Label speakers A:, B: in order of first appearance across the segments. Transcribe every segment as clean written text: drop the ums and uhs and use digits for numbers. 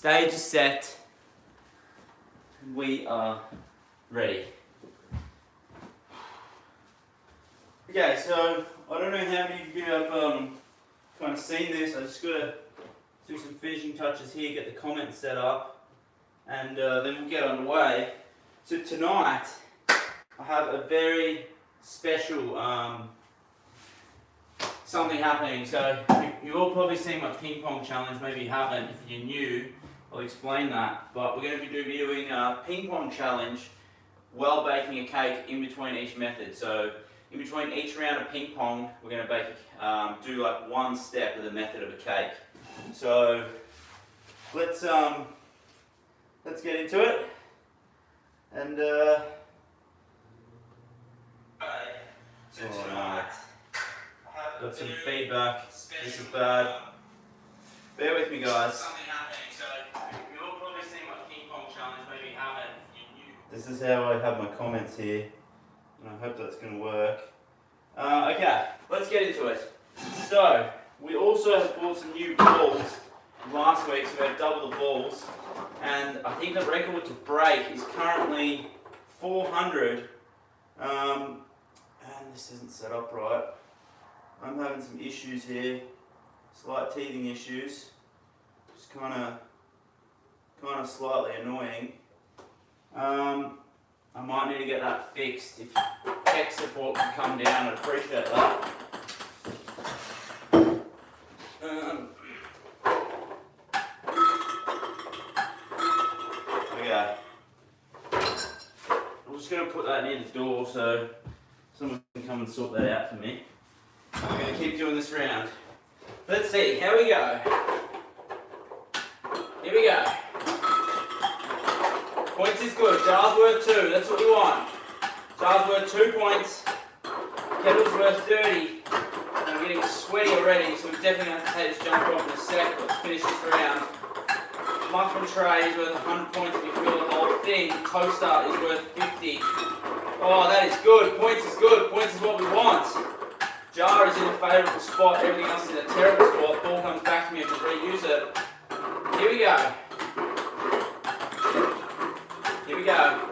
A: Stage is set. We are ready. Okay, so I don't know how many of you have kind of seen this. I just got to do some finishing touches here, get the comments set up, and then we'll get underway. So tonight I have a very special something happening. So you've all probably seen my ping pong challenge. Maybe you haven't. If you're new, I'll explain that. But we're going to be doing a ping pong challenge while baking a cake in between each method. So in between each round of ping pong, we're going to bake, do like one step of the method of a cake. So let's get into it. And got some feedback. This is bad. Bear with me, guys. You've all probably seen my ping pong challenge. Maybe you haven't. This is how I have my comments here, and I hope that's going to work. Okay, let's get into it. So we also have bought some new balls last week, so we have double the balls, and I think the record to break is currently 400. And this isn't set up right. I'm having some issues here, slight teething issues, just kind of slightly annoying. I might need to get that fixed. If tech support can come down, I'd appreciate that. Okay. I'm just going to put that near the door so someone can come and sort that out for me. I'm going to keep doing this round. Let's see, here we go. Here we go. Points is good. Jars worth 2. That's what we want. Jars worth 2 points. Kettle's worth 30. And I'm getting sweaty already, so we're definitely going to have to take this jumper off in a sec. Let's finish this round. Muffin tray is worth 100 points if you fill the whole thing. Toaster is worth 50. Oh, that is good. Points is good. Points is what we want. Jar is in a favourable spot. Everything else is in a terrible spot. Ball comes back to me. I can reuse it. Here we go. Here we go.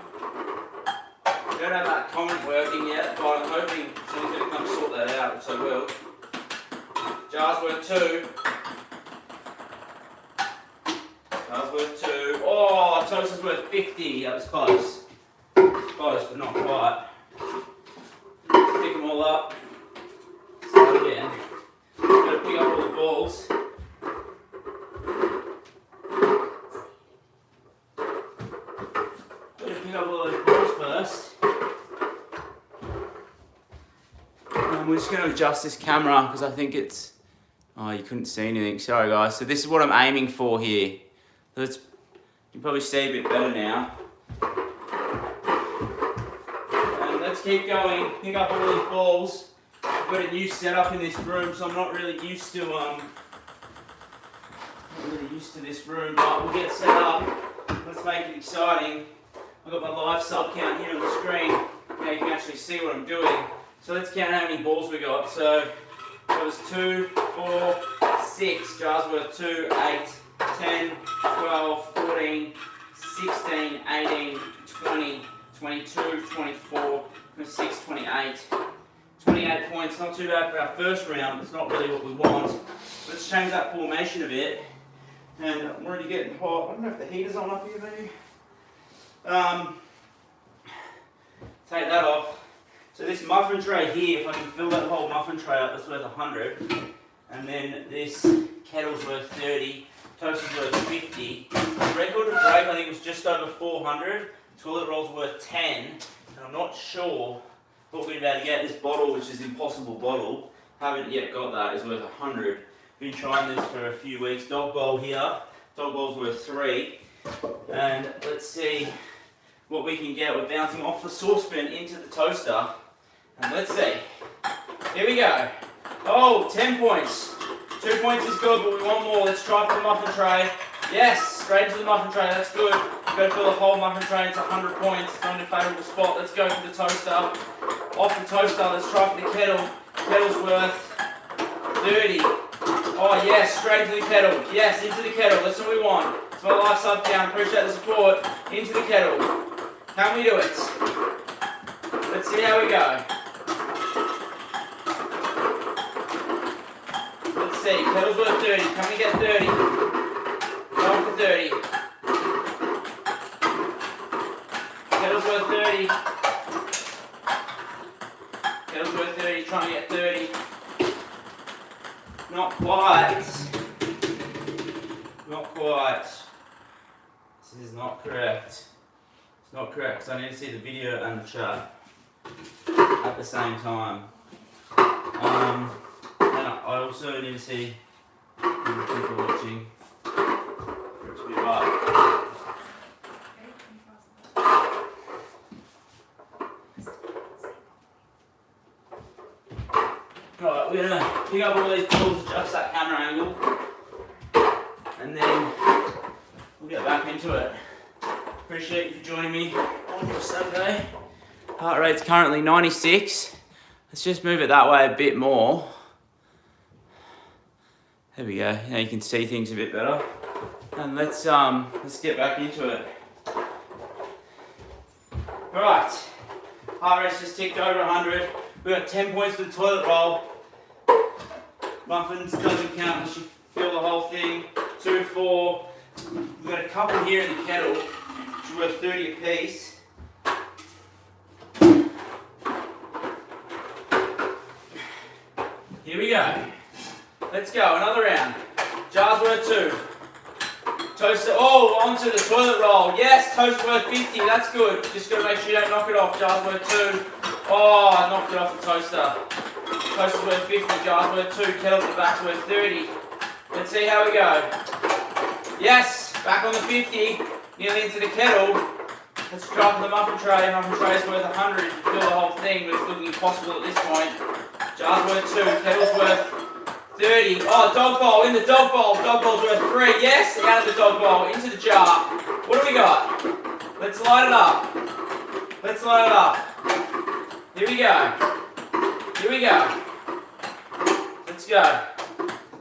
A: I don't have that comment working yet, but I'm hoping someone's going to come sort that out, which I will. Jar's worth 2. Jar's worth 2. Oh, toaster's worth 50. That was close. Close, but not quite. Pick them all up. Start again. Got to pick up all the balls. Pick up all those balls first. And we're just going to adjust this camera because I think it's... Oh, you couldn't see anything. Sorry, guys. So this is what I'm aiming for here. So you can probably see a bit better now. And let's keep going. Pick up all these balls. I've got a new setup in this room, so I'm not really used to this room, but we'll get set up. Let's make it exciting. I've got my live sub count here on the screen. Now you can actually see what I'm doing. So let's count how many balls we got. So that was 2, 4, 6. Jars worth 2, 8, 10, 12, 14, 16, 18, 20, 22, 24, 26, 28. 28 points, not too bad for our first round. It's not really what we want. Let's change that formation a bit. And I'm already getting hot. I don't know if the heater's on up here, maybe. Take that off. So this muffin tray here, if I can fill that whole muffin tray up, that's worth 100. And then this kettle's worth 30. Toaster's worth 50. The record to break, I think, was just over 400. Toilet roll's worth 10. And I'm not sure what we're about to get. This bottle, which is an impossible bottle, haven't yet got that, is worth 100. Been trying this for a few weeks. Dog bowl here. Dog bowl's worth 3. And let's see what we can get. We're bouncing off the saucepan into the toaster. And let's see. Here we go. Oh, 10 points. 2 points is good, but we want more. Let's try for the muffin tray. Yes, straight into the muffin tray. That's good. We've got to fill the whole muffin tray into 100 points. It's not in a favourable spot. Let's go for the toaster. Off the toaster, let's try for the kettle. Kettle's worth 30. Oh yes, straight into the kettle. Yes, into the kettle. That's what we want. It's my life sub down. Appreciate the support. Into the kettle. Can we do it? Let's see how we go. Let's see. Kettle's worth 30. Can we get 30? Going for 30. Kettle's worth 30. Kettle's worth 30. Trying to get 30. Not quite. Not quite. This is not correct. It's not correct because I need to see the video and the chart at the same time. And I also need to see the people watching for it to be right. Right, we're going to pick up all these balls, adjust that camera angle, and then we'll get back into it. Appreciate you for joining me on your Saturday. Heart rate's currently 96. Let's just move it that way a bit more. There we go. Now you can see things a bit better. And let's get back into it. Alright. Heart rate's just ticked over 100. We've got 10 points for the toilet roll. Muffins doesn't count unless you fill the whole thing. 2, 4. We've got a couple here in the kettle, which are worth 30 a piece. Here we go. Let's go, another round. Jars worth 2. Toaster, oh, onto the toilet roll. Yes, toast worth 50, that's good. Just gotta make sure you don't knock it off. Jars worth 2. Oh, I knocked it off the toaster. Toaster's worth 50, jars worth 2, kettle at the back's worth 30. Let's see how we go. Yes, back on the 50, nearly into the kettle. Let's try for the muffin tray. Muffin tray's worth 100. Fill the whole thing, but it's looking impossible at this point. Jars worth 2, kettle's worth 30. Oh, dog bowl, in the dog bowl. Dog bowl's worth 3. Yes, out of the dog bowl, into the jar. What do we got? Let's light it up. Let's light it up. Here we go. Here we go. Let's go.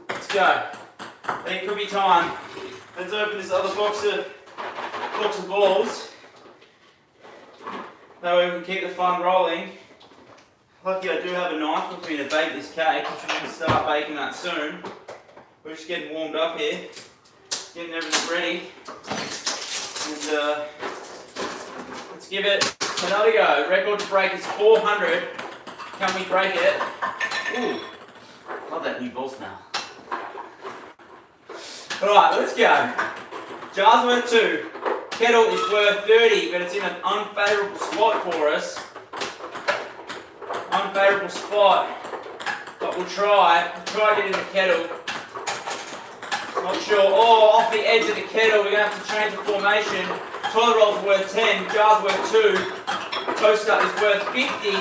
A: Let's go. It could be time. Let's open this other box of balls. That way we can keep the fun rolling. Lucky I do have a knife with me to bake this cake, which we're going to start baking that soon. We're just getting warmed up here. Getting everything ready. And let's give it another go. Record to break is 400. Can we break it? Ooh, love that new ball smell. Alright, let's go. Jar's worth 2. Kettle is worth 30, but it's in an unfavourable spot for us. Unfavourable spot. But we'll try. We'll try to get in the kettle. Not sure. Oh, off the edge of the kettle. We're going to have to change the formation. Toilet roll's worth 10. Jar's worth 2. Toaster is worth 50.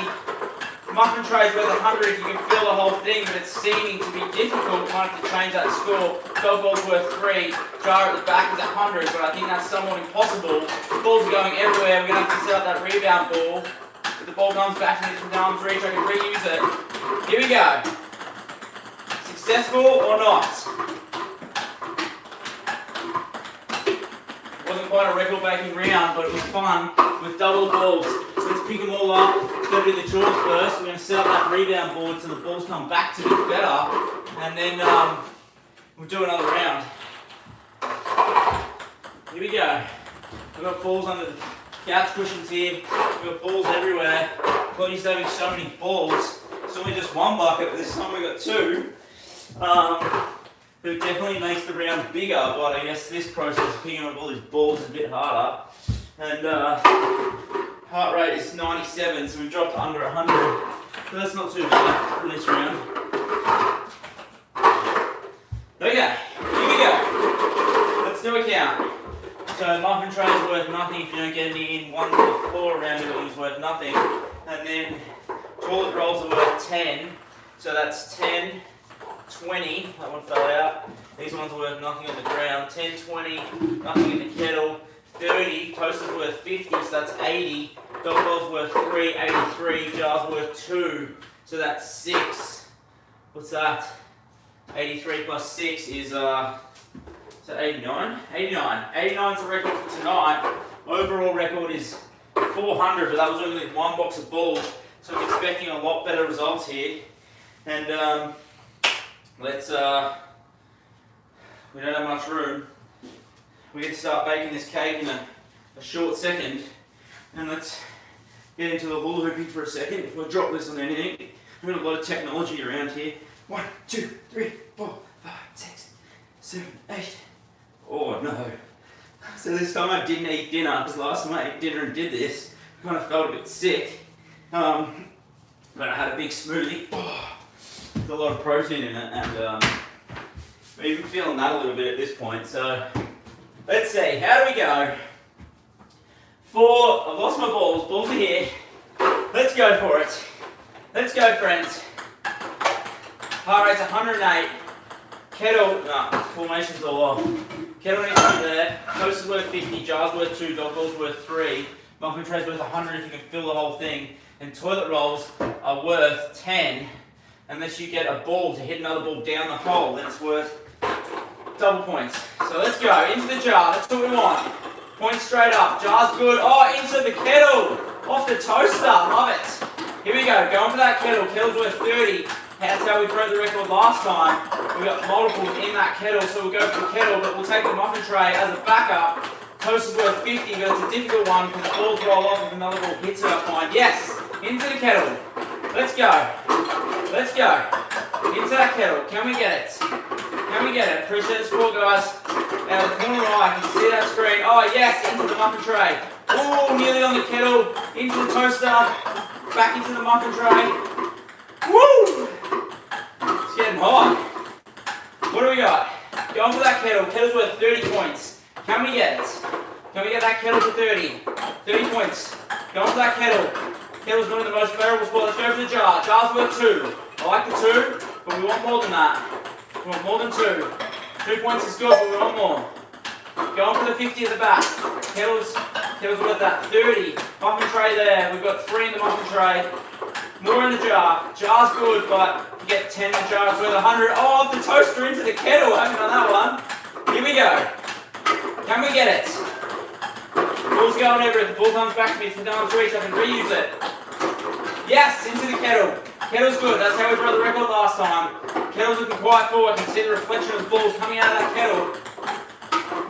A: Muffin tray's worth 100. You can fill the whole thing, but it's seeming to be difficult. We might have to change that score. Dog ball's worth 3. Jar at the back is 100, but I think that's somewhat impossible. The balls are going everywhere. We're going to have to set up that rebound ball. If the ball comes back and it's from arm's reach, I can reuse it. Here we go. Successful or not? It wasn't quite a record breaking round, but it was fun with double balls. Let's pick them all up. Go to the chores first. We're going to set up that rebound board so the balls come back to me better, and then we'll do another round. Here we go. We've got balls under the couch cushions here. We've got balls everywhere. Got used to having so many balls. It's only just one bucket, but this time we've got 2. It definitely makes the round bigger, but I guess this process of picking up all these balls is a bit harder. And heart rate is 97, so we've dropped to under 100. So that's not too bad for this round. Okay, here we go. Let's do a count. So muffin tray is worth nothing if you don't get any in. 1 to the floor around it is worth nothing. And then toilet rolls are worth 10. So that's 10, 20, that one fell out. These ones are worth nothing on the ground. 10, 20, nothing in the kettle. 30, toaster's worth 50, so that's 80. Dog ball's worth 3, 83. Jar's worth 2, so that's 6. What's that? 83 plus 6 is, so 89? 89. 89 is the record for tonight. Overall record is 400, but that was only one box of balls, so I'm expecting a lot better results here. And let's, we don't have much room. We get to start baking this cake in a short second. And let's get into the hula hooping for a second. If I drop this on anything, we've got a lot of technology around here. 1, 2, 3, 4, 5, 6, 7, 8. Oh no. So this time I didn't eat dinner, because last time I ate dinner and did this, I kind of felt a bit sick. But I had a big smoothie. Oh, there's a lot of protein in it, and I'm even feeling that a little bit at this point. So let's see, how do we go? I've lost my balls. Balls are here. Let's go for it. Let's go, friends. Heart rate's 108. Kettle, formation's all off. Kettle needs to be there. Toast is worth 50, jar's worth 2, dog balls worth 3, muffin tray's worth 100 if you can fill the whole thing, and toilet rolls are worth 10, unless you get a ball to hit another ball down the hole, then it's worth double points. So let's go, into the jar, that's what we want. Points straight up, jar's good, oh, into the kettle, off the toaster, love it. Here we go, going for that kettle, kettle's worth 30. That's how we broke the record last time. We got multiples in that kettle, so we'll go for the kettle, but we'll take the muffin tray as a backup. Toast is worth 50, but it's a difficult one because the balls roll off if another ball hits it up fine. Yes, into the kettle. Let's go. Let's go. Into that kettle. Can we get it? Can we get it? Appreciate the score, guys. Now the corner right, you can see that screen. Oh yes, into the muffin tray. Oh, nearly on the kettle. Into the toaster. Back into the muffin tray. Woo! It's getting hot. What do we got? Going for that kettle. Kettle's worth 30 points. Can we get it? Can we get that kettle to 30? 30 points. Going for that kettle. Kettle's one of the most favorable spots. Let's go for the jar. Jar's worth 2. I like the 2, but we want more than that. We want more than 2. 2 points is good, but we want more. Going for the 50 at the back. Kettle's worth that 30. Muffin tray there. We've got 3 in the muffin tray. More in the jar. Jar's good, but you get 10 in the jar, it's worth 100. Oh, off the toaster into the kettle. I haven't done that one. Here we go. Can we get it? Ball's going over it. The ball comes back to me. It's within arm's reach. I can reuse it. Yes, into the kettle. Kettle's good. That's how we broke the record last time. Kettle's looking quite full. I can see the reflection of the balls coming out of that kettle.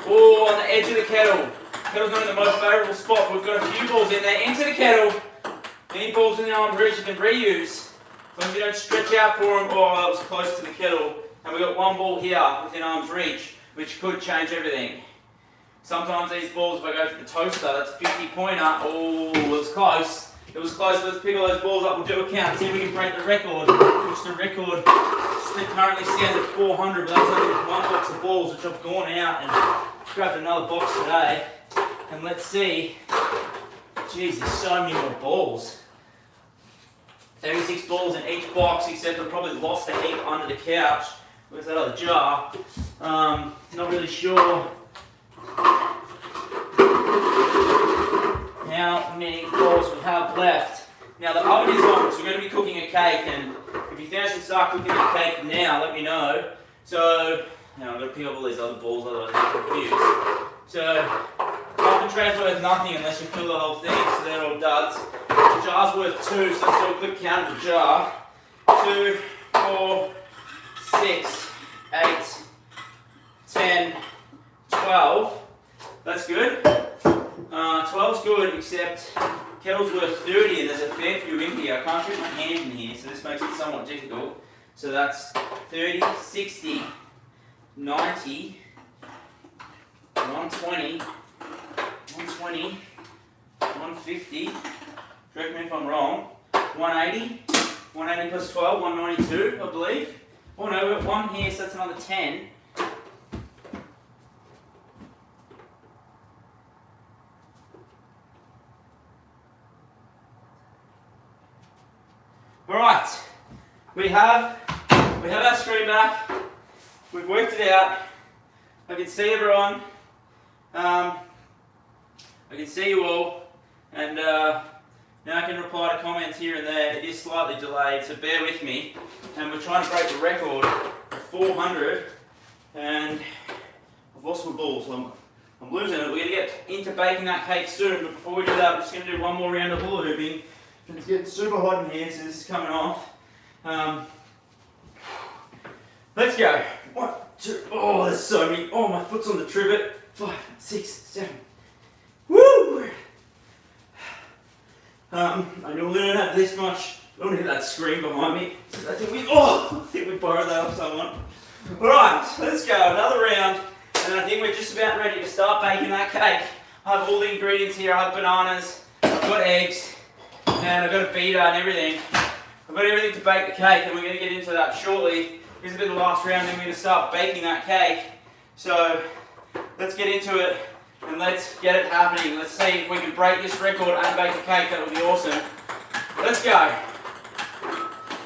A: Oh, on the edge of the kettle. Kettle's not in the most favourable spot. We've got a few balls in there. Into the kettle. Any balls in the arm's reach you can reuse. As long as you don't stretch out for them. Oh, that was close to the kettle. And we've got one ball here within arm's reach, which could change everything. Sometimes these balls, if I go for the toaster, that's a 50-pointer. Oh, it was close. It was close. Let's pick all those balls up. We'll do a count. See if we can break the record. Which the record currently stands at 400, but that's only one box of balls, which I've gone out and grabbed another box today. And let's see. Jeez, there's so many more balls. 36 balls in each box, except I probably lost a heap under the couch. Where's that other jar? Not really sure how many balls we have left. Now the oven is on, so we're going to be cooking a cake, and if you think I should start cooking a cake now, let me know. So, now I'm going to pick up all these other balls, otherwise I'm confused. So, muffin tray's worth nothing unless you fill the whole thing, so they're all duds. The jar's worth 2, so let's do a quick count of the jar. 2, 4, 6, 8, 10, 12. That's good. 12's good, except kettle's worth 30 and there's a fair few in here. I can't fit my hand in here, so this makes it somewhat difficult. So that's 30, 60, 90, 120, 120, 150, correct me if I'm wrong, 180, 180 plus 12, 192, I believe. Oh no, we've got one here, so that's another 10. Alright, we have our screen back, we've worked it out, I can see everyone, I can see you all, and Now I can reply to comments here and there. It is slightly delayed, so bear with me. And we're trying to break the record of 400, and I've lost my ball, so I'm losing it. We're going to get into baking that cake soon, but before we do that, we're just going to do one more round of hula hooping. It's getting super hot in here, so this is coming off. Let's go. 1, 2, oh, there's so many. Oh, my foot's on the trivet. 5, 6, 7. Woo! I normally don't have this much. I don't hear that scream behind me. I think we borrowed that off someone. Alright, let's go. Another round. And I think we're just about ready to start baking that cake. I have all the ingredients here. I have bananas, I've got eggs, and I've got a beater and everything. I've got everything to bake the cake, and we're going to get into that shortly. This will be the last round, then we're going to start baking that cake. So, let's get into it, and let's get it happening. Let's see if we can break this record and bake a cake. That would be awesome. Let's go.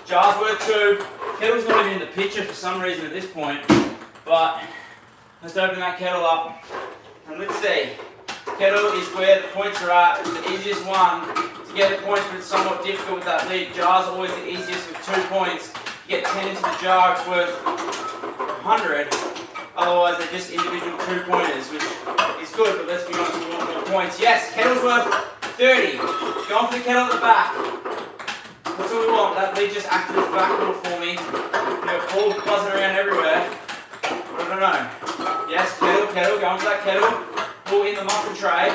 A: Jar's worth 2. Kettle's not even in the picture for some reason at this point, but let's open that kettle up, and let's see. Kettle is where the points are at. It's the easiest one to get the points, but it's somewhat difficult with that lid. Jar's always the easiest with 2 points. You get 10 into the jar, it's worth 100. Otherwise, they're just individual 2-pointers, which is good, but let's be honest, we want more points. Yes, kettle's worth 30. Going for the kettle at the back. That's what we want. That lid just acted as backdoor for me. You know, balls buzzing around everywhere. I don't know. Yes, kettle, going for that kettle. Pull in the muffin tray.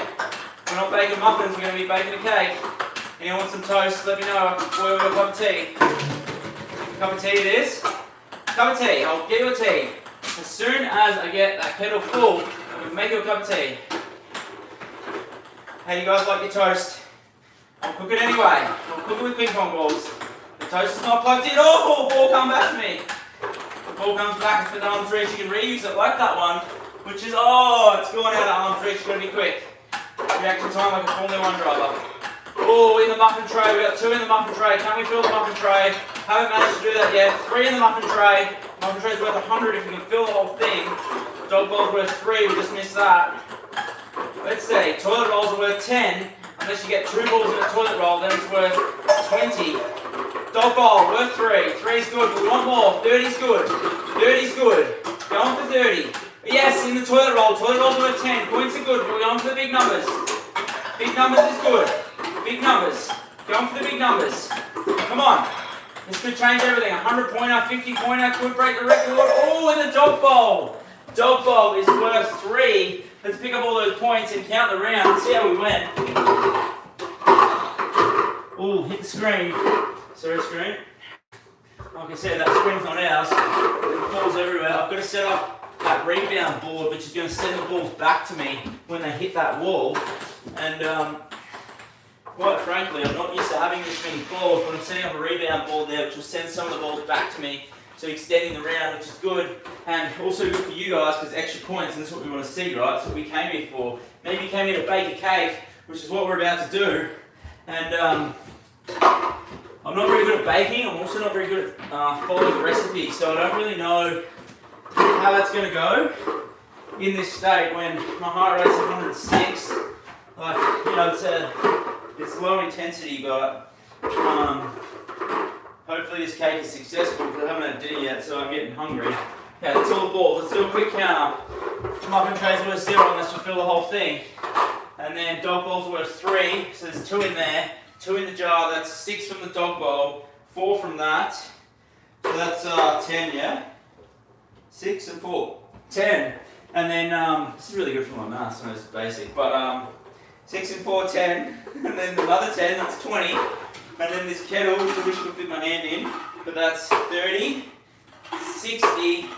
A: We're not baking muffins, we're going to be baking a cake. Anyone want some toast? Let me know. I can boil a cup of tea. Cup of tea it is. Cup of tea. I'll get you a tea. As soon as I get that kettle full, I'm going to make you a cup of tea. How do you guys like your toast? I'll cook it anyway. I'll cook it with ping pong balls. The toast is not plugged in. Oh, ball come back to me. The ball comes back, it's within arm's reach. You can reuse it like that one, which is, it's going out of arm's reach. It's going to be quick. Reaction time like a Formula 1 driver. Oh, in the muffin tray. We've got 2 in the muffin tray. Can we fill the muffin tray? Haven't managed to do that yet. 3 in the muffin tray. Muffin tray's worth 100 if we can fill the whole thing. Dog ball's worth 3. We just missed that. Let's see. Toilet rolls are worth 10. Unless you get 2 balls in a toilet roll, then it's worth 20. Dog bowl, worth 3. 3's good, but we want more. 30's good. 30's good. Going for 30. Yes, in the toilet roll. Toilet roll's worth 10. Points are good, but we're going for the big numbers. Big numbers is good. Big numbers. Going for the big numbers. Come on. This could change everything. 100-pointer, 50-pointer, could break the record. Oh, in the dog bowl. Dog bowl is worth 3. Let's pick up all those points and count the round and see how we went. Oh, hit the screen. Sorry, screen. Like I said, that screen's not ours. There's balls everywhere. I've got to set up that rebound board, which is going to send the balls back to me when they hit that wall. And quite frankly, I'm not used to having this many balls, but I'm setting up a rebound board there, which will send some of the balls back to me. So extending the round, which is good, and also good for you guys because extra points, and that's what we want to see, right? That's what we came here for. Maybe you came here to bake a cake, which is what we're about to do. And I'm not very good at baking. I'm also not very good at following the recipe, so I don't really know how that's going to go in this state when my heart rate's 106. Like, you know, it's low intensity, but hopefully this cake is successful because I haven't had dinner yet, so I'm getting hungry. Okay, that's all the balls. Let's do a quick count up. Muffin tray's worth 0 unless you fill the whole thing. And then dog bowl's worth 3, so there's 2 in there. 2 in the jar, that's 6 from the dog bowl, 4 from that. So that's 10, yeah? 6 and 4. 10. And then, this is really good for my maths, I know it's basic, but 6 and 4, 10. And then another 10, that's 20. And then this kettle, which I wish I could fit my hand in, but that's 30, 60,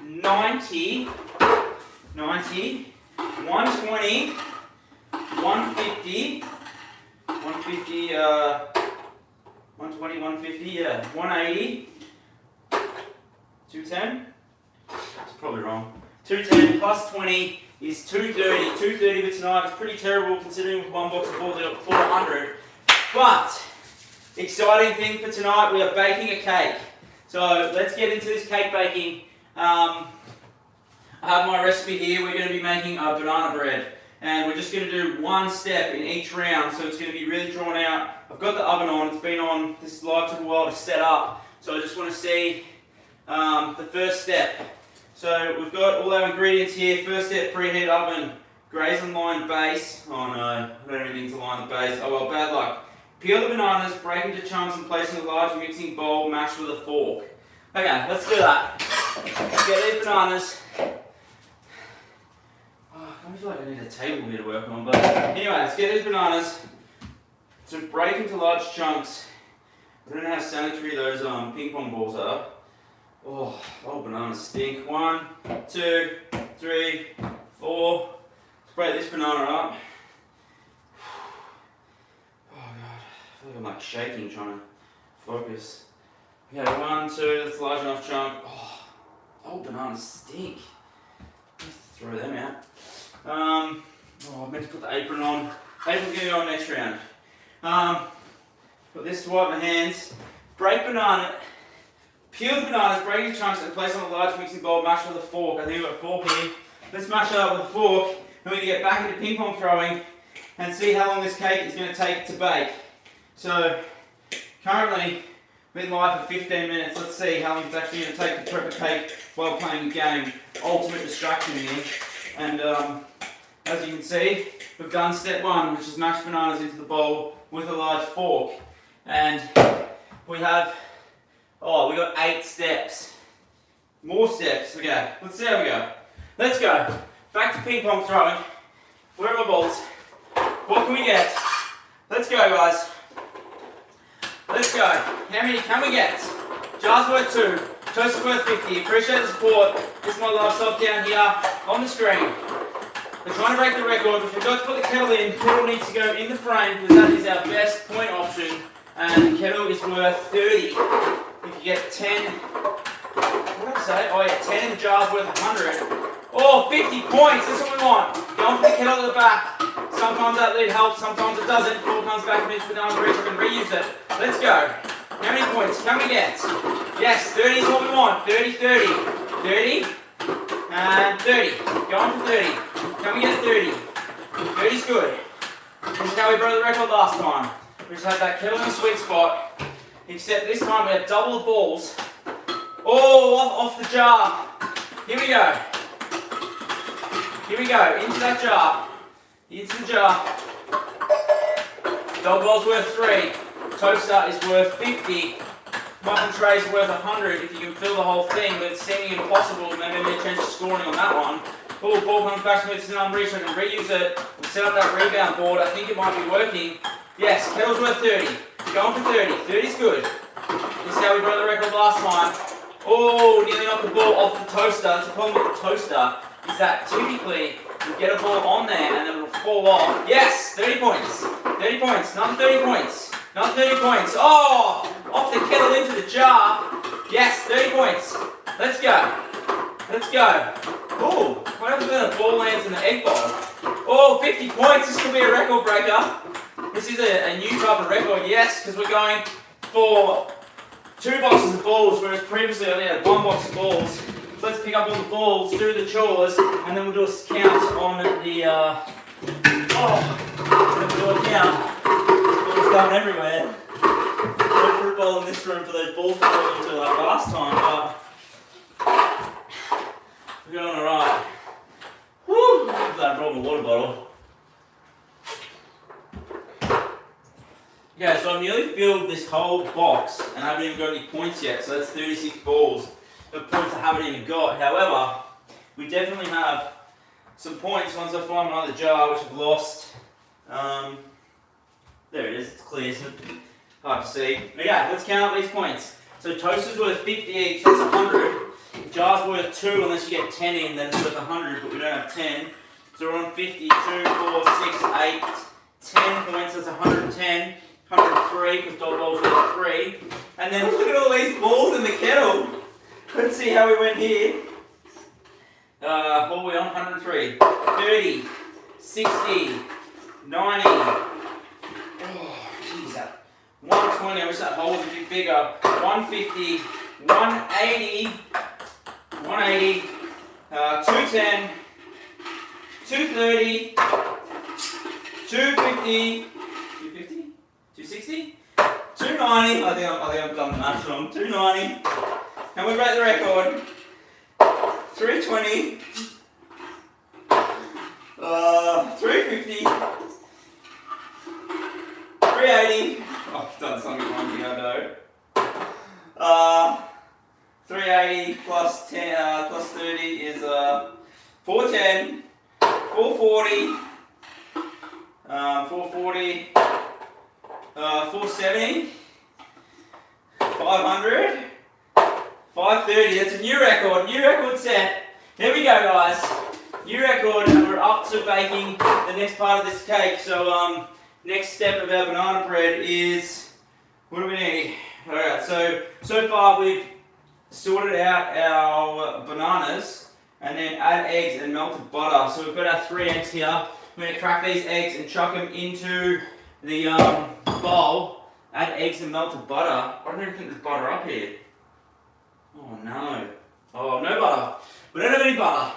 A: 90, 120, 150, 150, 120, 150, yeah, 180, 210, that's probably wrong, 210 plus 20 is 230, 230 for tonight. It's pretty terrible considering with 1 box of balls they got 400, but exciting thing for tonight, we are baking a cake. So let's get into this cake baking. I have my recipe here. We're going to be making a banana bread. and we're just going to do one step in each round, so it's going to be really drawn out. I've got the oven on, it's been on, this live took a while to set up, so I just want to see the first step. So we've got all our ingredients here. First step, preheat oven, graze and line base. Oh no, I don't have anything to line the base. Oh well, bad luck. Peel the bananas, break into chunks and place in a large mixing bowl, mash with a fork. Okay, let's do that. Let's get these bananas. I feel like I need a table here to work on, but anyway, let's get these bananas. So break into large chunks. I don't know how sanitary those ping pong balls are. Oh, bananas stink. 1, 2, 3, 4. Let's break this banana up. Oh god, I feel like I'm like shaking trying to focus. Okay, 1, 2, that's a large enough chunk. Oh, bananas stink. Let's throw them out. I meant to put the apron on. Apron's going to go on next round. Put this to wipe my hands. Break banana. Peel the bananas, break into chunks and place on a large mixing bowl, mash with a fork. I think we've got a fork here. Let's mash it up with a fork, and we're going to get back into ping pong throwing and see how long this cake is going to take to bake. So, currently, been live for 15 minutes. Let's see how long it's actually going to take to prep a cake while playing a game. Ultimate distraction here. And as you can see, we've done step 1, which is mash bananas into the bowl with a large fork. And we have, we got 8 steps. More steps. Okay, let's see how we go. Let's go. Back to ping pong throwing. Where are my balls? What can we get? Let's go, guys. Let's go. How many can we get? Jars worth 2. Toast is worth 50. Appreciate the support. This is my live stop down here on the screen. We're trying to break the record. We forgot to put the kettle in. Kettle needs to go in the frame because that is our best point option. And the kettle is worth 30. If you get 10, what did I say? Oh yeah, 10 jars worth 100. Oh, 50 points. That's what we want. Go and put the kettle at the back. Sometimes that lid helps, sometimes it doesn't. It all comes back to this banana grease. We can reuse it. Let's go. How many points can we get? Yes, 30 is what we want. 30, 30. 30 and 30. Go on for 30. Can we get 30? 30 is good. This is how we broke the record last time. We just had that kettle in the sweet spot. Except this time we have double the balls. Oh, off the jar. Here we go. Here we go. Into that jar. Into the jar. Dog ball's worth 3. Toaster is worth 50. Muffin tray is worth 100 if you can fill the whole thing, but it's seeming impossible. Maybe they change the scoring on that one. Oh, ball comes back to me. It's an unreach. I can reuse it. We'll set up that rebound board. I think it might be working. Yes, kettle's worth 30. Going for 30. 30's good. This is how we broke the record last time. Oh, nearly knocked the ball off the toaster. That's the problem with the toaster, is that typically you get a ball on there and then it'll fall off. Yes, 30 points. 30 points. Another 30 points. Another 30 points. Oh, off the kettle into the jar. Yes, 30 points. Let's go. Let's go. Oh, what happens when the ball lands in the egg bowl? Oh, 50 points. This could be a record breaker. This is a new type of record, yes, because we're going for 2 boxes of balls, whereas previously I only had 1 box of balls. So let's pick up all the balls, do the chores, and then we'll do a count on the, then we'll do a count. Balls going everywhere. No fruit bowl in this room for those balls to fall into like last time, but we're going alright. Woo! I'm glad I brought my water bottle. Okay, so I've nearly filled this whole box and I haven't even got any points yet, so that's 36 balls of points I haven't even got. However, we definitely have some points once I find another jar, which I've lost. There it is, it's clear, so hard to see. Okay, let's count up these points. So toaster's worth 50 each, that's 100. Jar's worth 2 unless you get 10 in, then it's worth 100, but we don't have 10. So we're on 50, 2, 4, 6, 8, 10 points, that's 110. 103 because dog balls worth 3. And then look at all these balls in the kettle. Let's see how we went here. What are we on? 103, 30, 60, 90. Oh, jeez, that 120. I wish that hole was a bit bigger. 150, 180, 180, 210, 230, 250, 250, 260, 290. I think I've done the math wrong. 290. And we break the record. 320. 350. 380. Oh, I've done something wrong here, though. 380 plus 10 plus 30 is 410. 440. 440. 470. 500. 530. That's a new record. New record set. Here we go, guys. New record, and we're up to baking the next part of this cake. So, next step of our banana bread is, what do we need? Alright, so far we've sorted out our bananas and then add eggs and melted butter. So we've got our 3 eggs here. We're going to crack these eggs and chuck them into the bowl. Add eggs and melted butter. I don't even think there's butter up here. Oh no. Oh, no butter. We don't have any butter.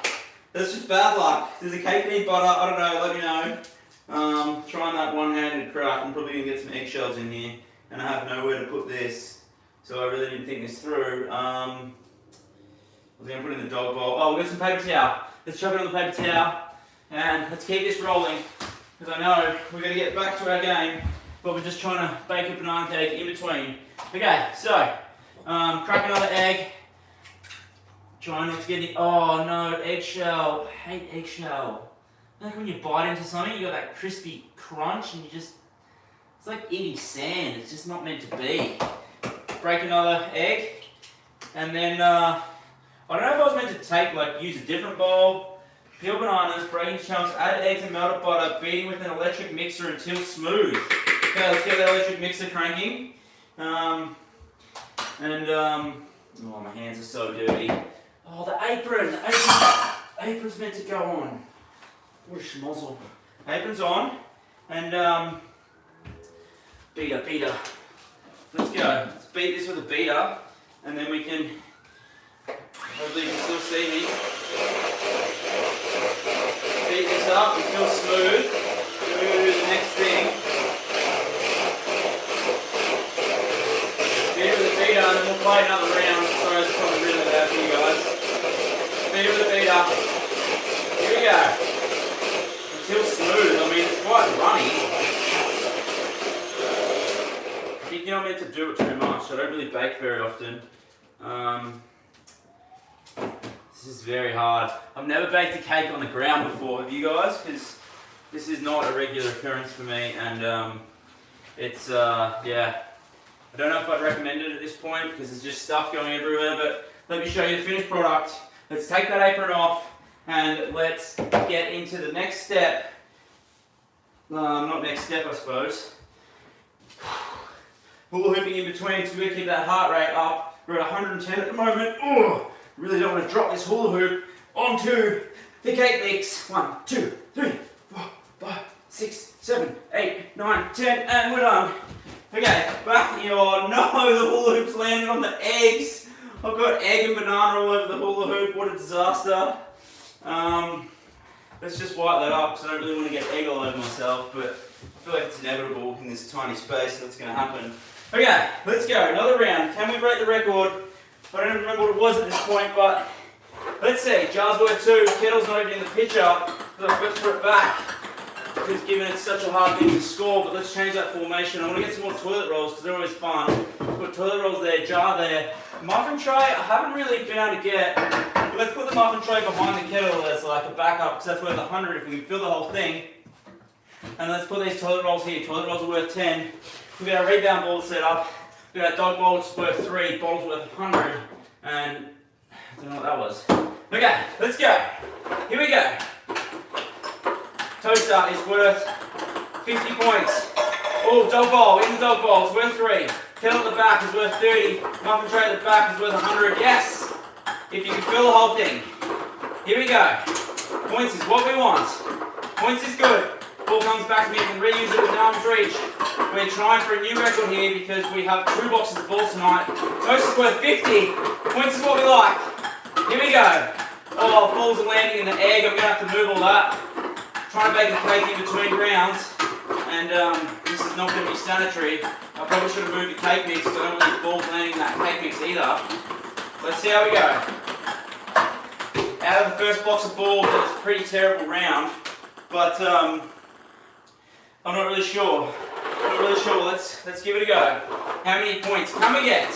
A: That's just bad luck. Does the cake need butter? I don't know, let me know. Trying that one-handed craft. I'm probably going to get some eggshells in here. And I have nowhere to put this. So I really didn't think this through. I was going to put it in the dog bowl. Oh, we've got some paper towel. Let's chuck it on the paper towel. And let's keep this rolling. Because I know we're going to get back to our game. But we're just trying to bake a banana cake in between. Okay, so crack another egg. Try not to get any. Oh no, eggshell. Hate eggshell. Like when you bite into something, you got that crispy crunch, and you just. It's like eating sand. It's just not meant to be. Break another egg, and then I don't know if I was meant to take use a different bowl, peel bananas, break into chunks, add eggs and melted butter, beating with an electric mixer until smooth. Okay, let's get that electric mixer cranking. Oh, my hands are so dirty. Oh, the apron. Apron's meant to go on. What a schmozzle. Apron's on, and beater. Let's go. Let's beat this with a beater, and then we can. Hopefully, you can still see me. Beat this up until smooth. Then we're going to do the next thing. Beat it with a beater, and then we'll play another round. Sorry, it's probably really loud for you guys. Beat it with a beater. Here we go. Until smooth. I mean, it's quite runny. I think you're not meant to do it too much. I don't really bake very often. This is very hard. I've never baked a cake on the ground before, have you guys? Because this is not a regular occurrence for me, and it's yeah. I don't know if I'd recommend it at this point because there's just stuff going everywhere. But let me show you the finished product. Let's take that apron off and let's get into the next step. Not next step, I suppose. Hula hooping in between, so we keep that heart rate up. We're at 110 at the moment. Oh, really don't want to drop this hula hoop onto the cake mix. 1, 2, 3, 4, 5, 6, 7, 8, 9, 10, and we're done. Okay, back here. Oh no, the hula hoop's landed on the eggs. I've got egg and banana all over the hula hoop. What a disaster. Let's just wipe that up because I don't really want to get egg all over myself, but I feel like it's inevitable in this tiny space that's going to happen. Okay, let's go. Another round. Can we break the record? I don't even remember what it was at this point, but let's see. Jar's worth 2. Kettle's not even in the picture, so I've got to put it back because given it's such a hard thing to score. But let's change that formation. I want to get some more toilet rolls because they're always fun. Put toilet rolls there, jar there. Muffin tray, I haven't really been able to get. But let's put the muffin tray behind the kettle as like a backup because that's worth 100 if we can fill the whole thing. And let's put these toilet rolls here. Toilet rolls are worth 10. We've got our rebound ball set up. We've got our dog bowl, which is worth 3. Bottles worth 100. And I don't know what that was. Okay, let's go. Here we go. Toaster is worth 50 points. Oh, dog bowl, in the dog bowl, it's worth 3. Kettle at the back is worth 30. Muffin tray at the back is worth 100. Yes! If you can fill the whole thing. Here we go. Points is what we want. Points is good. Ball comes back to me, you can reuse it with an arm's reach. We're trying for a new record here because we have 2 boxes of balls tonight. Toast is worth 50. Points is what we like. Here we go. Oh, balls are landing in the egg. I'm going to have to move all that. trying to bake a cake in between rounds, and this is not going to be sanitary. I probably should have moved the cake mix, because I don't want these balls landing in that cake mix either. Let's see how we go. Out of the first box of balls, that was a pretty terrible round, but I'm not really sure. Let's give it a go. How many points can we get?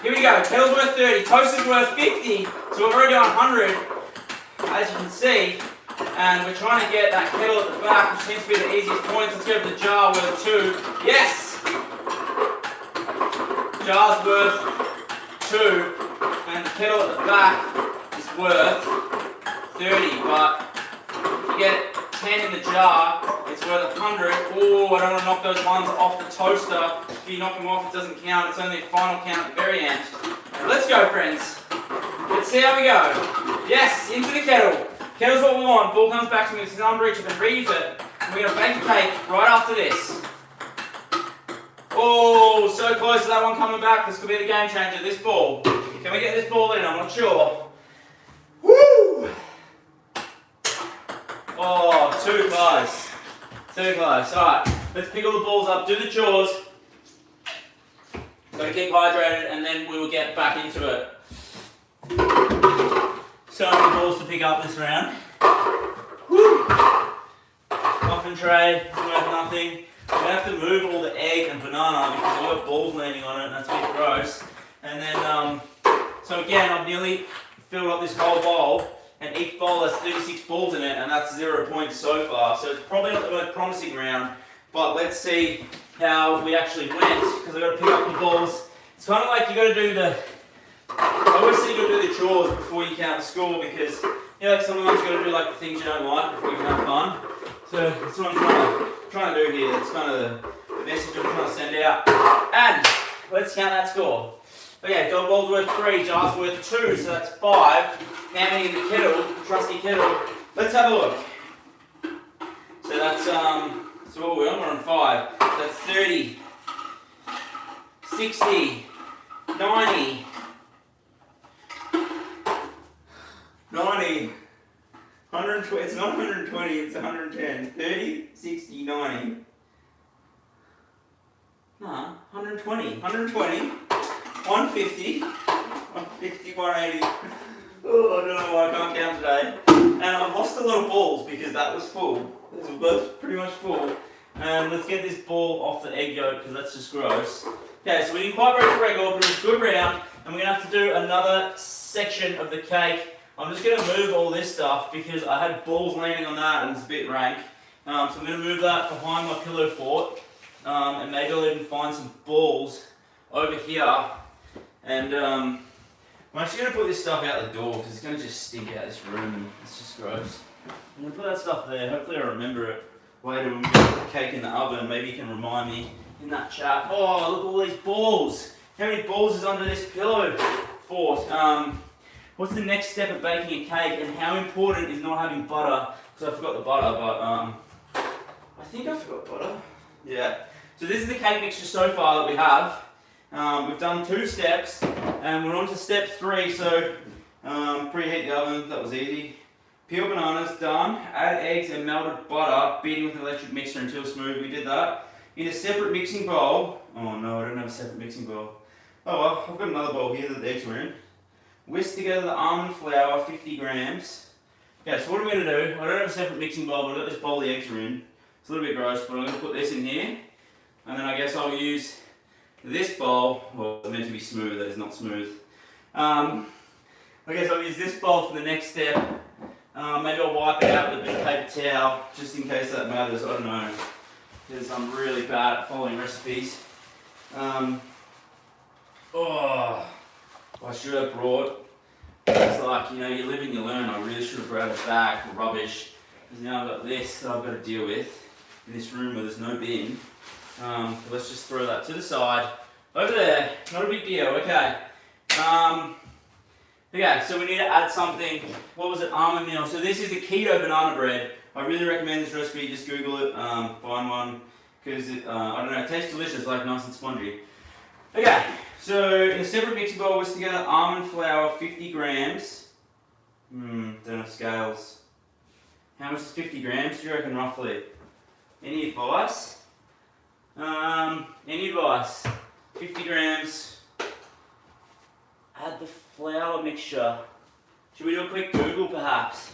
A: Here we go. Kettle's worth 30, toast is worth 50, so we've already done 100, as you can see. And we're trying to get that kettle at the back, which seems to be the easiest points. Let's go for the jar worth 2. Yes! Jar's worth 2, and the kettle at the back is worth 30. But if you get 10 in the jar, it's worth 100. Oh, I don't want to knock those ones off the toaster. If you knock them off, it doesn't count. It's only a final count at the very end. Let's go, friends. Let's see how we go. Yes, into the kettle. Kettle's what we want. Ball comes back to me. This is unreachable. I can reuse it. And we're going to bake a cake right after this. Oh, so close to that one coming back. This could be the game changer. This ball. Can we get this ball in? I'm not sure. Woo! Oh, too close. Too close. Alright, let's pick all the balls up. Do the chores. Got to keep hydrated, and then we will get back into it. So many balls to pick up this round. Woo! Muffin tray, it's worth nothing. We're going to have to move all the egg and banana because we've got balls landing on it, and that's a bit gross. And then, so again, I've nearly filled up this whole bowl, and each bowl has 36 balls in it, and that's 0 points so far. So it's probably not the most promising round, but let's see how we actually went, because I've got to pick up the balls. It's kind of like you got to do the, I always say you got to do the chores before you count the score, because you know, like sometimes you got to do like the things you don't like before you can have fun. So that's what I'm trying to do here. That's kind of the message I'm trying to send out. And let's count that score. Okay, dog ball's worth 3, jar's worth 2, so that's 5. How many in the kettle, the trusty kettle? Let's have a look. So that's so what we're on 5. So that's 30, 60, 90, 120, it's not 120, it's 110. 30, 60, 90. No, 120, 150, 180. Oh, I don't know why I can't count today. And I've lost a lot of balls because that was full. Those were both pretty much full. And let's get this ball off the egg yolk because that's just gross. Okay, so we didn't quite break the record, but it was a good round. And we're going to have to do another section of the cake. I'm just going to move all this stuff because I had balls landing on that and it's a bit rank. So I'm going to move that behind my pillow fort. And maybe I'll even find some balls over here. And I'm actually going to put this stuff out the door because it's going to just stink out this room and it's just gross. I'm going to put that stuff there. Hopefully I remember it later when we get the cake in the oven. Maybe you can remind me in that chat. Oh, look at all these balls. How many balls is under this pillow fort? What's the next step of baking a cake, and how important is not having butter? Because I forgot the butter, but I think I forgot butter. Yeah. So this is the cake mixture so far that we have. We've done 2 steps, and we're on to step 3. So preheat the oven. That was easy. Peel bananas. Done. Add eggs and melted butter. Beating with an electric mixer until smooth. We did that. In a separate mixing bowl. Oh no, I don't have a separate mixing bowl. Oh well, I've got another bowl here that the eggs were in. Whisk together the almond flour, 50 grams. Okay, so what are we going to do? I don't have a separate mixing bowl, but I've got this bowl the eggs are in. It's a little bit gross, but I'm going to put this in here. And then I guess I'll use this bowl. Well, it's meant to be smooth, that is not smooth. I guess I'll use this bowl for the next step. Maybe I'll wipe it out with a bit of paper towel, just in case that matters. I don't know. Because I'm really bad at following recipes. I should have brought, it's like, you know, you live and you learn. I really should have brought a bag for rubbish. Because now I've got this that I've got to deal with in this room where there's no bin. Let's just throw that to the side. Over there, not a big deal, okay. Okay, so we need to add something. What was it? Almond meal. So this is a keto banana bread. I really recommend this recipe. Just Google it, find one. Because, I don't know, it tastes delicious, like nice and spongy. Okay, so in a separate mixing bowl, whisk together almond flour, 50 grams. Don't have scales. How much is 50 grams, do you reckon, roughly? Any advice? Any advice? 50 grams. Add the flour mixture. Should we do a quick Google, perhaps?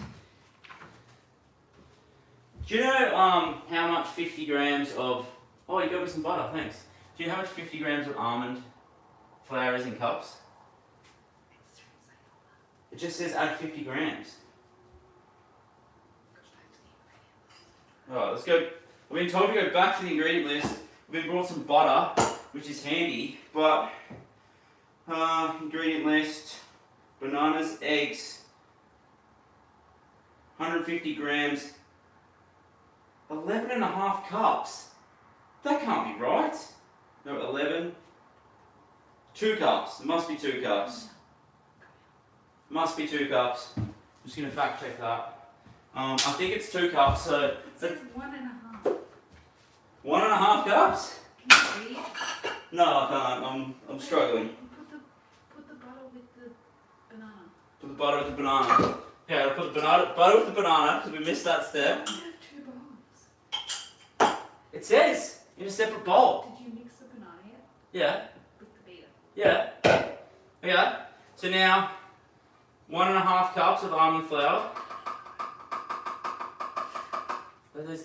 A: Do you know how much 50 grams of... Oh, you got me some butter, thanks. Do you know how much 50 grams of almond flour is in cups? It just says add 50 grams. Alright, let's go. We've been told to go back to the ingredient list. We've been brought some butter, which is handy, but ingredient list, bananas, eggs, 150 grams, 11 and a half cups. That can't be right. No, 11. 2 cups. It must be 2 cups. Must be 2 cups. I'm just going to fact check that. I think it's 2 cups, so...
B: It says 1.5.
A: 1.5 cups?
B: Can you read?
A: No, I can't. I'm struggling.
B: Put the butter with the banana.
A: Put the butter with the banana. Yeah, I'll put the butter with the banana, because we missed that step.
B: You have 2 bowls.
A: It says, in a separate bowl.
B: Did you mix the banana yet?
A: Yeah.
B: With the beater?
A: Yeah. Okay. So now, 1.5 cups of almond flour.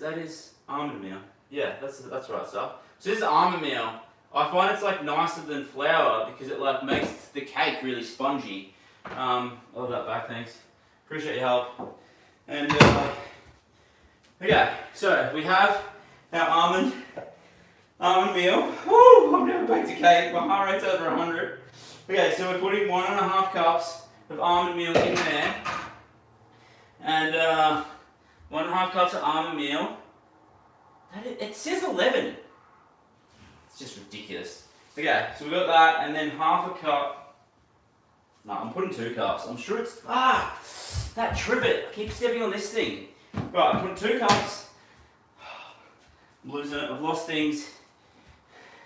A: That is almond meal. Yeah, that's the right stuff. So this is almond meal. I find it's like nicer than flour because it like makes the cake really spongy. Love that back, thanks. Appreciate your help. And okay, so we have our almond meal. Woo! I've never baked a cake. My heart rate's over 100. Okay, so we're putting 1.5 cups of almond meal in there, and 1.5 cups of almond meal. It says 11. It's just ridiculous. Okay, so we've got that, and then half a cup. No, I'm putting 2 cups. I'm sure it's that trivet. I keep stepping on this thing. Right, I'm putting 2 cups. I'm losing it. I've lost things.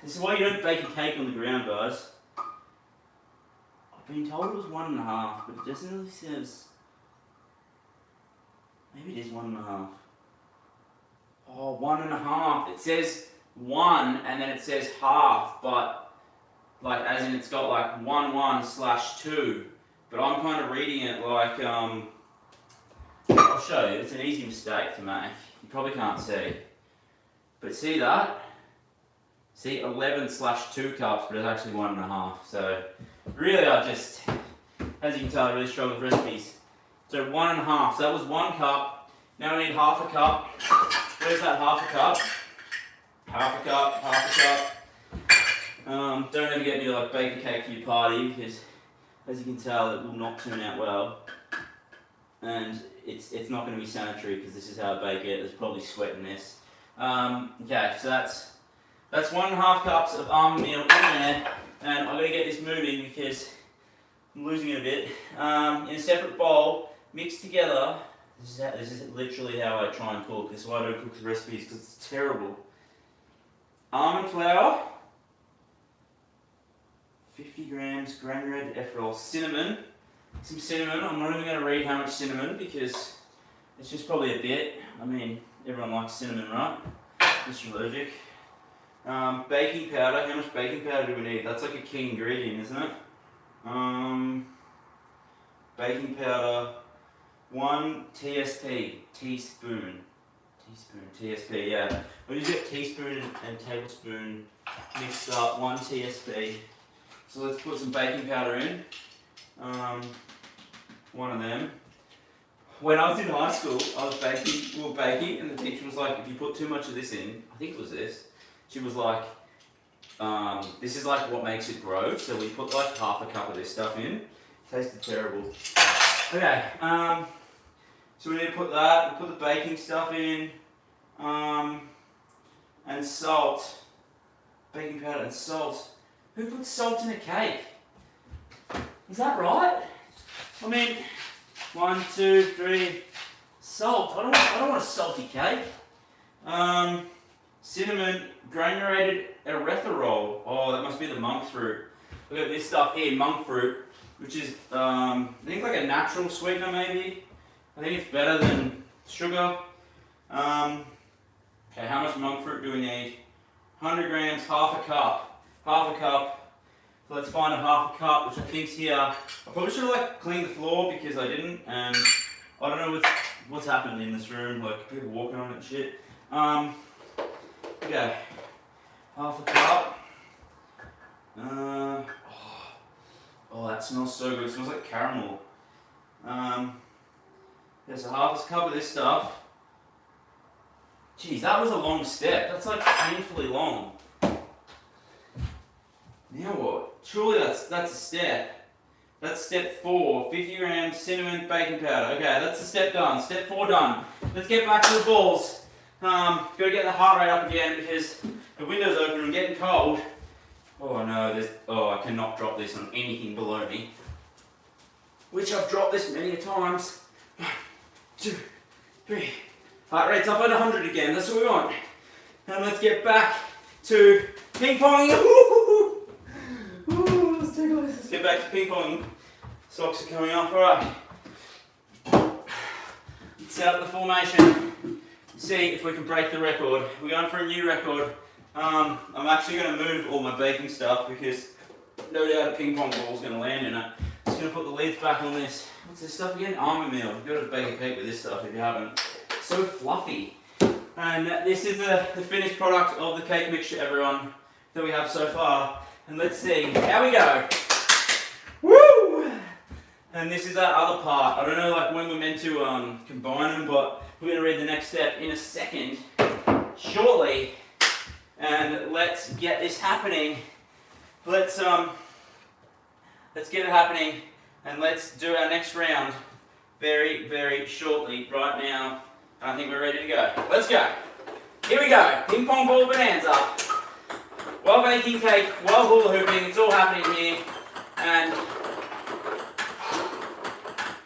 A: This is why you don't bake a cake on the ground, guys. I've been told it was 1.5, but it doesn't really says. Maybe it is 1.5. Oh, 1.5. It says 1 and then it says half, but like as in it's got like 1/2. But I'm kind of reading it like I'll show you. It's an easy mistake to make. You probably can't see, but see that? See 11/2 cups, but it's actually 1.5. So really, I just, as you can tell, I really struggle with recipes. So 1.5. So that was 1 cup. Now we need half a cup. Where's that half a cup? Half a cup, half a cup. Don't ever get me to like bake a cake for your party because, as you can tell, it will not turn out well. And it's not going to be sanitary because this is how I bake it. There's probably sweat in this. Okay, so that's 1.5 cups of almond meal in there, and I'm going to get this moving because I'm losing it a bit. In a separate bowl, mixed together. This is literally how I try and cook. This is why I don't cook the recipes because it's terrible. Almond flour, 50 grams granulated ephedrol, cinnamon, some cinnamon. I'm not even going to read how much cinnamon because it's just probably a bit. I mean, everyone likes cinnamon, right? Just allergic. Baking powder. How much baking powder do we need? That's like a key ingredient, isn't it? Baking powder, 1 teaspoon, yeah. We usually get teaspoon and tablespoon mixed up, 1 TSP. So let's put some baking powder in. One of them. When I was in high school, we were baking, and the teacher was like, if you put too much of this in, I think it was this, she was like, this is like what makes it grow, so we put like half a cup of this stuff in. It tasted terrible. Okay, so we need to put that, we put the baking stuff in, and salt, baking powder and salt. Who puts salt in a cake? Is that right? I mean, 1, 2, 3, salt. I don't want a salty cake. Cinnamon, granulated erythritol. Oh, that must be the monk fruit. Look at this stuff here, monk fruit, which is I think like a natural sweetener maybe. I think it's better than sugar. Okay, how much monk fruit do we need? 100 grams, half a cup. Half a cup. So let's find a half a cup, which I think's here. I probably should have like cleaned the floor because I didn't, and I don't know what's happened in this room, like people walking on it and shit. Okay, half a cup. Oh, that smells so good. It smells like caramel. There's a half a cup of this stuff. Geez, that was a long step. That's like painfully long. Now what? Surely that's a step. That's step 4. 50 grams cinnamon baking powder. Okay, that's the step done. Step 4 done. Let's get back to the balls. Gotta get the heart rate up again because the window's open and getting cold. Oh no, I cannot drop this on anything below me. Which I've dropped this many a times. 1, 2, 3. Heart rate's up at 100 again, that's what we want. And let's get back to ping ponging. Let's get back to ping ponging. Socks are coming off, alright. Set up the formation. See if we can break the record. We're going for a new record. I'm actually going to move all my baking stuff because no doubt a ping pong ball is going to land in it. Just going to put the lids back on this. What's this stuff again? Almond meal. You've got to bake a cake with this stuff if you haven't. So fluffy. And this is the finished product of the cake mixture, everyone, that we have so far. And let's see how we go. Woo! And this is that other part. I don't know like when we're meant to combine them, but we're going to read the next step in a second, shortly. And let's get this happening. Let's get it happening, and let's do our next round very, very shortly. Right now, I think we're ready to go. Let's go. Here we go. Ping pong ball bonanza. While baking cake, while hula hooping, it's all happening here. And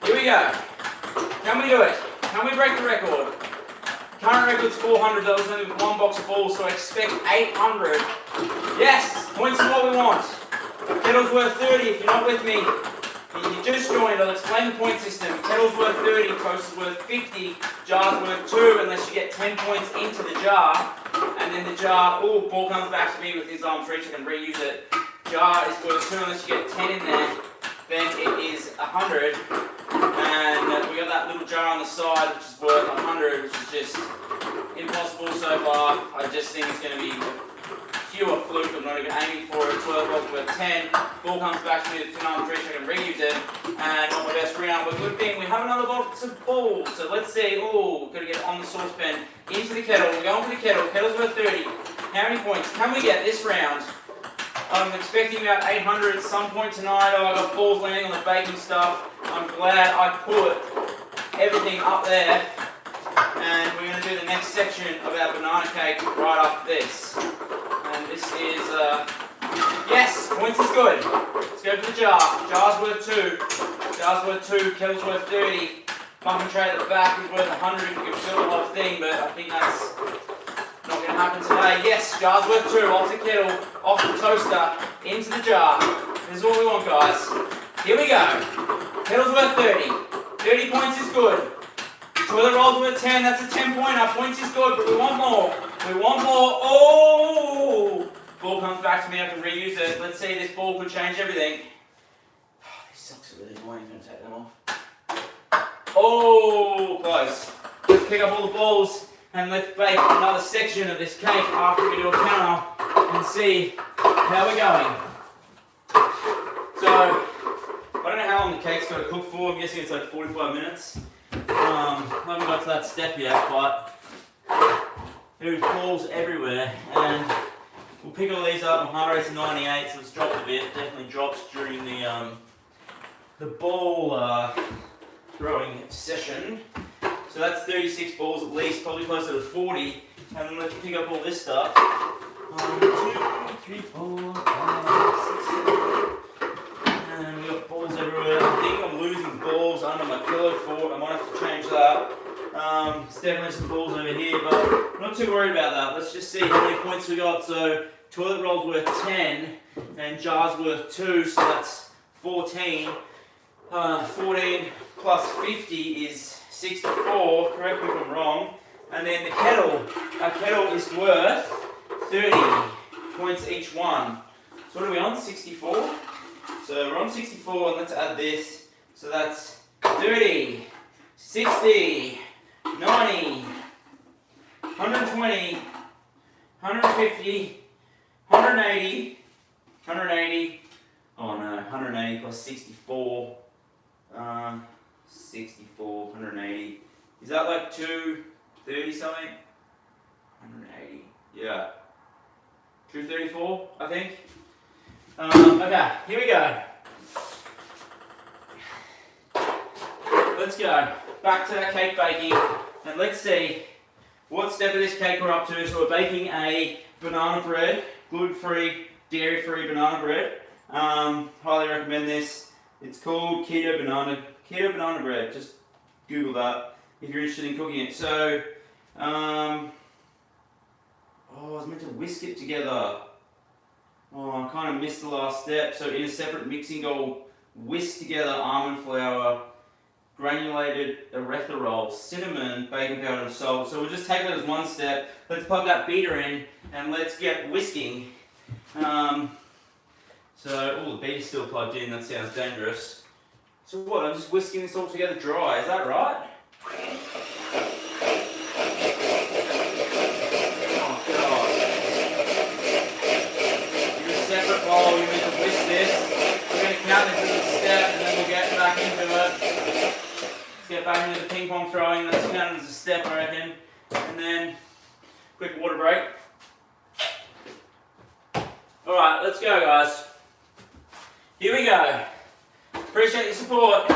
A: here we go. Can we do it? Can we break the record? Current record's 400, that was only with one box of balls, so I expect 800. Yes, points is what we want. Kettle's worth 30, if you're not with me, you just joined, I'll explain the point system. Kettle's worth 30, toast is worth 50, jar's worth 2, unless you get 10 points into the jar. And then the jar, ball comes back to me with his arms reach, I can reuse it. Jar is worth 2, unless you get 10 in there, then it is 100. And we got that little jar on the side, which is worth 100, which is just impossible so far. I just think it's going to be pure fluke. I'm not even aiming for it. 12 rolls worth 10. Ball comes back to me with 2 arms reach, I can reuse it. And on my best round, but good thing we have another box of balls. So let's see. Got to get it on the saucepan. Into the kettle. We're going for the kettle. Kettle's worth 30. How many points can we get this round? I'm expecting about 800 at some point tonight. I got balls landing on the baking stuff. I'm glad I put everything up there. And we're going to do the next section of our banana cake right after this. And this is, yes, points is good. Let's go for the jar. Jar's worth 2. Jar's worth 2, kettle's worth 30. Muffin tray at the back is worth 100 if you can fill the whole thing, but I think that's not going to happen today. Yes, jar's worth 2, off the kettle, off the toaster, into the jar. This is what we want, guys. Here we go. Kettle's worth 30. 30 points is good. Toilet roll's worth 10, that's a 10-pointer. Points is good, but we want more. We want more. Oh! Ball comes back to me, I can reuse it. Let's see, this ball could change everything. Oh, these socks are really annoying, I'm going to take them off. Oh, close. Let's pick up all the balls and let's bake another section of this cake after we do a counter and see how we're going. So, I don't know how long the cake's got to cook for. I'm guessing it's like 45 minutes. I haven't got to that step yet, but there's balls everywhere, and we'll pick all these up. My heart rate's 98, so it's dropped a bit. It definitely drops during the ball throwing session. So that's 36 balls at least, probably closer to 40. And then let's pick up all this stuff. 1, 2, 3, 4, 5, 6, 7. And we've got balls everywhere. I think I'm losing balls under my pillow fort. I might have to change that. There's definitely some balls over here, but I'm not too worried about that. Let's just see how many points we got. So toilet roll's worth 10 and jar's worth 2, so that's 14. 14 plus 50 is 64, correct me if I'm wrong. And then the kettle, our kettle is worth 30 points each one. So what are we on, 64? So we're on 64, and let's add this. So that's 30, 60, 90, 120, 150, 180, 180, oh no, 180 plus 64, 64, 180. Is that like 230 something? 180, yeah. 234, I think. Okay, here we go. Let's go back to that cake baking, and let's see what step of this cake we're up to. So we're baking a banana bread, gluten-free, dairy-free banana bread. Highly recommend this. It's called keto banana bread. Just Google that if you're interested in cooking it. So, I was meant to whisk it together. Oh, I kind of missed the last step. So in a separate mixing bowl, whisk together almond flour, granulated erythritol, cinnamon, baking powder, and salt. So we'll just take that as one step. Let's plug that beater in and let's get whisking. The beater's still plugged in. That sounds dangerous. So what? I'm just whisking this all together dry. Is that right? Oh God! You're a separate bowl. You're meant to whisk this. We're going to count this as a step, and then we'll get back into it. Get back into the ping pong throwing. That's counted as a step, I reckon. And then, quick water break. Alright, let's go, guys. Here we go. Appreciate your support.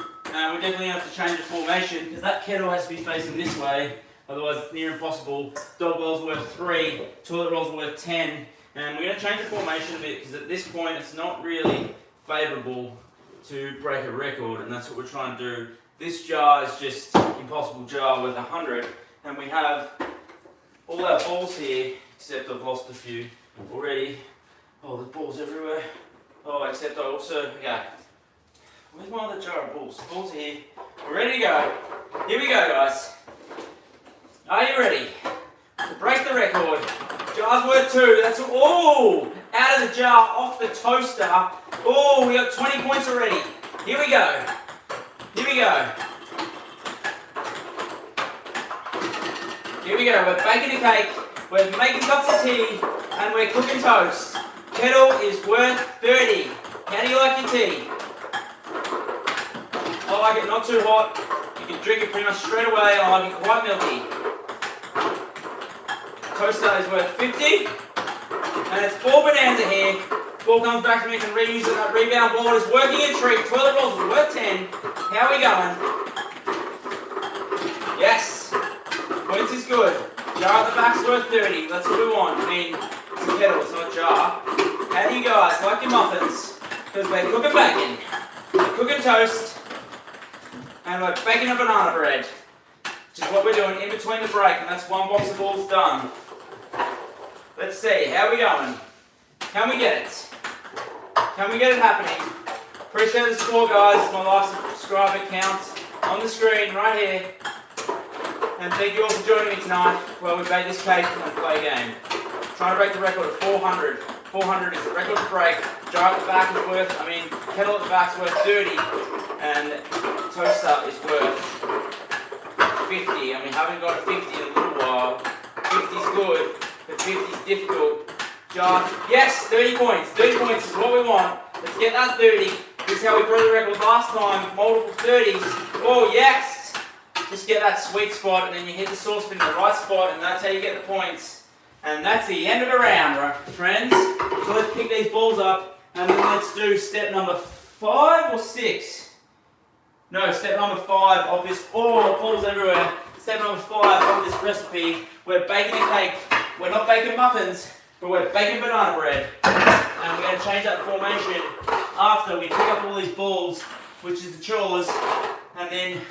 A: We definitely have to change the formation because that kettle has to be facing this way. Otherwise, it's near impossible. Dog rolls are worth 3, toilet rolls are worth 10. And we're going to change the formation a bit because at this point, it's not really favourable to break a record, and that's what we're trying to do. This jar is just impossible jar worth 100, and we have all our balls here, except I've lost a few already. Oh, there's balls everywhere. Oh, except I also, okay. Where's my other jar of balls? Balls are here. We're ready to go. Here we go, guys. Are you ready to break the record? Jar's worth 2. That's all. Out of the jar, off the toaster. Oh, we got 20 points already. Here we go. Here we go. Here we go. We're baking a cake. We're making cups of tea, and we're cooking toast. Kettle is worth 30. How do you like your tea? I like it not too hot. You can drink it pretty much straight away. I like it quite milky. Toaster is worth 50. And it's 4 bananas here. Ball comes back to me, can reuse it. That rebound ball is working a treat. Toilet rolls is worth 10. How are we going? Yes. Points is good. Jar at the back's worth 30. That's what we want. I mean, it's a kettle, it's not a jar. How do you guys like your muffins? Because we're cooking bacon. We're cooking toast. And we're baking a banana bread. Which is what we're doing in between the break. And that's 1 box of balls done. Let's see, how are we going? Can we get it? Can we get it happening? Appreciate the support, guys. My last subscriber counts on the screen right here. And thank you all for joining me tonight while we bake this cake and play a game. Trying to break the record of 400. 400 is the record to break. Jar at the back is worth, kettle at the back is worth 30. And toaster is worth 50. And we haven't got a 50 in a little while. 50 is good. But 50 is difficult. Jar, yes, 30 points. 30 points is what we want. Let's get that 30. This is how we broke the record last time. Multiple 30s. Oh, yes. Just get that sweet spot, and then you hit the saucepan in the right spot, and that's how you get the points. And that's the end of the round, right, friends. So let's pick these balls up, and then let's do step number 5 or 6. No, step number 5 of this. Oh, balls everywhere. Step number 5 of this recipe. We're baking a cake. We're not baking muffins, but we're baking banana bread. And we're going to change that formation after we pick up all these balls, which is the chores, and then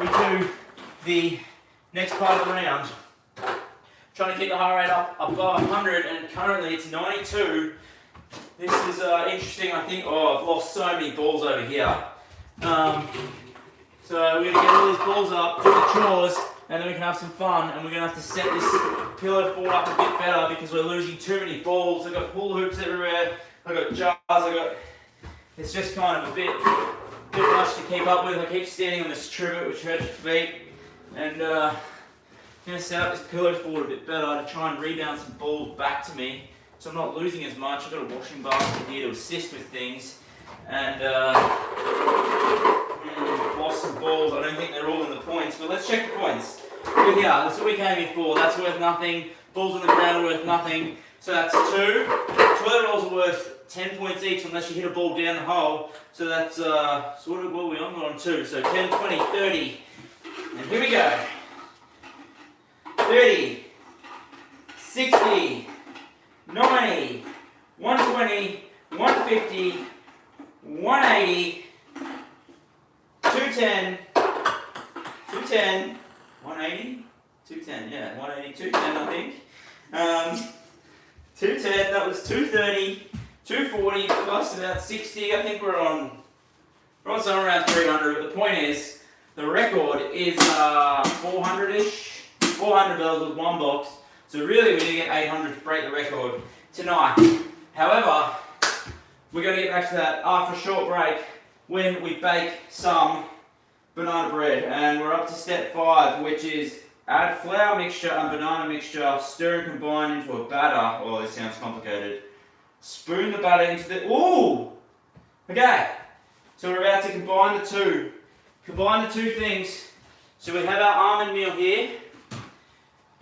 A: we do the next part of the round. Trying to keep the heart rate up above 100, and currently it's 92. This is interesting, I think. Oh, I've lost so many balls over here. So we're going to get all these balls up, do the chores, and then we can have some fun. And we're going to have to set this pillow fort up a bit better because we're losing too many balls. I've got hula hoops everywhere. I've got jars. It's just kind of a bit much to keep up with. I keep standing on this trivet which hurts your feet. And I'm going to set up this pillow fort a bit better to try and rebound some balls back to me so I'm not losing as much. I've got a washing basket here to assist with things. And lost some balls. I don't think they're all in the points, but let's check the points. Good, yeah, that's what we came here for. That's worth nothing. Balls on the ground are worth nothing. So that's 2. Toilet rolls are worth 10 points each unless you hit a ball down the hole. So that's sort of what we're on 2. So 10, 20, 30. And here we go. 30, 60, 90, 120, 150, 180, 210, 210, 180, 210, yeah, 180, 210 I think. 210, that was 230, 240 plus about 60. I think we're on somewhere around 300. But the point is, the record is 400-ish, 400 bells with 1 box. So really we need to get 800 to break the record tonight. However, we're going to get back to that after a short break when we bake some banana bread. And we're up to step 5, which is add flour mixture and banana mixture, stir and combine into a batter. Oh, this sounds complicated. Spoon the batter into the... Ooh! Okay, so we're about to combine the two. Combine the two things. So we have our almond meal here,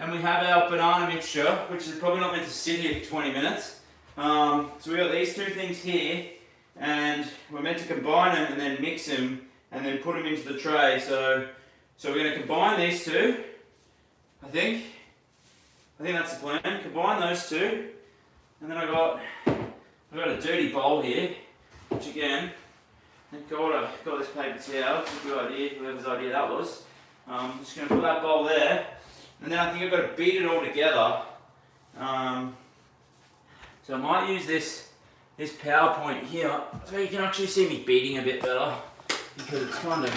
A: and we have our banana mixture, which is probably not meant to sit here for 20 minutes. So we've got these two things here, and we're meant to combine them and then mix them and then put them into the tray. So we're going to combine these two, I think that's the plan. Combine those two, and then I've got a dirty bowl here, which again, thank God I've got this paper towel. It's a good idea, whoever's idea that was. I'm just going to put that bowl there, and then I think I've got to beat it all together. So I might use this PowerPoint here so you can actually see me beating a bit better, because it's kind of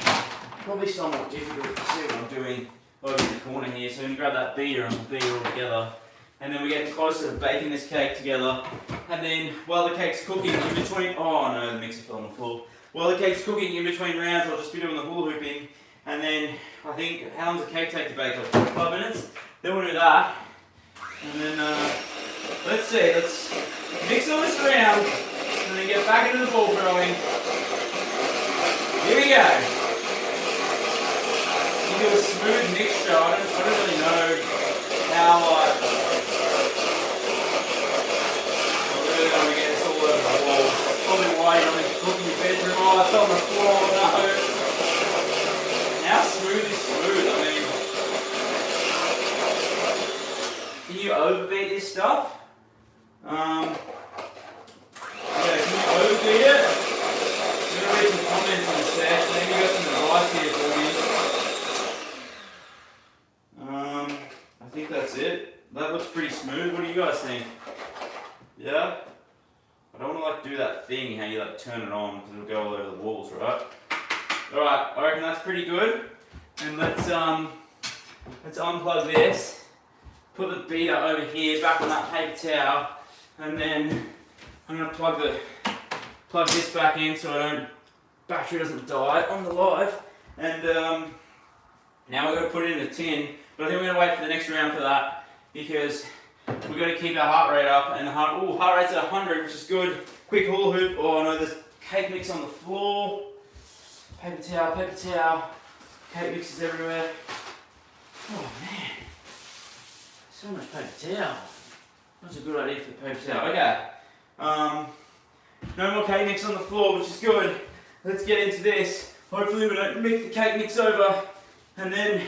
A: probably somewhat difficult to see what I'm doing over in the corner here. So I'm going to grab that beater and we'll beat it all together. And then we're getting closer to baking this cake together. And then while the cake's cooking in between, oh no, the mixer fell on the floor. While the cake's cooking in between rounds, I'll just be doing the hula hooping. And then I think, how long does the cake take to bake? Like 45 minutes? Then we'll do that. And then, let's mix all this around and then get back into the ball throwing. Here we go. You do a smooth mixture. I don't really know how I really want to get this all over the wall. Probably why you're only cooking your bedroom. Oh, it's on the floor. No. How smooth is smooth? I mean, can you overbeat this stuff? Yeah, can you overbeat it? I'm going to read some comments on this set. Maybe you got some advice here for me. I think that's it. That looks pretty smooth. What do you guys think? Yeah? I don't want to do that thing how you turn it on because it'll go all over the walls, right? Alright, I reckon that's pretty good. And let's unplug this. Put the beater over here, back on that paper towel, and then I'm going to plug this back in so battery doesn't die on the live. And now we're going to put it in a tin, but I think we're going to wait for the next round for that because we've got to keep our heart rate up. And the heart rate's at 100, which is good. Quick hula hoop. Oh no, there's cake mix on the floor. Paper towel. Cake mixes everywhere. Oh man. So much paper towel. That's a good idea for the paper towel. Okay. No more cake mix on the floor, which is good. Let's get into this. Hopefully we don't make the cake mix over. And then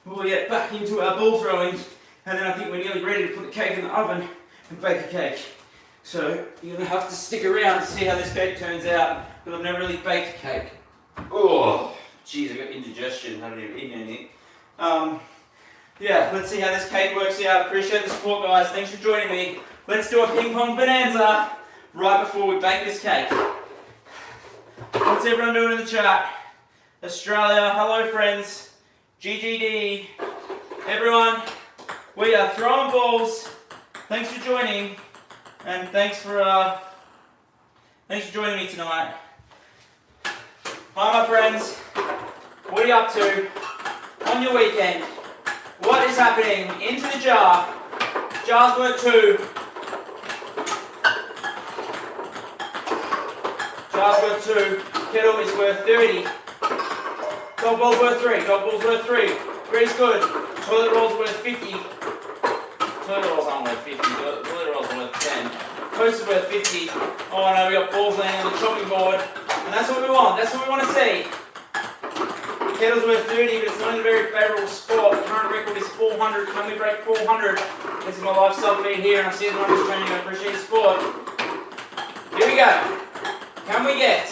A: we'll get back into our ball throwing. And then I think we're nearly ready to put the cake in the oven and bake a cake. So you're going to have to stick around to see how this cake turns out. Because I've never really baked a cake. Oh, jeez, I got indigestion. I haven't even eaten anything. Yeah, let's see how this cake works out. Appreciate the support, guys. Thanks for joining me. Let's do a ping pong bonanza right before we bake this cake. What's everyone doing in the chat? Australia, hello friends, GGD, everyone, we are throwing balls. Thanks for joining, and thanks for joining me tonight. Hi my friends, what are you up to on your weekend? What is happening? Into the jar. Jar's worth 2. Jar's worth 2. Kettle is worth 30. Dog ball's worth 3. Dog ball's worth 3. 3's good. Toilet roll's worth 50. Toilet rolls aren't worth 50. Toilet rolls are worth 10. Toast is worth 50. Oh no, we got balls landing on the chopping board. And that's what we want. That's what we want to see. Kettle's worth 30, but it's not in a very favourable spot. The current record is 400. Can we break 400? This is my live sub feed here, and I see everyone who's training. I appreciate the support. Here we go. Can we get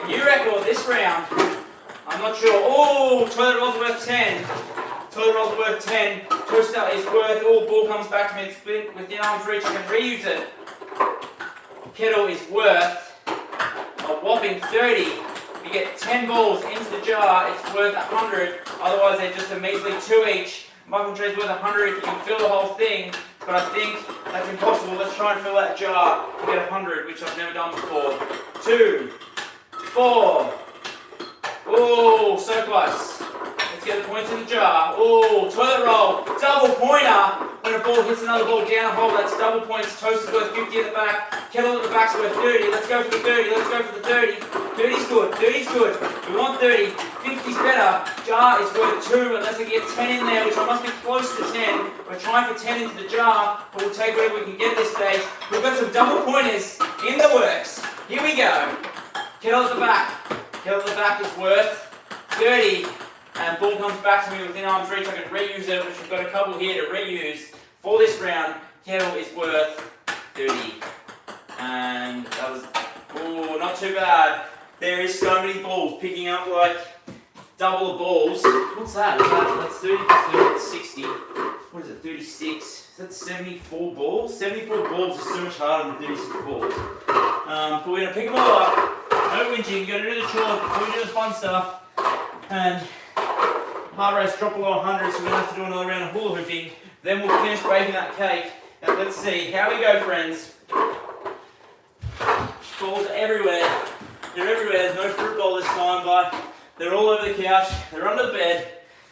A: a new record this round? I'm not sure. Oh, toilet roll's worth 10. Toilet roll's worth 10. Toaster is worth. Oh, ball comes back to me. It's within arm's reach. I can reuse it. Kettle is worth a whopping 30. If you get 10 balls into the jar, it's worth 100. Otherwise, they're just a measly 2 each. Muffin tray's worth 100 if you can fill the whole thing. But I think that's impossible. Let's try and fill that jar to get 100, which I've never done before. 2, 4. Oh, so close. Let's get the points in the jar. Oh, toilet roll. Double pointer. When a ball hits another ball down a hole, that's double points. Toast is worth 50 at the back. Kettle at the back's worth 30. Let's go for the 30. Let's go for the 30. 30's good. 30's good. We want 30. 50's better. Jar is worth 2 unless I get 10 in there, which I must be close to 10. We're trying for 10 into the jar, but we'll take whatever we can get this stage. We've got some double pointers in the works. Here we go. Kettle at the back. Kettle at the back is worth 30. And ball comes back to me within arm's reach. I can reuse it, which we've got a couple here to reuse. For this round, Kettle is worth 30. And that was, ooh, not too bad. There is so many balls picking up like double the balls. What's that? That's 30 plus 30, that's 60. What is it, 36? Is that 74 balls? 74 balls is so much harder than 36 balls. But we're going to pick them all up. No whinging, you're going to do the chores before we do the fun stuff. And heart rate's drop below 100, so we're going to have to do another round of hula hooping. Then we'll finish baking that cake. And let's see, how we go, friends. Balls are everywhere. They're everywhere. There's no fruit bowl this time, but they're all over the couch. They're under the bed.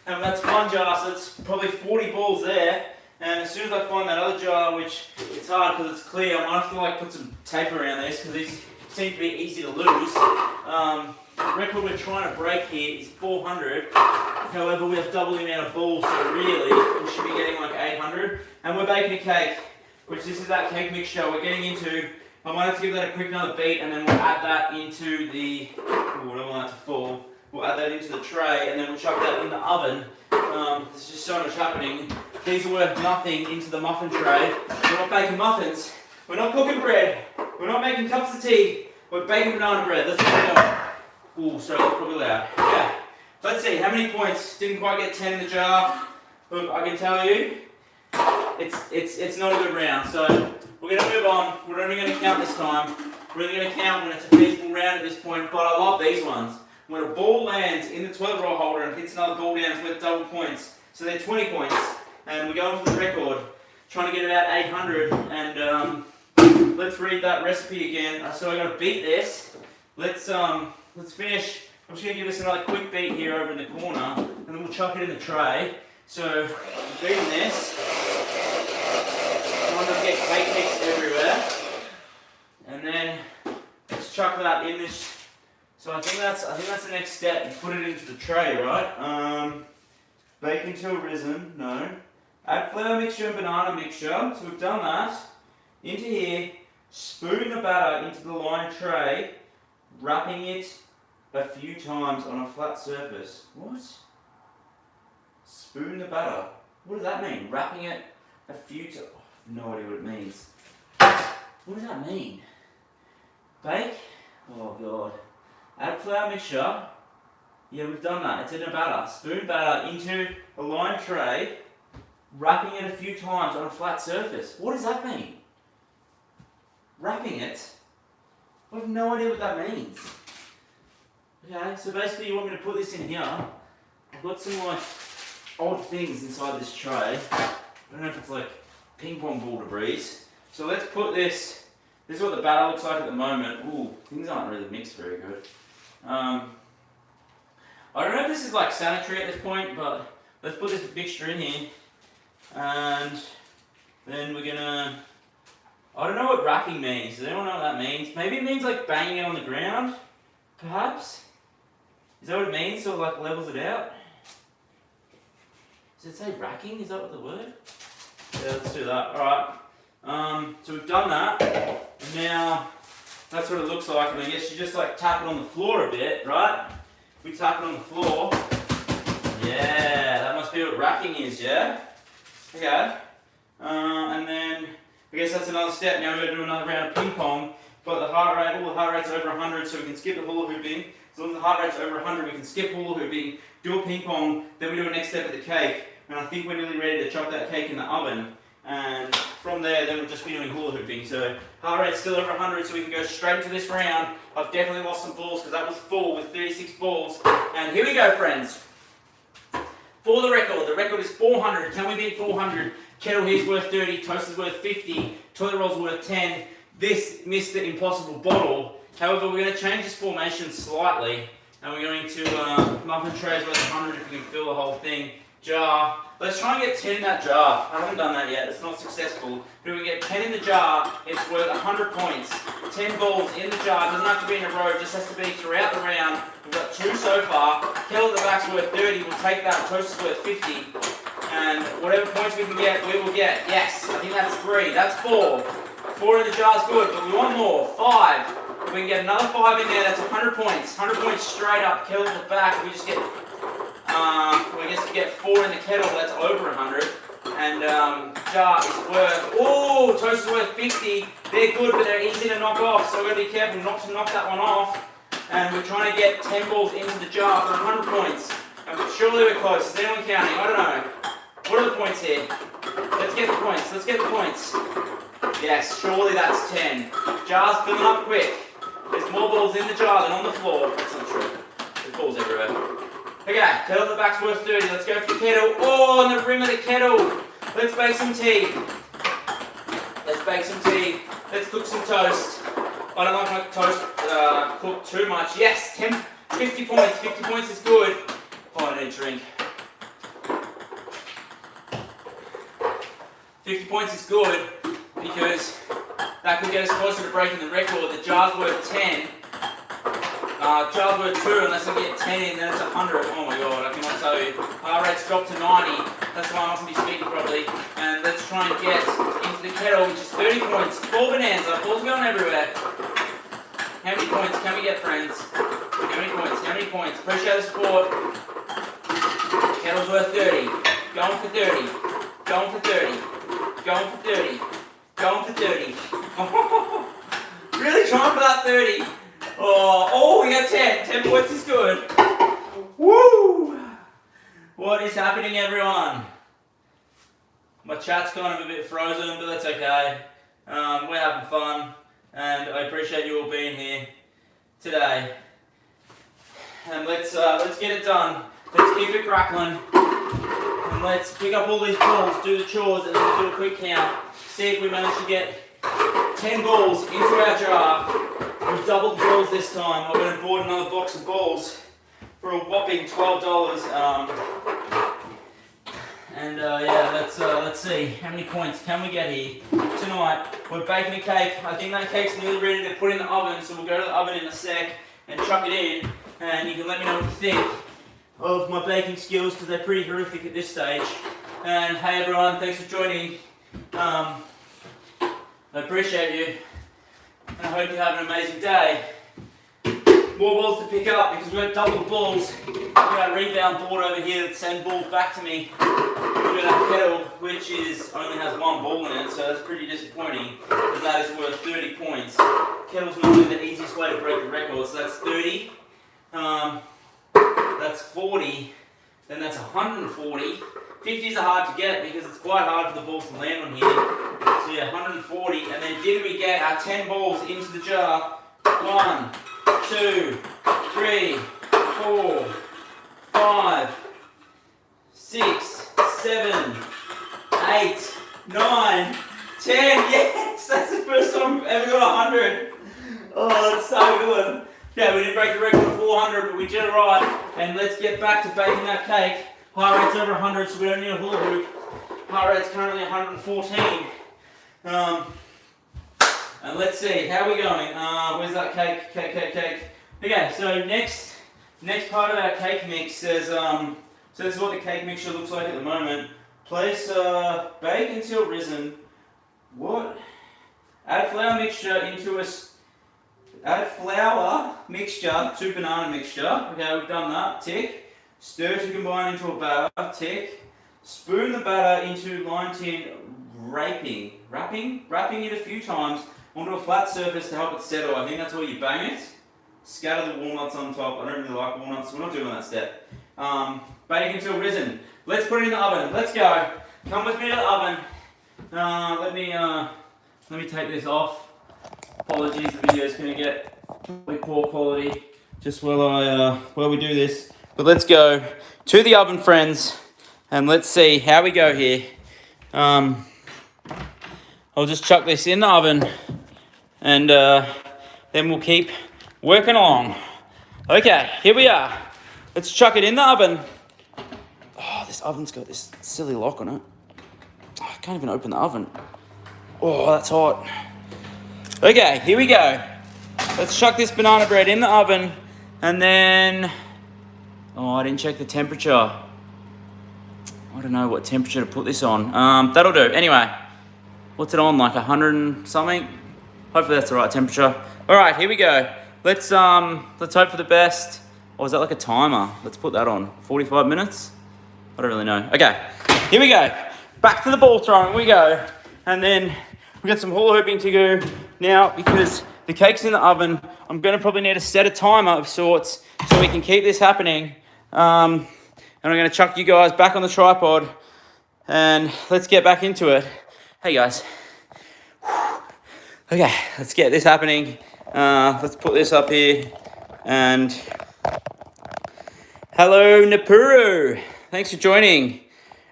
A: And that's one jar, so it's probably 40 balls there. And as soon as I find that other jar, which it's hard because it's clear, I might have to like put some tape around this because these seem to be easy to lose. The record we're trying to break here is 400. However, we have double the amount of balls, so really we should be getting like 800. And we're baking a cake, which this is that cake mixture we're getting into. I might have to give that a quick another beat, and then we'll add that into the. Ooh, I don't want that to fall. We'll add that into the tray, and then we'll chuck that in the oven. There's just so much happening. These are worth nothing into the muffin tray. We're not baking muffins. We're not cooking bread. We're not making cups of tea. We're baking banana bread. Let's get it on. Ooh, sorry, that's probably loud. Yeah. Let's see, how many points? Didn't quite get 10 in the jar. Look, I can tell you, it's not a good round. So we're going to move on. We're only going to count this time. We're only going to count when it's a feasible round at this point. But I love these ones. When a ball lands in the toilet roll holder and hits another ball down, it's worth double points. So they're 20 points. And we're going for the record, trying to get about 800. And let's read that recipe again. So I got to beat this. Let's finish. I'm just going to give us another quick beat here over in the corner, and then we'll chuck it in the tray. So, beating this. Trying not to get cake mix everywhere. And then let's chuck that in this. So I think that's the next step. You put it into the tray, right? Bake until risen. No. Add flour mixture and banana mixture. So we've done that. Into here. Spoon the batter into the lined tray, wrapping it a few times on a flat surface. What? Spoon the batter. What does that mean? Wrapping it a few times. Oh, I have no idea what it means. What does that mean? Bake? Oh god. Add flour mixture. Yeah, we've done that. It's in a batter. Spoon batter into a lined tray, wrapping it a few times on a flat surface. What does that mean? Wrapping it? I have no idea what that means. Okay, so basically you want me to put this in here. I've got some like odd things inside this tray. I don't know if it's like ping pong ball debris. So let's put this. This is what the batter looks like at the moment. Ooh, things aren't really mixed very good. I don't know if this is like sanitary at this point, but let's put this mixture in here. And then we're gonna, I don't know what racking means. Does anyone know what that means? Maybe it means like banging it on the ground, perhaps? Is that what it means? So it like levels it out? Does it say racking? Is that what the word? Yeah, let's do that. Alright. So we've done that. And now that's what it looks like. And I guess you just like tap it on the floor a bit, right? We tap it on the floor. Yeah, that must be what racking is, yeah? Okay. And then I guess that's another step. Now we're going to do another round of ping pong. But the heart rate, all the heart rates are over 100, so we can skip the hula hooping. As long as the heart rate's over 100, we can skip hula hooping, do a ping pong, then we do a next step at the cake. And I think we're nearly ready to chuck that cake in the oven. And from there, then we'll just be doing hula hooping. So heart rate's still over 100, so we can go straight to this round. I've definitely lost some balls because that was full with 36 balls. And here we go, friends. For the record is 400. Can we beat 400? Kettle here's worth 30, toaster's worth 50, toilet roll's worth 10. This Mr. Impossible bottle. However, we're going to change this formation slightly. And we're going to muffin trays worth 100 if we can fill the whole thing. Jar. Let's try and get 10 in that jar. I haven't done that yet. It's not successful. But if we get 10 in the jar, it's worth 100 points. 10 balls in the jar. It doesn't have to be in a row. It just has to be throughout the round. We've got 2 so far. Kettle at the back's worth 30. We'll take that. Toaster's worth 50. And whatever points we can get, we will get. Yes. I think that's 3. That's 4. 4 in the jar's good, but we want more. 5. If we can get another 5 in there, that's 100 points. 100 points straight up. Kettle at the back. We just get... we just get 4 in the kettle, that's over 100. And jar is worth, oh, toaster's worth 50. They're good, but they're easy to knock off, so we're going to be careful not to knock that one off. And we're trying to get 10 balls into the jar for 100 points. And surely we're close. Is anyone counting? I don't know. What are the points here? Let's get the points. Let's get the points. Yes, surely that's 10. Jar's filling up quick. There's more balls in the jar than on the floor. That's not true. There's balls everywhere. Okay, kettle at the back's worth 30. Let's go for the kettle. Oh, on the rim of the kettle. Let's bake some tea. Let's bake some tea. Let's cook some toast. I don't like my toast cooked too much. Yes, 50 points. 50 points is good. Oh, I need a drink. 50 points is good because that could get us closer to breaking the record. The jar's worth 10. Jar's worth 2 unless I get 10 in, then it's 100. Oh my god, I cannot tell you. Heart rate's dropped to 90. That's why I mustn't be speaking properly. And let's try and get into the kettle, which is 30 points. 4 bonanza. Balls going everywhere. How many points can we get, friends? How many points? How many points? Appreciate the support. Kettle's worth 30. Going for 30. Going for 30. Going for 30. Going for 30. Really trying for that 30. Oh, we got 10. 10 points is good. Woo! What is happening, everyone? My chat's kind of a bit frozen, but that's okay. We're having fun, and I appreciate you all being here today. And let's get it done. Let's keep it crackling. And let's pick up all these balls, do the chores, and then we'll do a quick count. See if we manage to get 10 balls into our jar. We've doubled the balls this time. I'm going to board another box of balls for a whopping $12. Yeah, let's see how many points can we get here tonight. We're baking a cake. I think that cake's nearly ready to put in the oven, so we'll go to the oven in a sec and chuck it in, and you can let me know what you think of my baking skills because they're pretty horrific at this stage. And hey everyone, thanks for joining. I appreciate you. And I hope you have an amazing day. More balls to pick up because we've got double balls. We've got a rebound board over here that sends balls back to me. We've got a kettle which only has 1 ball in it, so that's pretty disappointing because that is worth 30 points. Kettle's normally the easiest way to break the record, so that's 30. That's 40. Then that's 140. 50s are hard to get because it's quite hard for the balls to land on here. So yeah, 140, and then did we get our 10 balls into the jar? 1, 2, 3, 4, 5, 6, 7, 8, 9, 10. Yes, that's the first time we've ever got 100. Oh, that's so good. Yeah, we didn't break the record of 400, but we did it right. And let's get back to baking that cake. Heart rate's over 100, so we don't need a hula hoop. Heart rate's currently 114. And let's see, how are we going? Where's that cake? Cake. Okay, so next part of our cake mix is, so this is what the cake mixture looks like at the moment. Place, bake until risen. What? Add flour mixture to banana mixture. Okay, we've done that. Tick. Stir to combine into a batter. Tick. Spoon the batter into lime tin, wrapping it a few times onto a flat surface to help it settle. I think that's where you bang it. Scatter the walnuts on top. I don't really like walnuts, so we're not doing that step. Bake until risen. Let's put it in the oven. Let's go. Come with me to the oven. Let me take this off. Apologies, the video is going to get really poor quality just while we do this. But let's go to the oven, friends, and let's see how we go here. I'll just chuck this in the oven, and then we'll keep working along. Okay, here we are. Let's chuck it in the oven. Oh, this oven's got this silly lock on it. Oh, I can't even open the oven. Oh, that's hot. Okay, here we go. Let's chuck this banana bread in the oven, and then... Oh, I didn't check the temperature. I don't know what temperature to put this on. That'll do. Anyway, what's it on, like 100 and something? Hopefully that's the right temperature. All right, here we go. Let's hope for the best. Oh, is that like a timer? Let's put that on. 45 minutes? I don't really know. Okay, here we go. Back to the ball throwing we go. And then we got some hula hooping to go now because the cake's in the oven. I'm gonna probably need to set a timer of sorts so we can keep this happening. And I'm gonna chuck you guys back on the tripod and let's get back into it. Hey guys. Okay, let's get this happening. Let's put this up here. And hello, Napuru. Thanks for joining.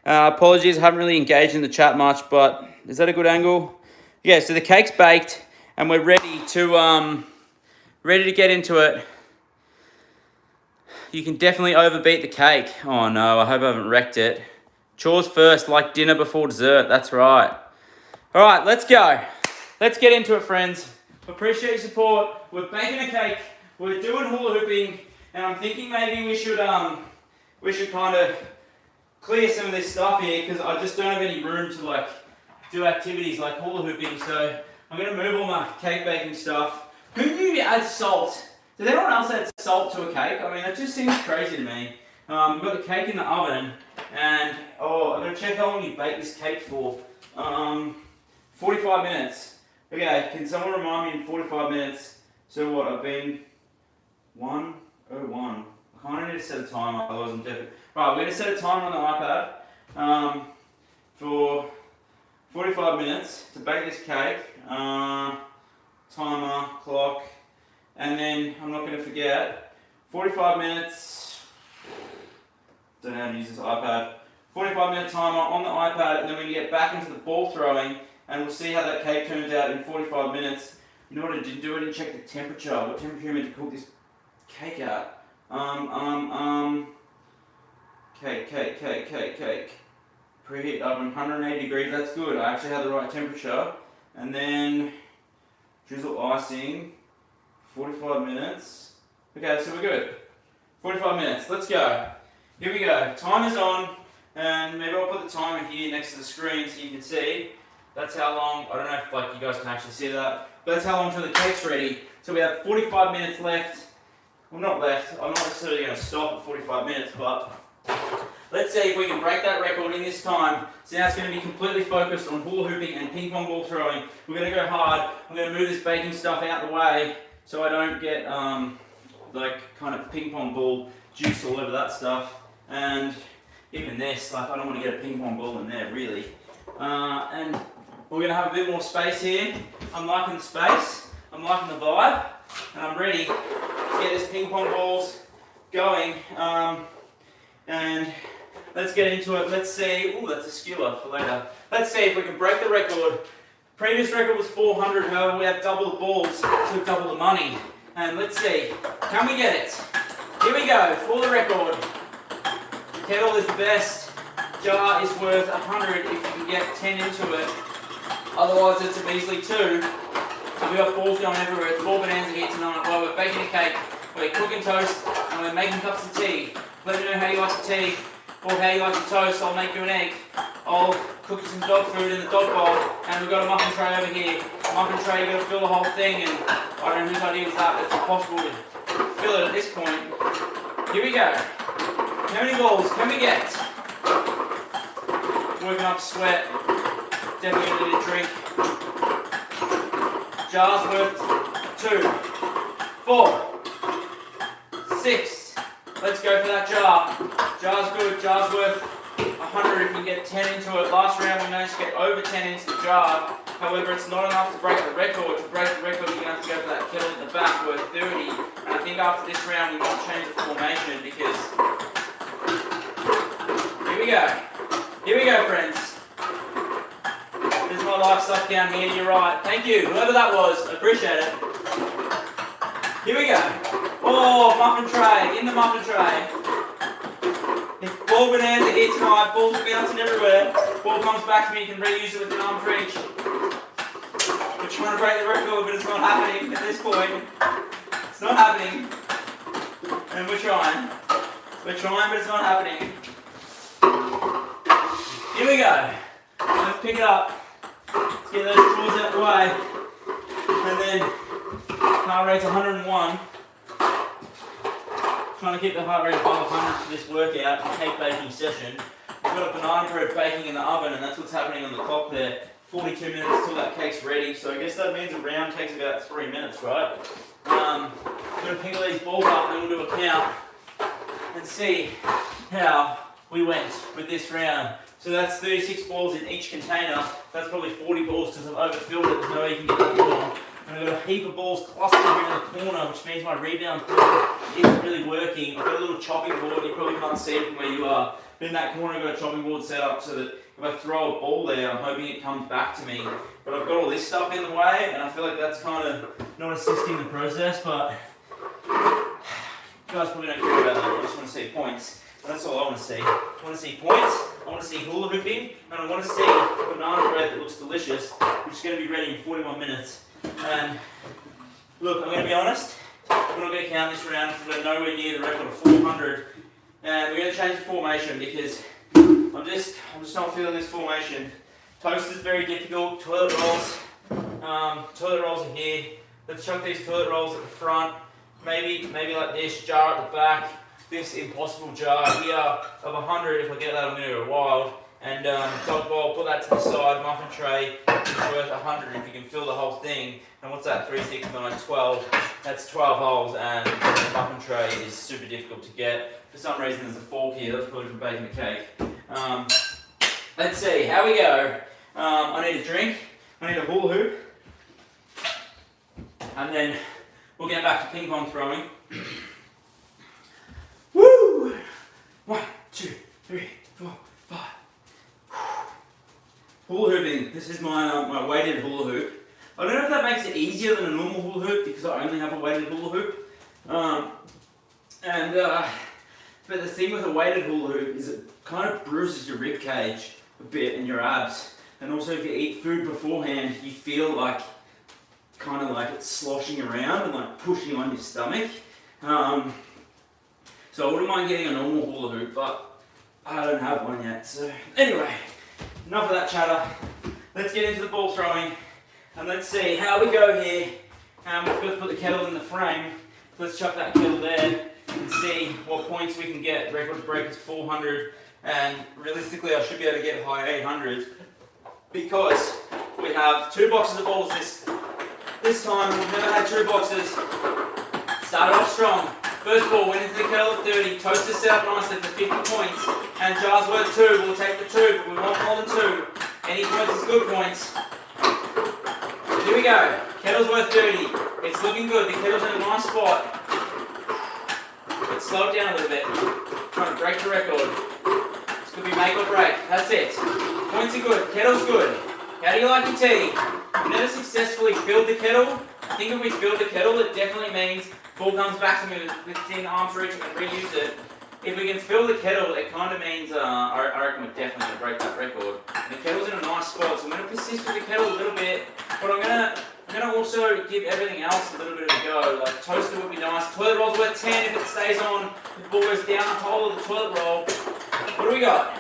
A: Apologies, I haven't really engaged in the chat much, but is that a good angle? Yeah, so the cake's baked and we're ready to get into it. You can definitely overbeat the cake. Oh no, I hope I haven't wrecked it. Chores first, like dinner before dessert. That's right. All right, let's go. Let's get into it, friends. Appreciate your support. We're baking a cake. We're doing hula hooping, and I'm thinking maybe we should kind of clear some of this stuff here because I just don't have any room to like do activities like hula hooping. So I'm gonna move all my cake baking stuff. Couldn't you add salt? Does anyone else add salt to a cake? I mean, that just seems crazy to me. We've got the cake in the oven, and I'm gonna check how long you bake this cake for. 45 minutes. Okay, can someone remind me in 45 minutes? So what, I've been 1:01. I kind of need to set a timer, otherwise I'm definitely... Right, we're going to set a timer on the iPad for 45 minutes to bake this cake. Timer, clock, and then I'm not going to forget, 45 minutes, don't know how to use this iPad, 45-minute timer on the iPad, and then we're going to get back into the ball throwing, and we'll see how that cake turns out in 45 minutes. You know what I didn't do? I didn't check the temperature. What temperature am I meant to cook this cake at? Cake. Preheat oven, 180 degrees, that's good. I actually have the right temperature. And then drizzle icing, 45 minutes. Okay, so we're good. 45 minutes, let's go. Here we go, timer's on, and maybe I'll put the timer here next to the screen so you can see. That's how long, I don't know if like you guys can actually see that, but that's how long till the cake's ready. So we have 45 minutes left. Well, not left, I'm not necessarily going to stop at 45 minutes, but let's see if we can break that record in this time. So now it's going to be completely focused on hula hooping and ping pong ball throwing. We're going to go hard. I'm going to move this baking stuff out the way so I don't get like kind of ping pong ball juice all over that stuff. And even this, like I don't want to get a ping pong ball in there really. And we're going to have a bit more space here. I'm liking the space, I'm liking the vibe, and I'm ready to get this ping pong balls going. And let's get into it. Let's see. Oh, that's a skewer for later. Let's see if we can break the record. Previous record was 400. However, we have double the balls to double the money. And let's see. Can we get it? Here we go. For the record. Kettle is the best. Jar is worth 100 if you can get 10 into it. Otherwise, it's a measly 2. We've got balls going everywhere. It's 4 bonanza here tonight. Well, we're baking a cake, we're cooking toast, and we're making cups of tea. Let me know how you like the tea, or how you like the toast. I'll make you an egg. I'll cook you some dog food in the dog bowl, and we've got a muffin tray over here. Muffin tray, you've got to fill the whole thing, and I don't know whose idea was that, but it's impossible to fill it at this point. Here we go. How many balls can we get? Working up sweat. Definitely gonna need a drink. Jars worth 2, 4, 6. Let's go for that jar. Jar's good. Jar's worth 100 if you get 10 into it. Last round we managed to get over 10 into the jar. However, it's not enough to break the record. To break the record, you're going to have to go for that kettle at the back worth 30. And I think after this round we might change the formation because... Here we go. Here we go, friends. This is my life suck down here, you're right. Thank you, whoever that was, I appreciate it. Here we go. Oh, muffin tray, in the muffin tray. It's ball bonanza here tonight, balls are bouncing everywhere. Ball comes back to me, you can reuse it with an arm's reach. We're trying to break the record, but it's not happening at this point. It's not happening. And we're trying. We're trying, but it's not happening. Here we go. Let's pick it up. Let's get those drawers out the way. And then heart rate's 101. Trying to keep the heart rate above 100 for this workout and cake baking session. We've got a banana bread baking in the oven, and that's what's happening on the clock there. 42 minutes till that cake's ready. So I guess that means a round takes about 3 minutes, right? I'm going to pick all these balls up and we'll do a count and see how we went with this round. So that's 36 balls in each container. That's probably 40 balls because I've overfilled it. There's no way you can get that full. And I've got a heap of balls clustered here in the corner, which means my rebound board isn't really working. I've got a little chopping board. You probably can't see it from where you are. But in that corner I've got a chopping board set up so that if I throw a ball there, I'm hoping it comes back to me. But I've got all this stuff in the way, and I feel like that's kind of not assisting the process, but you guys probably don't care about that. I just want to see points. And that's all I want to see. I want to see points, I want to see hula hooping, and I want to see banana bread that looks delicious, which is going to be ready in 41 minutes. And look, I'm going to be honest, we're not going to count this round because we're nowhere near the record of 400. And we're going to change the formation because I'm just not feeling this formation. Toast is very difficult. Toilet rolls are here. Let's chuck these toilet rolls at the front. Maybe like this, jar at the back. This impossible jar here of 100. If I get that, I'm going to go wild. And dog bowl, put that to the side. Muffin tray is worth 100 if you can fill the whole thing. And what's that? 3, 6, 9, 12. That's 12 holes, and the muffin tray is super difficult to get. For some reason, there's a fork here. That's probably for baking the cake. Let's see how we go. I need a drink. I need a hula hoop, and then we'll get back to ping pong throwing. Woo! 1, 2, 3, 4, 5. Hula hooping. This is my weighted hula hoop. I don't know if that makes it easier than a normal hula hoop because I only have a weighted hula hoop. But the thing with a weighted hula hoop is it kind of bruises your rib cage a bit and your abs. And also if you eat food beforehand, you feel like kind of like it's sloshing around and like pushing on your stomach. So I wouldn't mind getting a normal hula hoop, but I don't have one yet. So anyway, enough of that chatter. Let's get into the ball throwing and let's see how we go here. We've got to put the kettle in the frame. Let's chuck that kettle there and see what points we can get. Record break is 400, and realistically I should be able to get high 800s because we have 2 boxes of balls this time. We've never had 2 boxes. Started off strong. First ball went into the kettle at 30. Toast is set up nicely for 50 points, and jar's worth 2. We'll take the 2, but we want more than 2. Any points is good points. Here we go. Kettle's worth 30. It's looking good. The kettle's in a nice spot. Let's slow it down a little bit. Trying to break the record. This could be make or break. That's it. Points are good. Kettle's good. How do you like your tea? We've never successfully filled the kettle. I think if we filled the kettle, it definitely means ball comes back to me within arm's reach and can reuse it. If we can fill the kettle, it kind of means, I reckon we're definitely going to break that record. And the kettle's in a nice spot, so I'm going to persist with the kettle a little bit, but I'm going to also give everything else a little bit of a go. Like toaster would be nice. Toilet roll's worth 10 if it stays on. If the ball goes down the hole of the toilet roll. What do we got?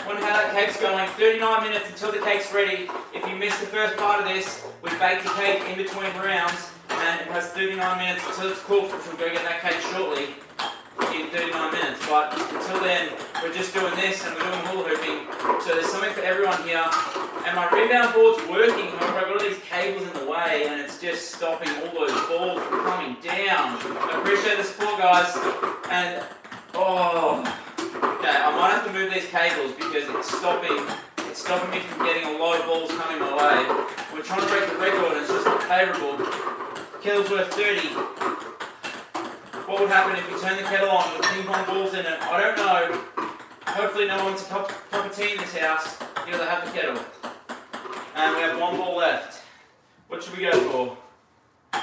A: Wonder how that cake's going. 39 minutes until the cake's ready. If you missed the first part of this, we baked the cake in between rounds, and it has 39 minutes until it's cooked, which we'll go get that cake shortly. In 39 minutes, but until then, we're just doing this and we're doing hula hooping. So there's something for everyone here. And my rebound board's working, however, I've got all these cables in the way and it's just stopping all those balls from coming down. I appreciate the support, guys. And, okay, I might have to move these cables because it's stopping me from getting a lot of balls coming my way. We're trying to break the record and it's just not favourable. Kettle's worth 30. What would happen if you turn the kettle on with ping pong balls in it? I don't know. Hopefully no one's a cup of tea in this house. You gotta have the kettle. And we have one ball left. What should we go for?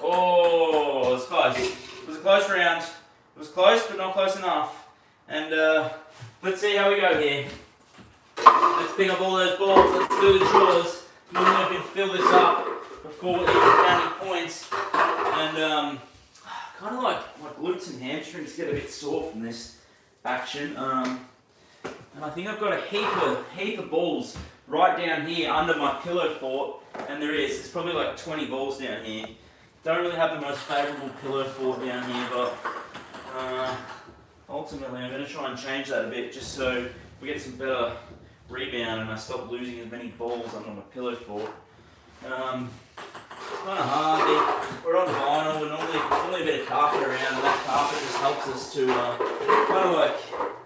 A: Oh, it was close. It was a close round. It was close, but not close enough. And let's see how we go here. Let's pick up all those balls. Let's do the drawers. Normally I can fill this up before even counting points. And kind of like my glutes and hamstrings get a bit sore from this action. And I think I've got a heap of balls right down here under my pillow fort. And there's probably like 20 balls down here. Don't really have the most favourable pillow fort down here, but ultimately I'm going to try and change that a bit just so we get some better rebound and I stop losing as many balls under my pillow fort. It's kind of hard. We're on vinyl. There's only a bit of carpet around, and that carpet just helps us to kind of like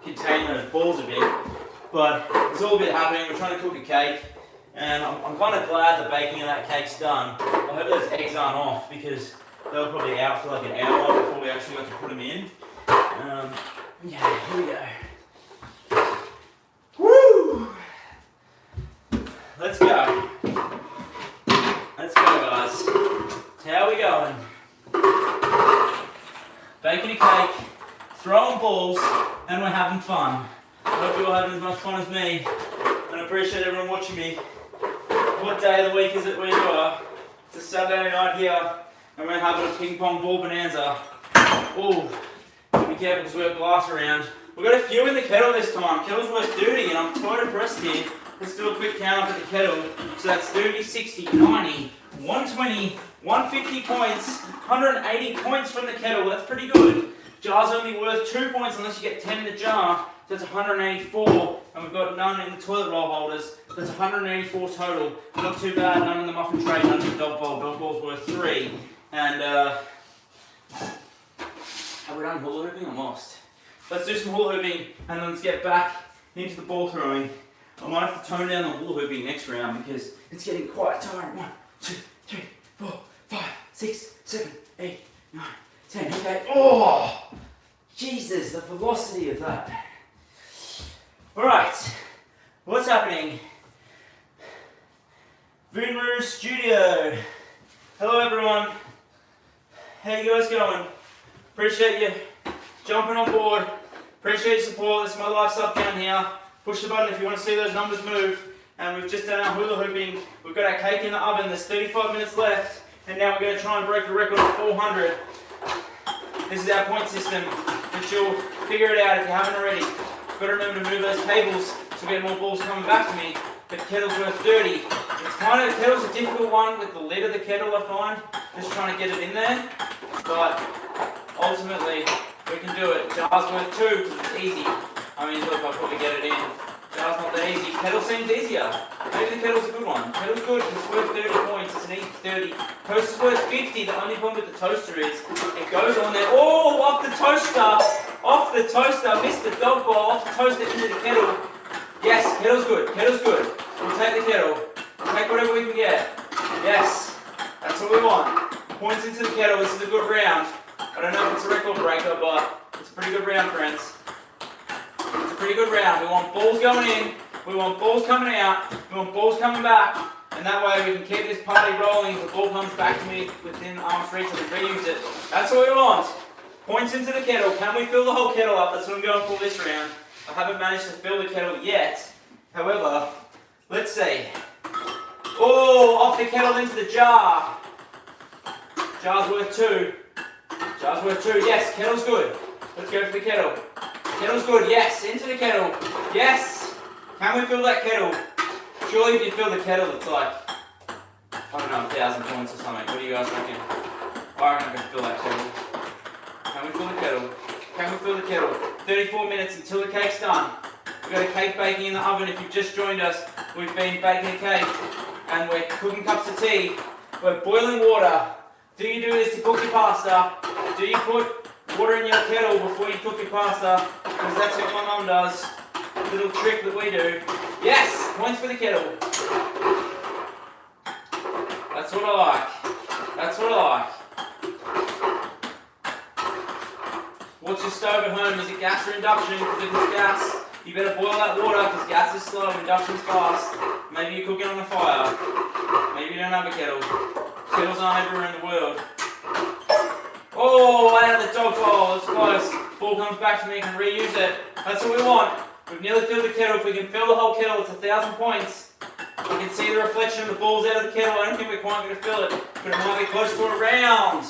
A: contain those balls a bit. But there's all a bit happening. We're trying to cook a cake, and I'm kind of glad the baking of that cake's done. I hope those eggs aren't off because they were probably out for like an hour before we actually got to put them in. Yeah, here we go. Woo! Let's go. Let's go, guys. How are we going? Baking a cake, throwing balls, and we're having fun. I hope you're all having as much fun as me, and I appreciate everyone watching me. What day of the week is it where you are? It's a Saturday night here, and we're having a ping pong ball bonanza. Ooh, be careful because we have glass around. We've got a few in the kettle this time. Kettle's worth 30, and I'm quite impressed here. Let's do a quick count up at the kettle. So that's 30, 60, 90, 120, 150 points, 180 points from the kettle. That's pretty good. Jar's only worth 2 points unless you get 10 in the jar. So that's 184. And we've got none in the toilet roll holders. So that's 184 total. Not too bad. None in the muffin tray, none in the dog bowl. Dog bowl's worth 3. And have we done hula hooping? I'm lost. Let's do some hula hooping and then let's get back into the ball throwing. I might have to tone down the hula hooping next round because it's getting quite tiring. 1, 2, 3, 4, 5, 6, 7, 8, 9, 10. Okay. Oh, Jesus, the velocity of that. All right, what's happening? Vinru Studio. Hello, everyone. How you guys going? Appreciate you jumping on board. Appreciate your support. This is my live sub down here. Push the button if you want to see those numbers move. And we've just done our hula hooping. We've got our cake in the oven. There's 35 minutes left. And now we're going to try and break the record of 400. This is our point system, which you'll figure it out if you haven't already. You've got to remember to move those cables to get more balls coming back to me. The kettle's worth 30. The kettle's a difficult one with the lid of the kettle, I find. Just trying to get it in there. But ultimately, we can do it. Jar's worth 2 because it's easy. I mean, look, I'll probably get it in. Jar's not that easy. Kettle seems easier. Maybe the kettle's a good one. Kettle's good because it's worth 30 points. It's an easy 30. Toaster's worth 50. The only problem with the toaster is it goes on there. Oh, off the toaster. Off the toaster. Missed the dog bowl. Off the toaster into the kettle. Yes, kettle's good. Kettle's good. We'll take the kettle. We'll take whatever we can get. Yes. That's what we want. Points into the kettle. This is a good round. I don't know if it's a pretty good round. We want balls going in, we want balls coming out, we want balls coming back, and that way we can keep this party rolling. If the ball comes back to me within arm's reach, I can reuse it. That's what we want. Points into the kettle. Can we fill the whole kettle up? That's what I'm going for this round. I haven't managed to fill the kettle yet. However, let's see. Oh, off the kettle into the jar. Jar's worth 2. Jar's worth 2. Yes, kettle's good. Let's go for the kettle. Kettle's good. Yes, into the kettle. Yes. Can we fill that kettle? Surely if you fill the kettle, it's like, I don't know, 1,000 points or something. What do you guys reckon? I reckon I can fill that kettle. Can we fill the kettle? Can we fill the kettle? 34 minutes until the cake's done. We've got a cake baking in the oven. If you've just joined us, we've been baking a cake and we're cooking cups of tea. We're boiling water. Do you do this to cook your pasta? Do you put water in your kettle before you cook your pasta? Because that's what my mum does. A little trick that we do. Yes! Points for the kettle. That's what I like. That's what I like. What's your stove at home? Is it gas or induction? Because if it's gas, you better boil that water because gas is slow, induction's fast. Maybe you're cooking on a fire. Maybe you don't have a kettle. Kettles aren't everywhere in the world. Oh, out of the dog hole. It's close. Ball comes back to me, I can reuse it. That's what we want. We've nearly filled the kettle. If we can fill the whole kettle, it's 1,000 points. We can see the reflection of the balls out of the kettle. I don't think we're quite going to fill it, but it might be close to a round.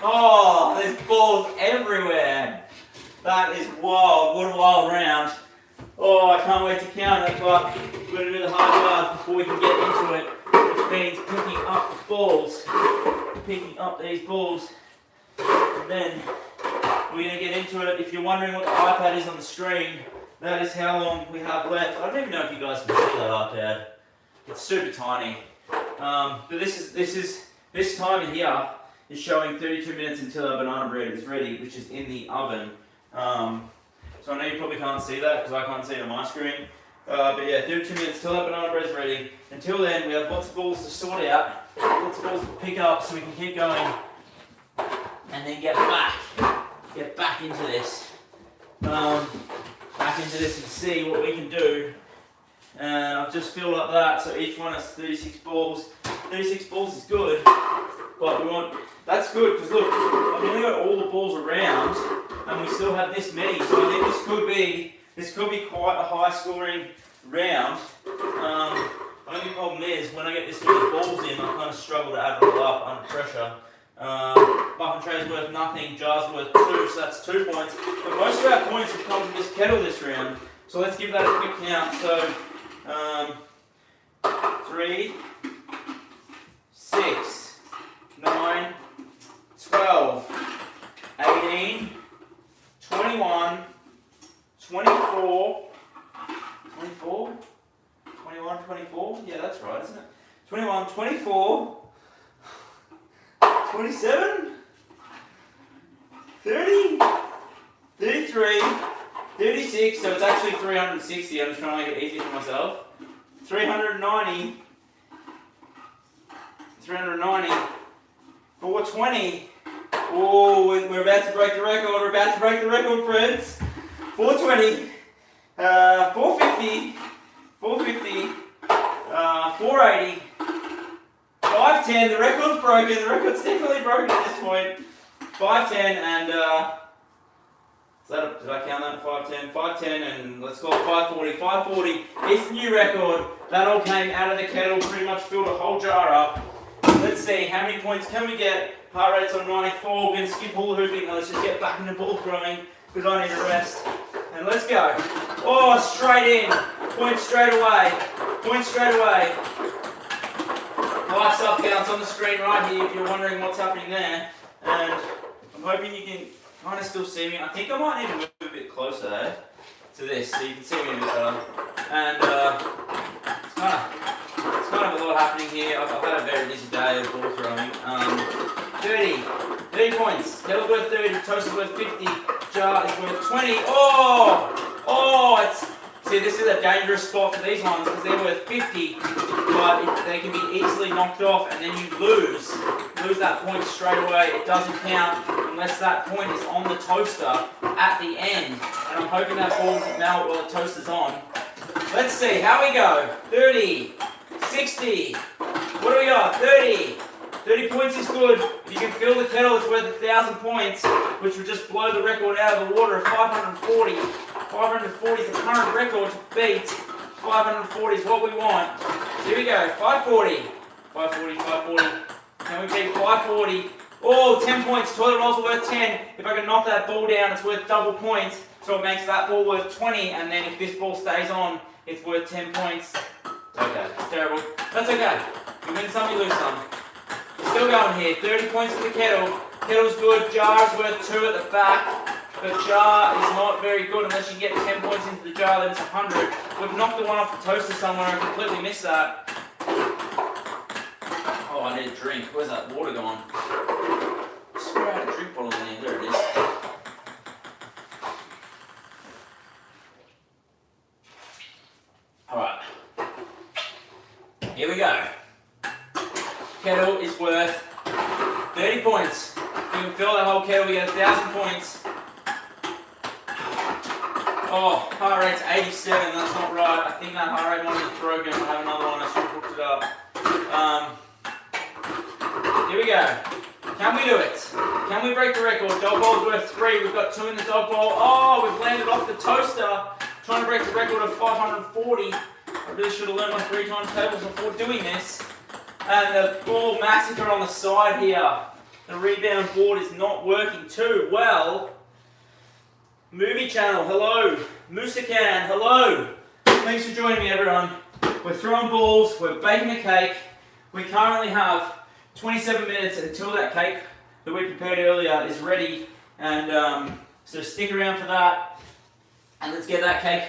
A: Oh, there's balls everywhere. That is wild. What a wild round. Oh, I can't wait to count it, but we're going to do the hard yards before we can get into it, which means picking up the balls. Picking up these balls. And then we're going to get into it. If you're wondering what the iPad is on the screen, that is how long we have left. I don't even know if you guys can see that iPad. It's super tiny. But this timer here is showing 32 minutes until our banana bread is ready, which is in the oven. So I know you probably can't see that because I can't see it on my screen. But yeah, 32 minutes till that banana bread is ready. Until then, we have lots of balls to sort out, lots of balls to pick up so we can keep going and then get back into this. Back into this and see what we can do. And I've just filled up that, so each one has 36 balls. 36 balls is good, but we want, that's good because look, I've only got all the balls around and we still have this many, so I think this could be quite a high scoring round. Only problem is when I get this many balls in, I kind of struggle to add it all up under pressure. Muffin tray's worth nothing, jar's worth 2, so that's 2 points. But most of our points have come from this kettle this round, so let's give that a quick count. So 3, 6, 9, 12, 18, 21, 24, 21, 24, yeah, that's right, isn't it? 21, 24, 27, 30, 33, 36, so it's actually 360, I'm just trying to make it easy for myself. 390, 420, oh, we're about to break the record, friends. 420, 450, 480, 510, the record's broken, the record's definitely broken at this point. 510 and, did I count that? 510, 510 and let's call it 540. 540 is the new record. That all came out of the kettle, pretty much filled a whole jar up. Let's see, how many points can we get? Heart rate's on 94, we're going to skip hula hooping. Now let's just get back into ball throwing because I need a rest. And let's go. Oh, straight in. Point straight away. Point straight away. Light sub counts on the screen right here if you're wondering what's happening there. And I'm hoping you can kind of still see me. I think I might need to move a bit closer to this so you can see me a bit better. And it's kind of a lot happening here. I've had a very busy day of ball throwing. 30 points. Kettle's worth 30, toast is worth 50, jar is worth 20. See, this is a dangerous spot for these ones because they're worth 50, but they can be easily knocked off and then you lose. lose that point straight away. It doesn't count unless that point is on the toaster at the end. And I'm hoping that ball doesn't melt while the toaster's on. Let's see, how we go? 30, 60, what do we got? 30. 30 points is good. If you can fill the kettle, it's worth 1,000 points, which would just blow the record out of the water of 540. 540 is the current record to beat. 540 is what we want. So here we go, 540. 540, 540. Can we beat 540? Oh, 10 points. Toilet rolls are worth 10. If I can knock that ball down, it's worth double points. So it makes that ball worth 20, and then if this ball stays on, it's worth 10 points. Okay, terrible. That's okay. You win some, you lose some. Still going here. 30 points for the kettle. Kettle's good. Jar's worth 2 at the back. But jar is not very good unless you get 10 points into the jar, then it's 100. We've knocked the one off the toaster somewhere. I completely missed that. Oh, I need a drink. Where's that water gone? I swear I had a drink bottle in there. There it is. Alright. Here we go. Kettle is worth 30 points. If you can fill that whole kettle, we get 1,000 points. Oh, heart rate's 87, that's not right. I think that heart rate one is broken. I have another one, I should have hooked it up. Here we go. Can we do it? Can we break the record? Dog ball's worth 3. We've got 2 in the dog bowl. Oh, we've landed off the toaster. Trying to break the record of 540. I really should have learned my 3 times tables before doing this. And the ball massacre on the side here. The rebound board is not working too well. Movie channel, hello. Moosacan, hello. Thanks for joining me, everyone. We're throwing balls, we're baking a cake. We currently have 27 minutes until that cake that we prepared earlier is ready. And so stick around for that. And let's get that cake,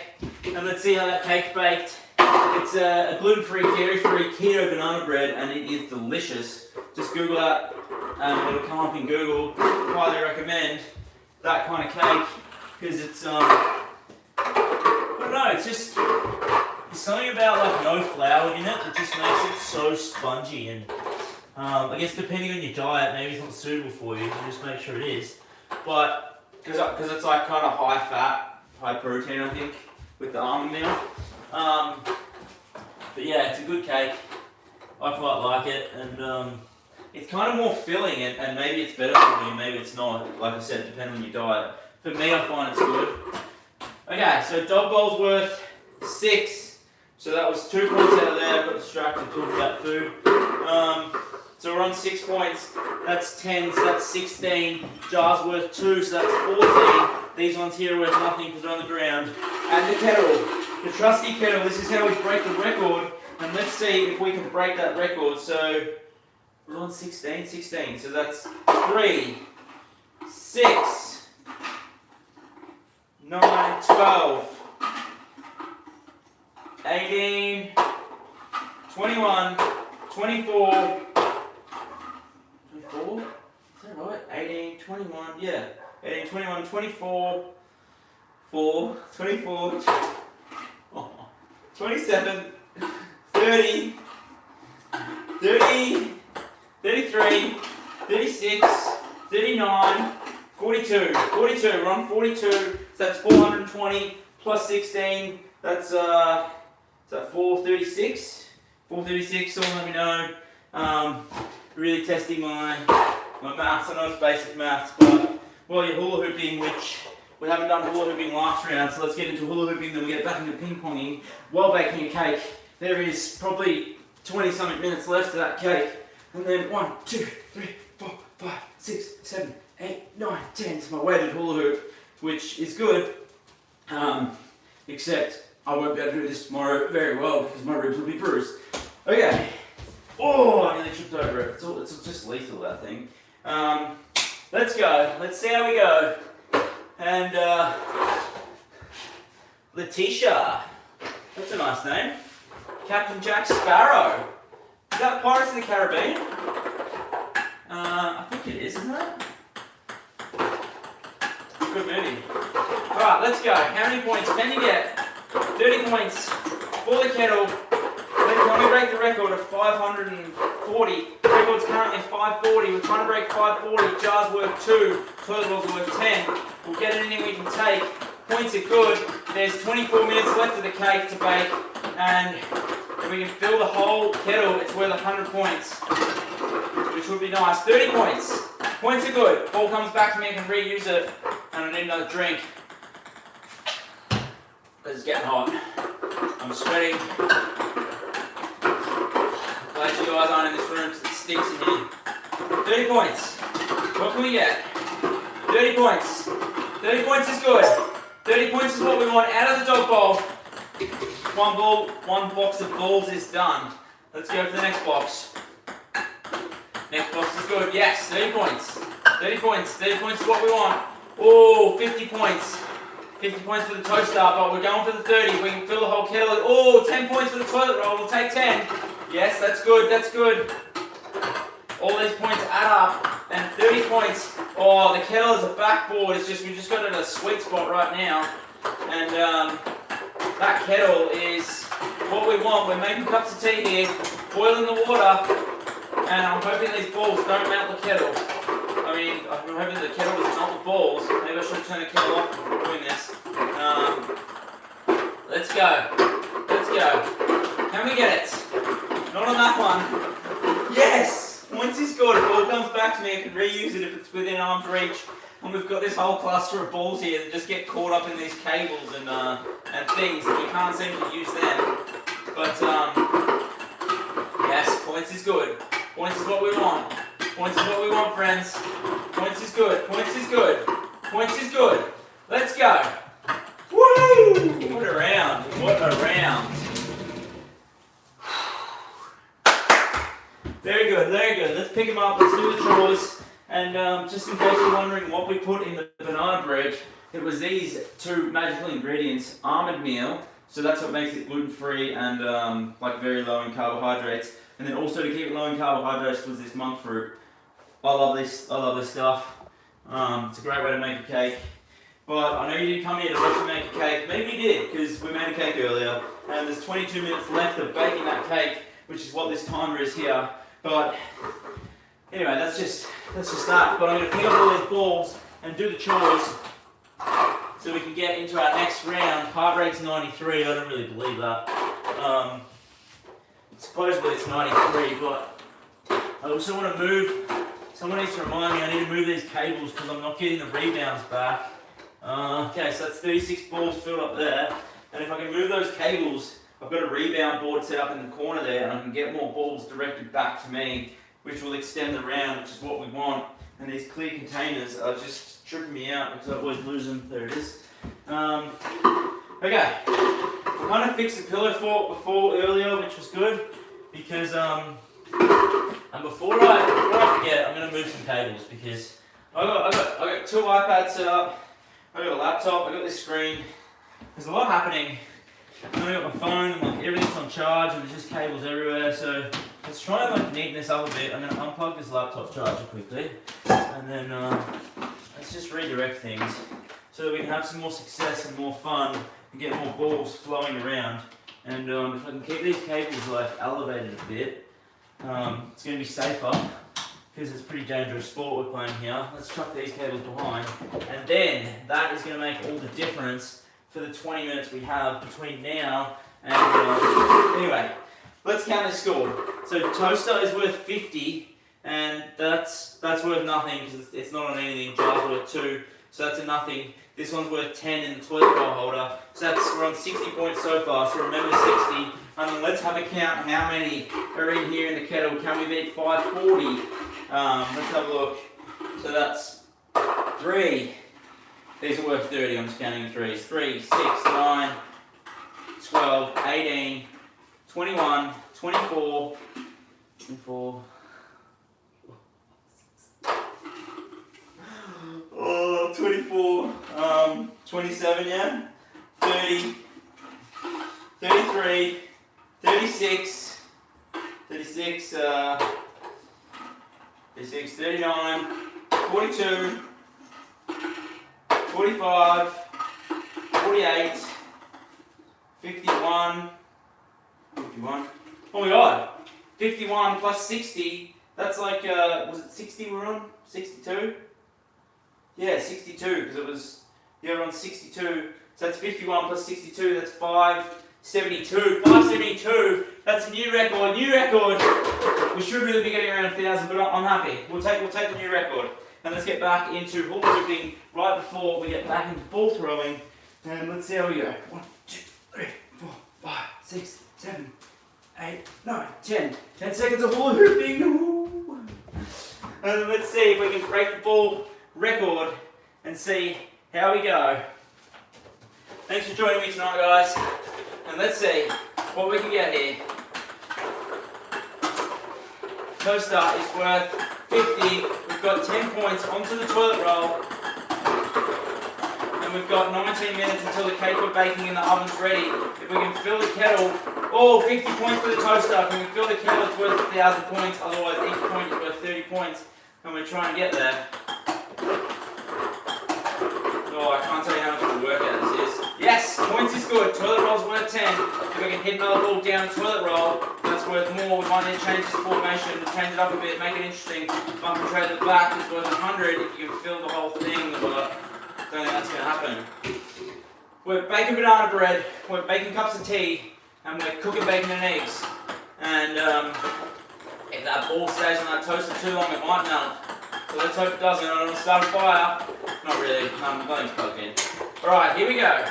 A: and let's see how that cake's baked. It's a gluten-free, dairy-free keto banana bread, and it is delicious. Just Google that, and it'll come up in Google. Highly recommend that kind of cake, because it's, I don't know, it's just, there's something about like no flour in it that just makes it so spongy, and I guess depending on your diet, maybe it's not suitable for you, so just make sure it is. But, because it's like kind of high fat, high protein, I think, with the almond milk. But yeah, it's a good cake. I quite like it, and it's kind of more filling, and maybe it's better for you, maybe it's not. Like I said, depending on your diet. For me, I find it's good. Okay, so dog bowl's worth 6. So that was 2 points out of there. I got distracted talking about food. So we're on 6 points. That's 10, so that's 16. Jar's worth 2, so that's 14. These ones here are worth nothing because they're on the ground. And the kettle, the trusty kettle. This is how we break the record. And let's see if we can break that record. So we're on 16, 16. So that's 3, 6, 9, 12, 18, 21, 24, 24? Is that right? 18, 21, yeah. 18, 21, 24, 24, 27, 30, 30, 33, 36, 39, 42. 42, we're on 42, so that's 420 plus 16, that's, is that 436? 436, someone let me know. Really testing my maths. I know it's basic maths, but while you're hula hooping, which we haven't done hula hooping last round, so let's get into hula hooping, then we get back into ping ponging while baking a cake. There is probably 20 something minutes left of that cake, and then 1, 2, 3, 4, 5, 6, 7, 8, 9, 10. It's my weighted hula hoop, which is good, except I won't be able to do this tomorrow very well because my ribs will be bruised. Okay. Oh, I nearly tripped over it. It's just lethal, that thing. Let's go. Let's see how we go. And Letitia. That's a nice name. Captain Jack Sparrow. Is that Pirates of the Caribbean? I think it is, isn't it? Good movie. Alright, let's go. How many points can you get? 30 points for the kettle. Can we break the record of 540? Can record's currently 540. We're trying to break 540. Jars worth 2. Toilet rolls are worth 10. We'll get anything we can take. Points are good. There's 24 minutes left of the cake to bake, and if we can fill the whole kettle, it's worth 100 points, which would be nice. 30 points. Points are good. Ball comes back to me, I can reuse it, and I need another drink. It's getting hot. I'm sweating. Glad you guys aren't in this room because it stinks in here. 30 points. What can we get? 30 points. 30 points is good. 30 points is what we want out of the dog bowl. One ball, one box of balls is done. Let's go for the next box. Next box is good. Yes, 30 points. 30 points. 30 points is what we want. Oh, 50 points. 50 points for the toaster, but we're going for the 30. We can fill the whole kettle. Oh, 10 points for the toilet roll. We'll take 10. Yes, that's good. That's good. All these points add up. And 30 points. Oh, the kettle is a backboard. It's just, we just got it at a sweet spot right now. And that kettle is what we want. We're making cups of tea here, boiling the water, and I'm hoping these balls don't melt the kettle. I mean, I'm hoping the kettle doesn't melt the balls. Maybe I should turn the kettle off before doing this. Let's go. Let's go. Can we get it? Not on that one. Yes! Points is good. If it all comes back to me, I can reuse it if it's within arm's reach. And we've got this whole cluster of balls here that just get caught up in these cables and things, and we can't seem to use them. But yes, points is good. Points is what we want. Points is what we want, friends. Points is good. Points is good. Points is good. Let's go. Woo! What a round. What a round. Very good, very good. Let's pick them up. Let's do the chores. And just in case you're wondering what we put in the banana bread, it was these two magical ingredients: almond meal, so that's what makes it gluten-free and like very low in carbohydrates. And then also to keep it low in carbohydrates was this monk fruit. I love this. I love this stuff. It's a great way to make a cake. But I know you didn't come here to watch me make a cake. Maybe you did, because we made a cake earlier, and there's 22 minutes left of baking that cake, which is what this timer is here. But anyway, that's just that. But I'm going to pick up all these balls and do the chores so we can get into our next round. Heart rate's 93. I don't really believe that. Supposedly it's 93, but I also want to move. Someone needs to remind me I need to move these cables because I'm not getting the rebounds back. Okay, so that's 36 balls filled up there. And if I can move those cables, I've got a rebound board set up in the corner there, and I can get more balls directed back to me, which will extend the round, which is what we want. And these clear containers are just tripping me out because I always lose them. There it is. Okay, I kind of fixed the pillow fort before earlier, which was good because and before I forget, I'm going to move some cables because I got two iPads set up. I got a laptop. I got this screen. There's a lot happening. I got my phone and like everything's on charge and there's just cables everywhere. So let's try and like neaten this up a bit. I'm going to unplug this laptop charger quickly and then let's just redirect things so that we can have some more success and more fun and get more balls flowing around. And if I can keep these cables like elevated a bit, it's going to be safer because it's a pretty dangerous sport we're playing here. Let's chuck these cables behind, and then that is going to make all the difference for the 20 minutes we have between now and anyway, let's count the score. So toaster is worth 50, and that's worth nothing because it's not on anything. Jar's worth 2, so that's a nothing. This one's worth 10 in the toilet roll holder, so we're on 60 points so far. So remember 60. And then let's have a count how many are in here in the kettle. Can we beat 540? Let's have a look. So that's 3. These are worth 30. I'm just counting in threes. 3, 6, 9, 12, 18, 21, 24, 24. Oh, 24. 27, yeah? 30, 33, 36, 36, 36, 39, 42, 45, 48, 51, 51. Oh my god, 51 plus 60, That's like, was it 60 we're on? 62? Yeah, 62, because it was, yeah, we're on 62. So that's 51 plus 62, that's 572. 572, that's a new record, We should really be getting around 1,000, but I'm happy. We'll take the new record. And let's get back into hula hooping right before we get back into ball throwing. And let's see how we go. 1, 2, 3, 4, 5, 6, 7, 8, 9, 10. 10 seconds of hula hooping. Ooh. And let's see if we can break the ball record and see how we go. Thanks for joining me tonight, guys. And let's see what we can get here. Toaster is worth 50. We've got 10 points onto the toilet roll. And we've got 19 minutes until the cake we're baking in the oven's ready. If we can fill the kettle, 50 points for the toaster. If we can fill the kettle, it's worth 1,000 points. Otherwise, each point is worth 30 points. And we're trying to get there. Oh, I can't tell you how much of a workout this is. Yes, points is good. Toilet roll's worth 10. If we can hit another ball down the toilet roll, that's worth more. We might need to change this formation, change it up a bit, make it interesting. Bump and trade at the back is worth 100 if you can fill the whole thing, but I don't think that's going to happen. We're baking banana bread, we're baking cups of tea, and we're cooking bacon and eggs. And if that ball stays on that toaster too long, it might melt. So let's hope it doesn't. I don't want to start a fire. Not really, nothing's plugged in. Alright, here we go.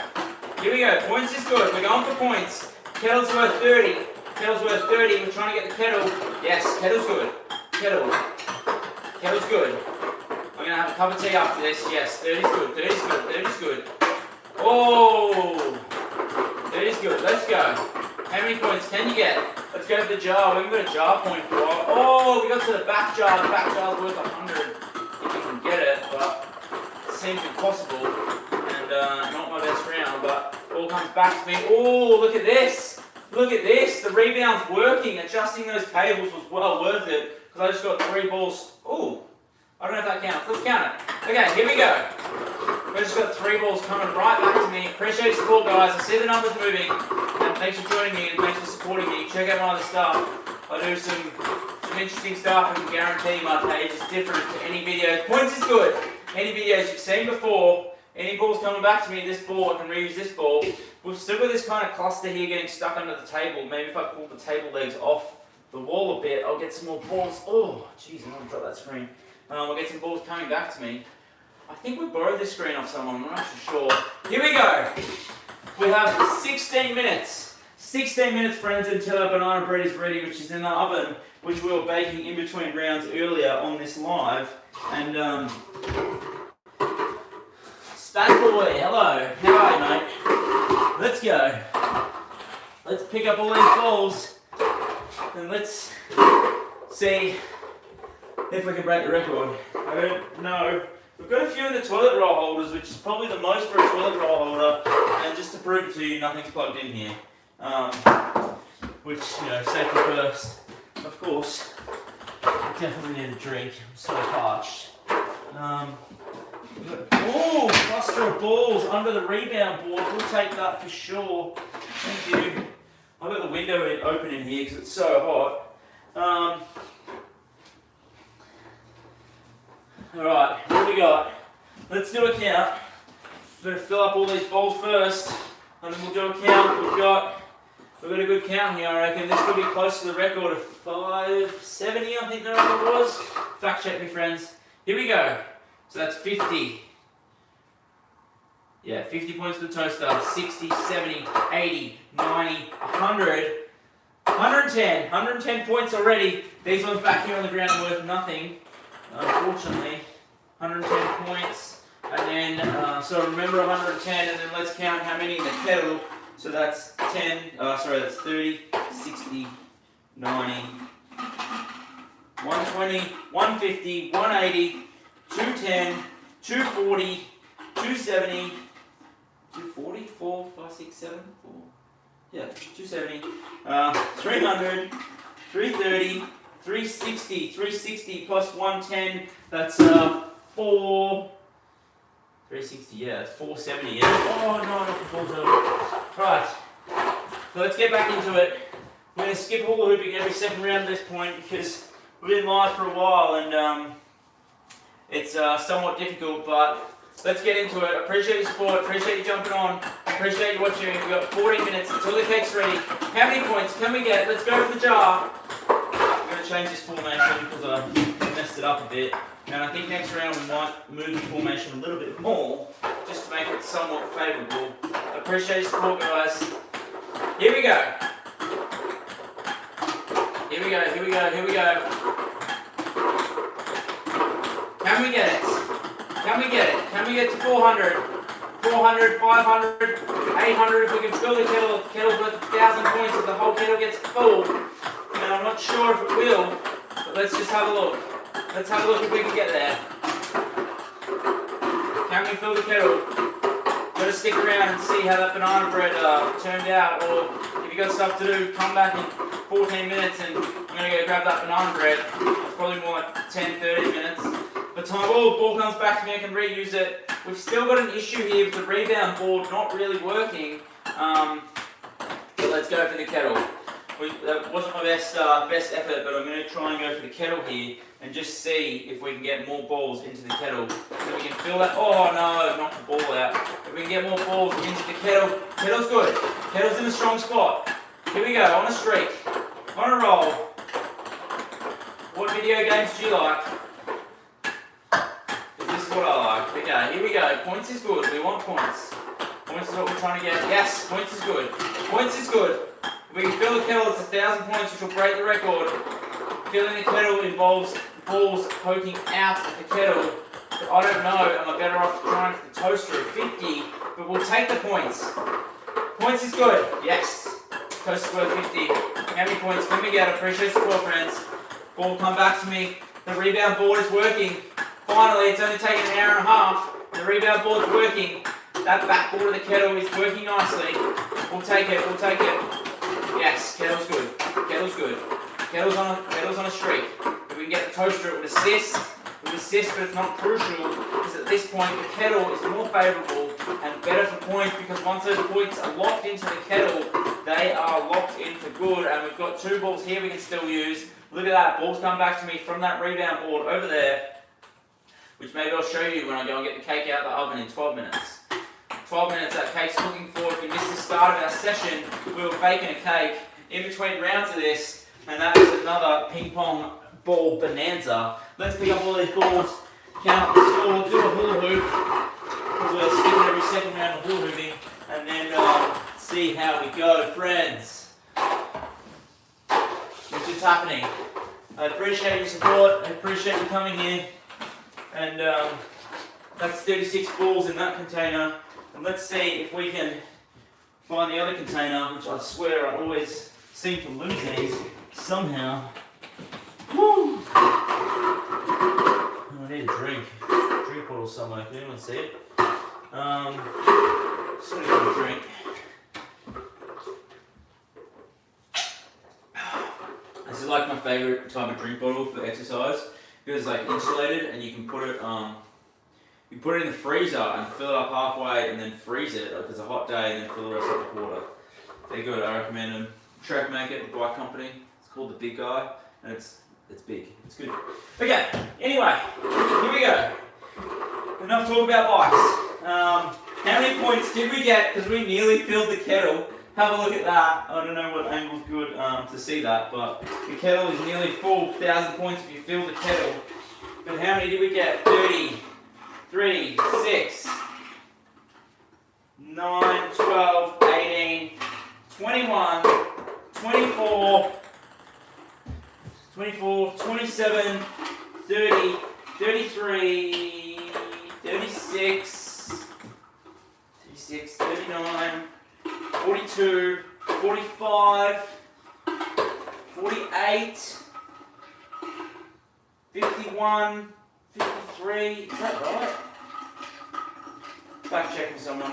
A: Points is good. We're going for points. Kettle's worth 30. We're trying to get the kettle. Yes, kettle's good. Kettle's good. I'm going to have a cup of tea after this. Yes, 30's good. Oh! 30's good. Let's go. How many points can you get? Let's go to the jar. We haven't got a jar point for a while. Oh, we got to the back jar. The back jar's worth 100. If you can get it, but it seems impossible. And not my best round, but all comes back to me. Oh, look at this. The rebound's working. Adjusting those cables was well worth it because I just got 3 balls. Oh, I don't know if that counts. Let's count it. Okay, here we go. We just got 3 balls coming right back to me. Appreciate the support, guys. I see the numbers moving. And thanks for joining me and thanks for supporting me. Check out my other stuff. I do some interesting stuff and guarantee my page is different to any videos. Points is good. Any videos you've seen before. Any balls coming back to me, this ball, I can reuse this ball. We've still got this kind of cluster here getting stuck under the table. Maybe if I pull the table legs off the wall a bit, I'll get some more balls. Oh, jeez, I'm going to drop that screen. I'll get some balls coming back to me. I think we borrowed this screen off someone, I'm not actually sure. Here we go. We have 16 minutes. 16 minutes, friends, until our banana bread is ready, which is in the oven, which we were baking in between rounds earlier on this live. And, Stud Boy, hello. How are you, mate? Let's go. Let's pick up all these balls and let's see if we can break the record. I don't know. We've got a few in the toilet roll holders, which is probably the most for a toilet roll holder. And just to prove it to you, nothing's plugged in here. Which, safety first. Of course, I definitely need a drink. I'm so parched. Oh, cluster of balls under the rebound board. We'll take that for sure. Thank you. I've got the window open in here because it's so hot. Alright, what do we got? Let's do a count. We're going to fill up all these balls first, and then we'll do a count. We've got a good count here, I reckon. This could be close to the record of 570, I think the record was. Fact check me, friends. Here we go. So that's 50. Yeah, 50 points for the toaster. 60, 70, 80, 90, 100, 110. 110 points already. These ones back here on the ground are worth nothing, unfortunately. 110 points. And then, so remember 110, and then let's count how many in the kettle. So that's that's 30, 60, 90, 120, 150, 180, 210, 240, 270, 240, 4, 5, 6, 7, 4. Yeah, 270, 300, 330, 360, 360 plus 110, that's 360, yeah, that's 470, yeah. Oh no, not the balls over. Right, so let's get back into it. We're going to skip hula hooping every second round at this point because we've been live for a while, and it's somewhat difficult, but let's get into it. Appreciate your support, appreciate you jumping on, appreciate you watching. We've got 14 minutes until the cake's ready. How many points can we get? Let's go for the jar. I'm going to change this formation because I messed it up a bit. And I think next round we might move the formation a little bit more, just to make it somewhat favourable. Appreciate your support, guys. Here we go. Here we go, here we go, here we go. Can we get it? Can we get it? Can we get to 400? 400, 500, 800, if we can fill the kettle. Kettle's worth 1,000 points if the whole kettle gets full. And I'm not sure if it will, but let's just have a look. Let's have a look if we can get there. Can we fill the kettle? Gotta stick around and see how that banana bread turned out, or if you got stuff to do, come back in 14 minutes and I'm gonna go grab that banana bread. It's probably more like 10, 30 minutes. By the time ball comes back to me, I can reuse it. We've still got an issue here with the rebound board not really working. But let's go for the kettle. That wasn't my best effort, but I'm going to try and go for the kettle here and just see if we can get more balls into the kettle. So we can fill that. Oh no, knocked the ball out. If we can get more balls into the kettle, kettle's good. Kettle's in a strong spot. Here we go, on a streak, on a roll. What video games do you like? This is what I like. Okay, here we go. Points is good. We want points. Points is what we're trying to get. Yes, points is good. Points is good. If we can fill the kettle, it's 1,000 points, which will break the record. Filling the kettle involves balls poking out of the kettle. But I don't know, am I better off trying for the toaster at 50? But we'll take the points. Points is good. Yes. Toaster's worth 50. How many points can we get? Appreciate support, friends. Ball come back to me. The rebound board is working. Finally, it's only taken an hour and a half. The rebound board's working. That backboard of the kettle is working nicely. We'll take it, we'll take it. Yes, kettle's good. Kettle's good. Kettle's on a streak. If we can get the toaster, it would assist. It would assist, but it's not crucial because at this point the kettle is more favourable and better for points because once those points are locked into the kettle, they are locked in for good. And we've got 2 balls here we can still use. Look at that, balls come back to me from that rebound board over there, which maybe I'll show you when I go and get the cake out of the oven in 12 minutes. 12 minutes that cake's cooking for. If we missed the start of our session, we were baking a cake in between rounds of this, and that is another ping pong ball bonanza. Let's pick up all these balls, count the score, do a hula hoop, because we're skipping every second round of hula hooping, and then see how we go, friends. What's just happening? I appreciate your support, I appreciate you coming here, and that's 36 balls in that container. And let's see if we can find the other container, which I swear I always seem to lose these somehow. Woo! I need a drink. Drink bottle somewhere. Can anyone see it? Just gonna get a drink. This is like my favourite type of drink bottle for exercise because it's like insulated and you can put it you put it in the freezer and fill it up halfway and then freeze it if it's a hot day and then fill the rest up with water. They're good, I recommend them. Track make it, the bike company. It's called the Big Guy and it's big. It's good. Okay, anyway, here we go. Enough talk about bikes. How many points did we get? Because we nearly filled the kettle. Have a look at that. I don't know what angle's good to see that, but the kettle is nearly full. 1,000 points if you fill the kettle. But how many did we get? 30. 3, 6, 9, 12, 18, 21, 24, 27, 30, 33, 36, 39, 42, 45, 48, 51, 53, is that right? Fact checking someone.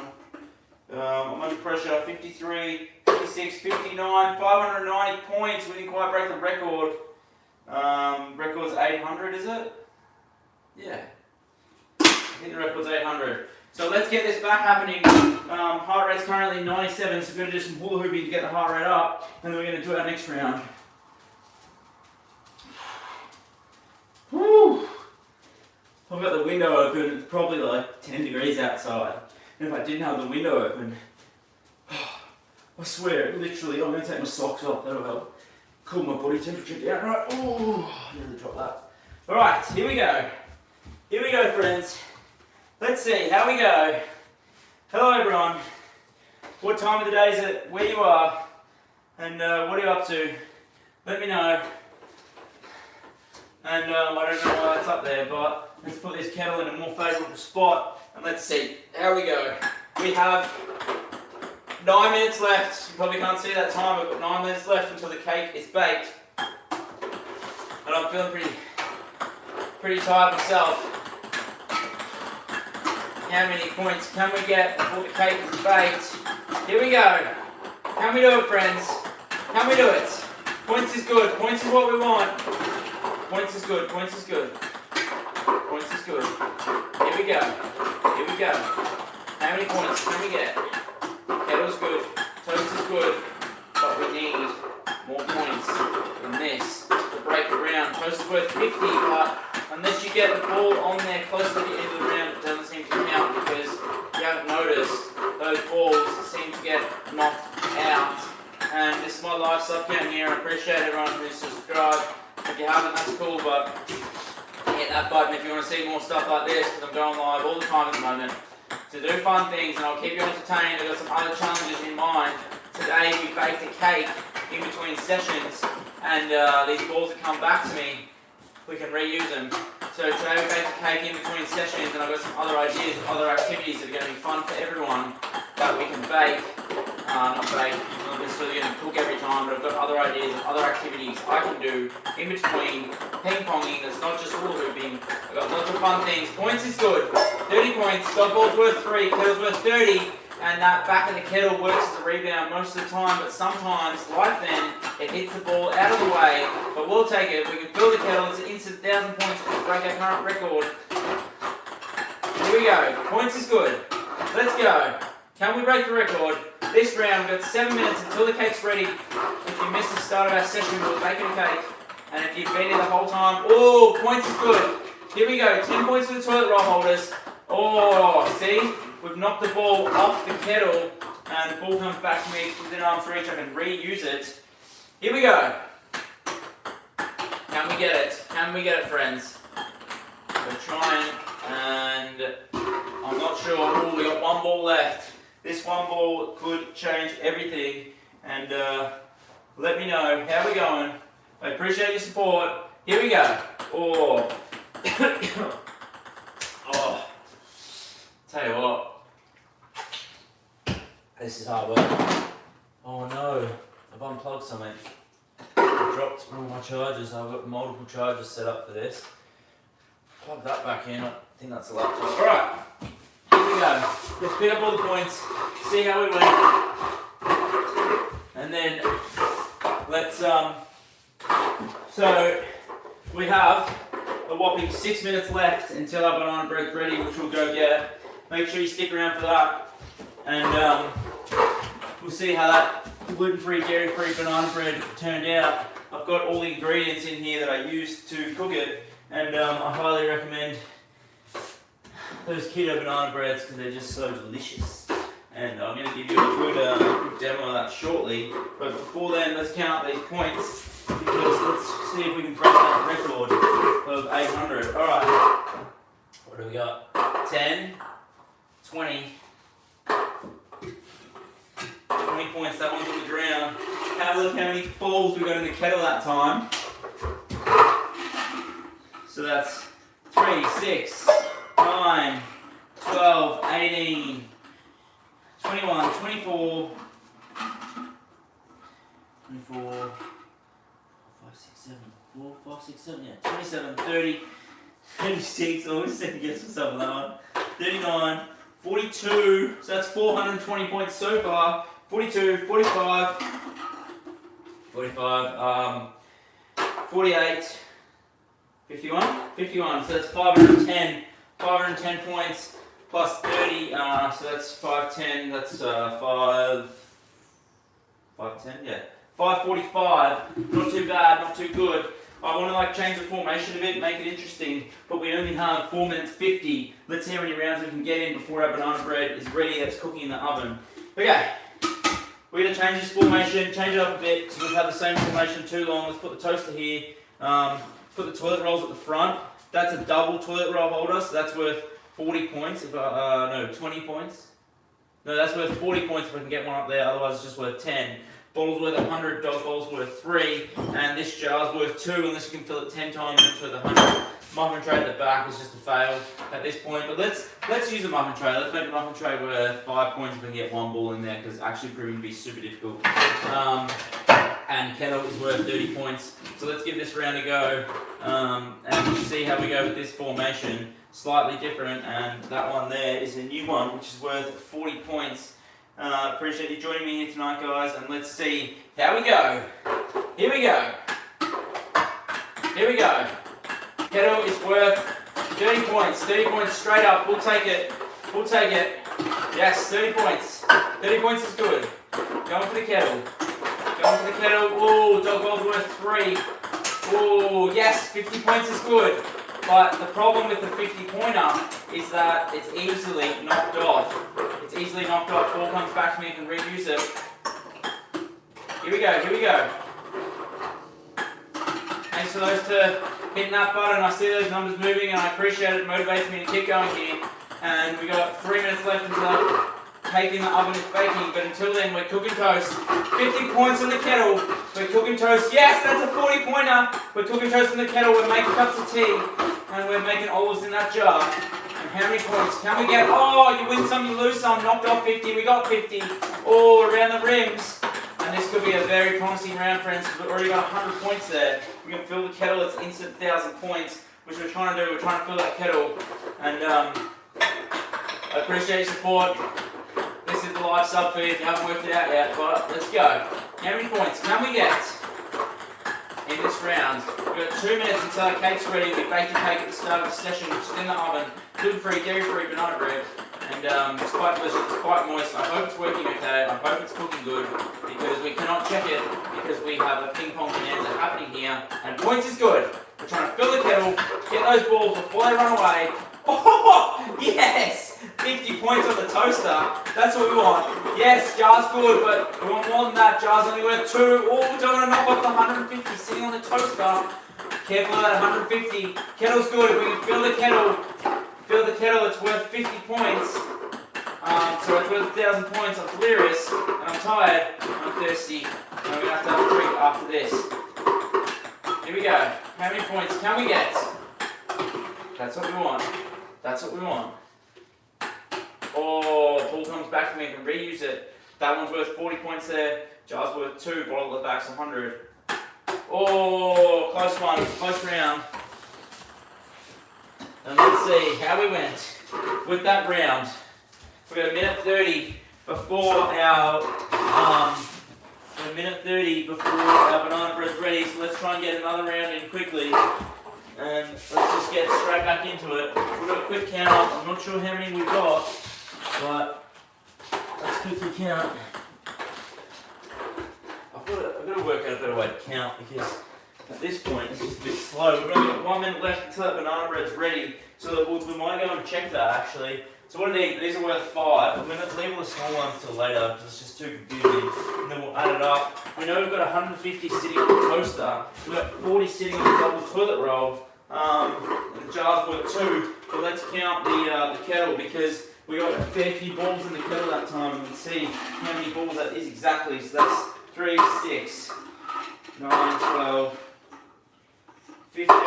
A: I'm under pressure. 53, 56, 59, 590 points. We didn't quite break the record. Record's 800, is it? Yeah. I think the record's 800. So let's get this back happening. Heart rate's currently 97, so we're going to do some hula hooping to get the heart rate up, and then we're going to do our next round. Whew. I've got the window open, it's probably like 10 degrees outside. And if I didn't have the window open, I swear, literally, I'm going to take my socks off, that'll help cool my body temperature down. Right, oh, I nearly dropped that. Alright, here we go. Here we go, friends. Let's see how we go. Hello, everyone. What time of the day is it? Where you are? And what are you up to? Let me know. And I don't know why that's up there, but let's put this kettle in a more favourable spot and let's see how we go. We have 9 minutes left. You probably can't see that time. We've got 9 minutes left until the cake is baked. And I'm feeling pretty tired myself. How many points can we get before the cake is baked? Here we go. Can we do it, friends? Can we do it? Points is good. Points is what we want. Points is good. Points is good. Points is good. Here we go. Here we go. How many points can we get? Kettle's good. Toast is good. But we need more points than this to break the round. Toast is worth 50, but unless you get the ball on there close to the end of the round, it doesn't seem to count because you haven't noticed those balls seem to get knocked out. And this is my live sub count here. I appreciate everyone who's subscribed. If you haven't, that's cool, but hit that button if you want to see more stuff like this because I'm going live all the time at the moment to do fun things and I'll keep you entertained. I've got some other challenges in mind. Today we baked a cake in between sessions and these balls that come back to me, we can reuse them. So today we baked a cake in between sessions and I've got some other ideas, other activities that are going to be fun for everyone that we can bake. Not bake, I'm not necessarily going to cook every time, but I've got other ideas and other activities I can do in between ping-ponging. That's not just hula hooping. I've got lots of fun things. Points is good. 30 points. Dog ball's worth 3. Kettle's worth 30. And that back of the kettle works as a rebound most of the time, but sometimes, like then, it hits the ball out of the way. But we'll take it. We can fill the kettle. It's an instant 1,000 points to break our current record. Here we go. Points is good. Let's go. Can we break the record? This round, we've got 7 minutes until the cake's ready. If you missed the start of our session, we're baking a cake. And if you've been here the whole time, oh, points is good. Here we go, 10 points for the toilet roll holders. Oh, see? We've knocked the ball off the kettle and the ball comes back to me within arm's reach. I can reuse it. Here we go. Can we get it? Can we get it, friends? We're trying and I'm not sure. Oh, we got one ball left. This one ball could change everything and let me know how we're going. I appreciate your support. Here we go. Oh. Oh. Tell you what. This is hard work. Oh no. I've unplugged something. I dropped one of my chargers. I've got multiple chargers set up for this. Plug that back in. I think that's the laptop. Alright. Here we go. Let's pick up all the points, see how we went, and then let's so we have a whopping 6 minutes left until our banana bread's ready, which we'll go get. Make sure you stick around for that, and we'll see how that gluten-free, dairy-free banana bread turned out. I've got all the ingredients in here that I used to cook it, and I highly recommend those keto banana breads because they're just so delicious. And I'm going to give you a good demo of that shortly. But before then, let's count these points because let's see if we can break that record of 800. Alright, what do we got? 10, 20, 20 points. That one's on the ground. Have a look how many balls we got in the kettle that time. So that's 3, 6, 9, 12, 18, 21, 24, 24, 5, 6, 7, 4, 5, 6, 7, yeah, 27, 30, 36, I always second guess myself on that one, 39, 42, so that's 420 points so far, 42, 45, 45, 48, 51, 51, so that's 510 points plus 30, so that's 510, that's 510, yeah, 545, not too bad, not too good. I want to like change the formation a bit, make it interesting, but we only have 4 minutes 50. Let's see how many rounds we can get in before our banana bread is ready, that's cooking in the oven. Okay, we're going to change this formation, change it up a bit, so we've had the same formation too long. Let's put the toaster here, put the toilet rolls at the front. That's a double toilet roll holder, so that's worth 40 points, no, 20 points. No, that's worth 40 points if I can get one up there, otherwise it's just worth 10. Bottle's worth 100, dog bottle's worth 3, and this jar's worth 2 unless you can fill it 10 times and it's worth 100. Muffin tray at the back is just a fail at this point, but let's use a muffin tray. Let's make the muffin tray worth 5 points if we can get one ball in there, because it's actually proving to be super difficult. And kettle is worth 30 points, so let's give this round a go, and see how we go with this formation. Slightly different, and that one there is a new one, which is worth 40 points. Appreciate you joining me here tonight, guys, and let's see how we go. Here we go. Here we go. Kettle is worth 30 points. 30 points straight up. We'll take it. We'll take it. Yes, 30 points. 30 points is good. Going for the kettle. Going for the kettle. Oh, dog ball's worth 3. Oh, yes, 50 points is good. But the problem with the 50-pointer is that it's easily knocked off. It's easily knocked off. Ball comes back to me and can reuse it. Here we go, here we go. Thanks for those two hitting that button. I see those numbers moving and I appreciate it. It motivates me to keep going here. And we got 3 minutes left until the cake in the oven is baking. But until then, we're cooking toast. 50 points in the kettle. We're cooking toast. Yes, that's a 40-pointer. We're cooking toast in the kettle. We're making cups of tea. And we're making olives in that jar. And how many points can we get? Oh, you win some, you lose some. Knocked off 50. We got 50. Oh, around the rims. And this could be a very promising round, friends, because we've already got 100 points there. We can fill the kettle. It's instant 1,000 points, which we're trying to do. We're trying to fill that kettle. And I appreciate your support. This is the live sub feed if you haven't worked it out yet, but let's go. How many points can we get in this round? We've got 2 minutes until our cake's ready. We bake the cake at the start of the session, which is in the oven. Gluten-free, dairy-free banana bread. And it's quite delicious, it's quite moist. I hope it's working okay. I hope it's cooking good, because we cannot check it because we have a ping pong bonanza happening here. And points is good. We're trying to fill the kettle, get those balls before they run away. Oh, yes! 50 points on the toaster. That's what we want. Yes, jar's good, but we want more than that. Jar's only worth 2. Oh, we don't want to knock off the 150 sitting on the toaster. Careful of that 150. Kettle's good. If we can fill the kettle, it's worth 50 points. So it's worth 1,000 points. I'm delirious, and I'm tired, I'm thirsty, and we're going to have a drink after this. Here we go. How many points can we get? That's what we want. That's what we want. Oh, ball comes back to me and can reuse it. That one's worth 40 points there. Jar's worth 2. Bottle at the back's 100. Oh, close one. Close round. And let's see how we went with that round. We've got a minute 30 before our banana bread's ready. So let's try and get another round in quickly. And let's just get straight back into it. We've got a quick count up. I'm not sure how many we've got, but let's quickly count. I've got to work out a better way to count, because at this point it's just a bit slow. We've only got 1 minute left until that banana bread's ready, so that we might go and check that actually. So what are these are worth 5. I'm going to leave all the small ones till later because it's just too confusing. And then we'll add it up. We know we've got 150 sitting on the toaster. We've got 40 sitting on the double toilet roll. And the jar's worth 2. But let's count the kettle, because we got a fair few balls in the kettle that time, and we can see how many balls that is exactly. So that's 3, 6, 9, 12, 15,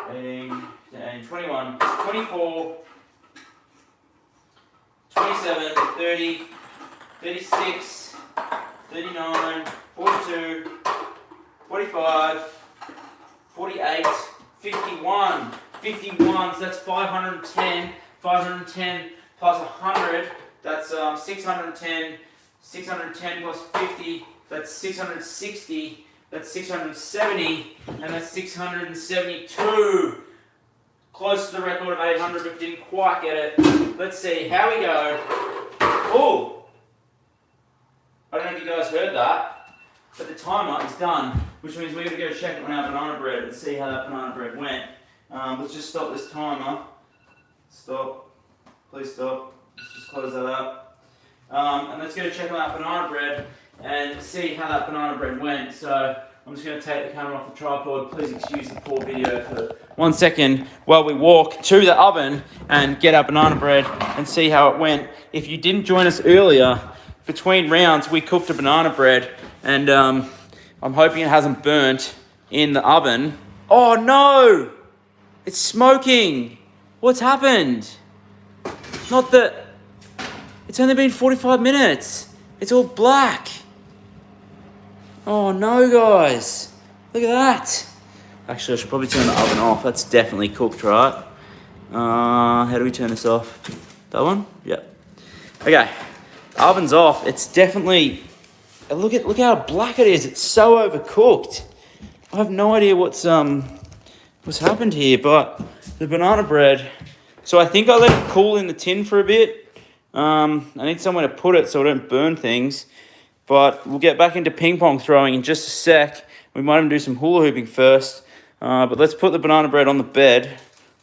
A: 18, 21, 24, 27, 30, 36, 39, 42, 45, 48, 51. 51, so that's 510. 510 plus 100, that's 610. 610 plus 50, that's 660. That's 670, and that's 672. Close to the record of 800, but didn't quite get it. Let's see how we go. Oh! I don't know if you guys heard that, but the done, which means we're going to go check on our banana bread and see how that banana bread went. Let's just stop this timer. Stop. Please stop. Let's just close that up. And let's go check on that banana bread and see how that banana bread went. So I'm just going to take the camera off the tripod. Please excuse the poor video for 1 second while we walk to the oven and get our banana bread and see how it went. If you didn't join us earlier, between rounds we cooked a banana bread, and I'm hoping it hasn't burnt in the oven. Oh no! It's smoking! What's happened? Not that... It's only been 45 minutes. It's all black. Oh no, guys. Look at that. Actually, I should probably turn the oven off. That's definitely cooked, right? How do we turn this off? That one? Yep. Okay. The oven's off. It's definitely... Look how black it is. It's so overcooked. I have no idea what's happened here, but the banana bread... So I think I let it cool in the tin for a bit. I need somewhere to put it so I don't burn things. But we'll get back into ping pong throwing in just a sec. We might even do some hula hooping first. But let's put the banana bread on the bed,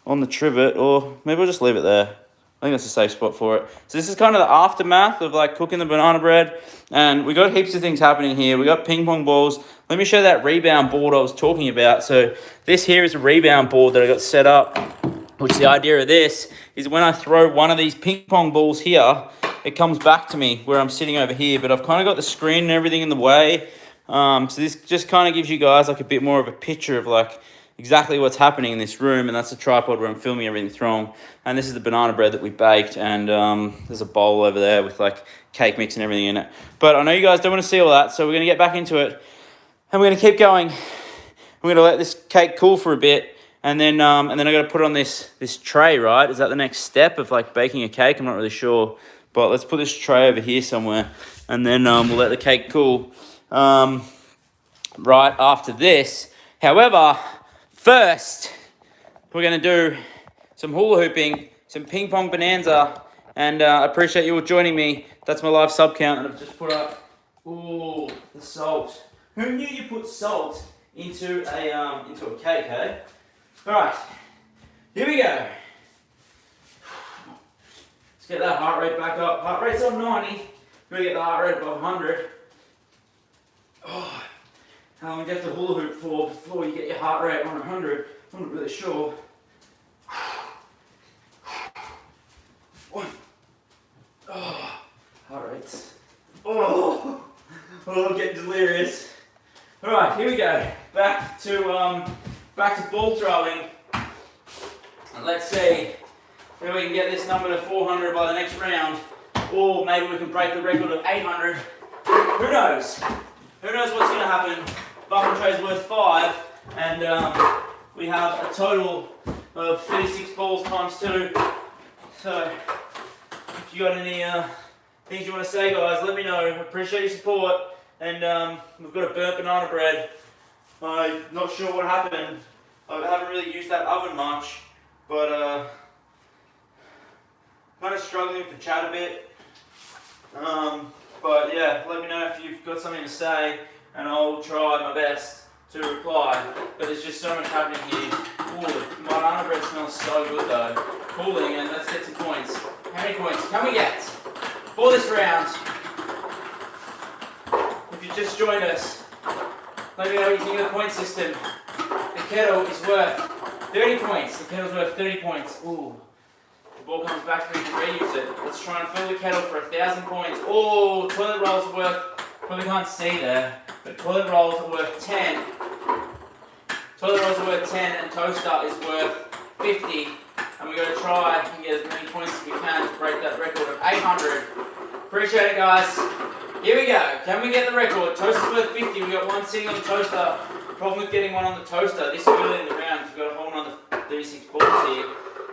A: on the trivet, or maybe we'll just leave it there. I think that's a safe spot for it. So this is kind of the aftermath of like cooking the banana bread. And we got heaps of things happening here. We got ping pong balls. Let me show that rebound board I was talking about. So this here is a rebound board that I got set up. Which the idea of this is when I throw one of these ping pong balls here, it comes back to me where I'm sitting over here, but I've kind of got the screen and everything in the way. So this just kind of gives you guys like a bit more of a picture of like exactly what's happening in this room. And that's the tripod where I'm filming everything thrown. And this is the banana bread that we baked. And there's a bowl over there with like cake mix and everything in it. But I know you guys don't want to see all that, so we're going to get back into it. And we're going to keep going. We're going to let this cake cool for a bit. And then I got to put it on this tray, right? Is that the next step of like baking a cake? I'm not really sure. But let's put this tray over here somewhere. And then we'll let the cake cool right after this. However, first, we're going to do some hula hooping, some ping pong bonanza. And I appreciate you all joining me. That's my live sub count. And I've just put up, ooh, the salt. Who knew you put salt into a cake, eh? All right, here we go. Let's get that heart rate back up. Heart rate's on 90. We're gonna get the heart rate above 100. Oh, how long do you have to hula hoop for before you get your heart rate on 100? I'm not really sure. One. Oh, heart rates. Oh, I'm getting delirious. All right, here we go. Back to ball throwing. And let's see if we can get this number to 400 by the next round, or maybe we can break the record of 800. Who knows? Who knows what's going to happen? Buffalo tray's worth 5, and we have a total of 36 balls times 2. So, if you got any things you want to say, guys, let me know. I appreciate your support. And we've got a burnt banana bread. I'm not sure what happened. I haven't really used that oven much, but kind of struggling with the chat a bit. But yeah, let me know if you've got something to say, and I'll try my best to reply. But there's just so much happening here. Ooh, the banana bread smells so good though. Cooling, and let's get some points. How many points can we get for this round? If you just joined us, let me know what you think of the point system. The kettle is worth 30 points. The kettle's worth 30 points. Ooh. The ball comes back to me to reuse it. Let's try and fill the kettle for 1,000 points. Oh, toilet rolls are worth, probably can't see there, but toilet rolls are worth 10. Toilet rolls are worth 10 and toaster is worth 50. And we're going to try and get as many points as we can to break that record of 800. Appreciate it, guys. Here we go. Can we get the record? Toaster's worth 50. We got one sitting on the toaster. Problem with getting one on the toaster this early in the round, we've got to hold on the 36 balls here,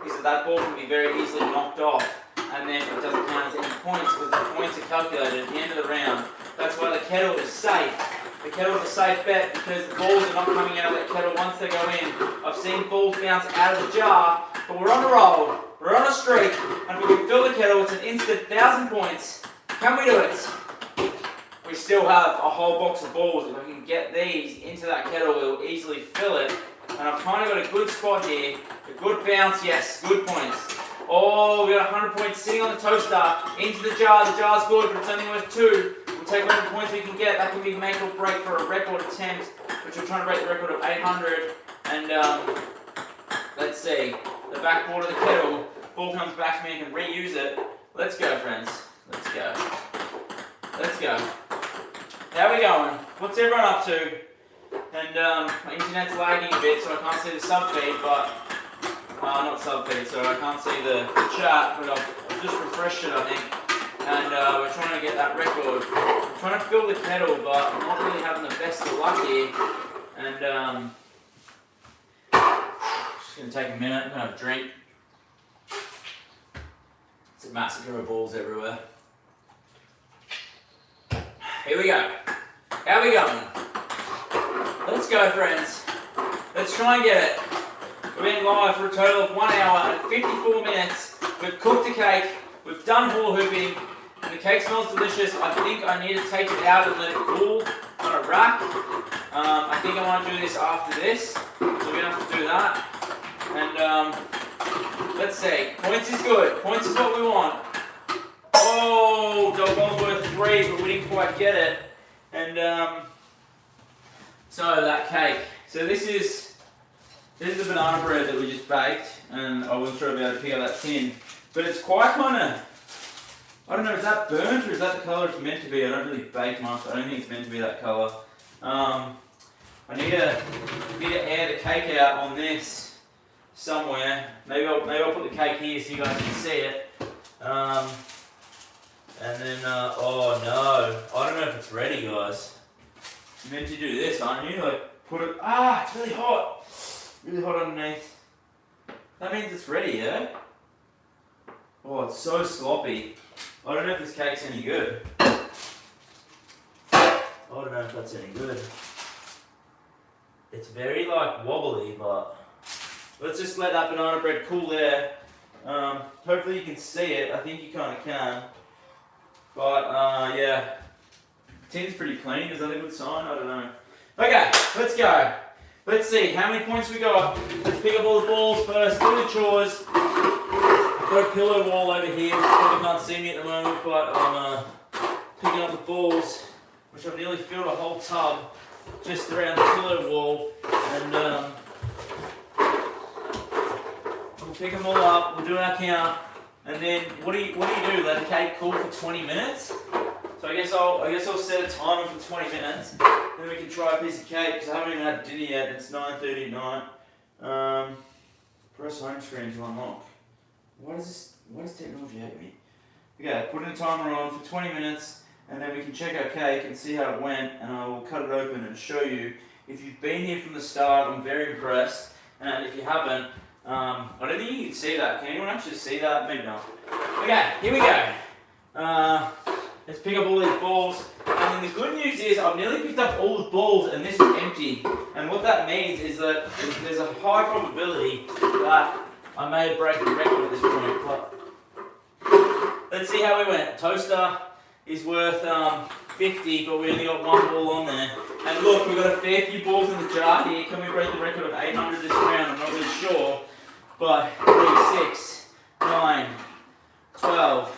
A: is that ball can be very easily knocked off, and then it doesn't count as any points because the points are calculated at the end of the round. That's why the kettle is safe. The kettle is a safe bet because the balls are not coming out of that kettle once they go in. I've seen balls bounce out of the jar, but we're on a roll. We're on a streak, and if we can fill the kettle, it's an instant 1,000 points. Can we do it? We we still have a whole box of balls. If I can get these into that kettle, it'll easily fill it. And I've kind of got a good spot here, a good bounce, yes, good points. Oh, we got 100 points sitting on the toaster, into the jar's good, but it's only worth 2. We'll take whatever points we can get, that can be make or break for a record attempt, which we're trying to break the record of 800. And let's see, the backboard of the kettle, ball comes back to me and can reuse it. Let's go, friends, let's go. Let's go. How we going? What's everyone up to? And my internet's lagging a bit, so I can't see the sub-feed, but not sub-feed, so I can't see the chat, but I've just refreshed it, I think, and we're trying to get that record. I'm trying to fill the kettle, but I'm not really having the best of luck here, and just going to take a minute, I'm going to have a drink. It's a massacre of balls everywhere. Here we go. How we going? Let's go, friends. Let's try and get it. We've been live for a total of 1 hour and 54 minutes. We've cooked the cake. We've done hula hooping. And the cake smells delicious. I think I need to take it out and let it cool on a rack. I think I want to do this after this. So we're going to have to do that. And let's see. Points is good. Points is what we want. Oh, doggone's worth 3, but we didn't quite get it. And so that cake. So this is the banana bread that we just baked, and I wasn't sure I'd be able to pick up that tin. But it's quite kind of, I don't know, is that burnt or is that the colour it's meant to be? I don't really bake much. I don't think it's meant to be that colour. I need to air the cake out on this somewhere. Maybe I'll put the cake here so you guys can see it. And then, oh no, I don't know if it's ready, guys. You're meant to do this, aren't you? Like, put it, it's really hot. Really hot underneath. That means it's ready, yeah? Oh, it's so sloppy. I don't know if this cake's any good. I don't know if that's any good. It's very, like, wobbly, but let's just let that banana bread cool there. Hopefully you can see it. I think you kind of can. But, yeah. Tin's pretty clean. Is that a good sign? I don't know. Okay, let's go. Let's see how many points we got. Let's pick up all the balls first. Do the chores. I've got a pillow wall over here. You probably can't see me at the moment, but I'm picking up the balls, which I've nearly filled a whole tub just around the pillow wall. And we'll pick them all up. We'll do our count. And then what do you do? Let the cake cool for 20 minutes? So I guess I'll set a timer for 20 minutes. Then we can try a piece of cake because I haven't even had dinner yet. It's 9:30 at night. Press home screen to unlock. Why does technology hate me? Okay, put a timer on for 20 minutes, and then we can check our cake and see how it went. And I will cut it open and show you. If you've been here from the start, I'm very impressed. And if you haven't, I don't think you can see that. Can anyone actually see that? Maybe not. Okay, here we go. Let's pick up all these balls. And then the good news is I've nearly picked up all the balls and this is empty. And what that means is that there's a high probability that I may break the record at this point. But let's see how we went. Toaster is worth 50, but we only got 1 ball on there. And look, we've got a fair few balls in the jar here. Can we break the record of 800 this round? I'm not really sure. But 3, 6, 9, 12,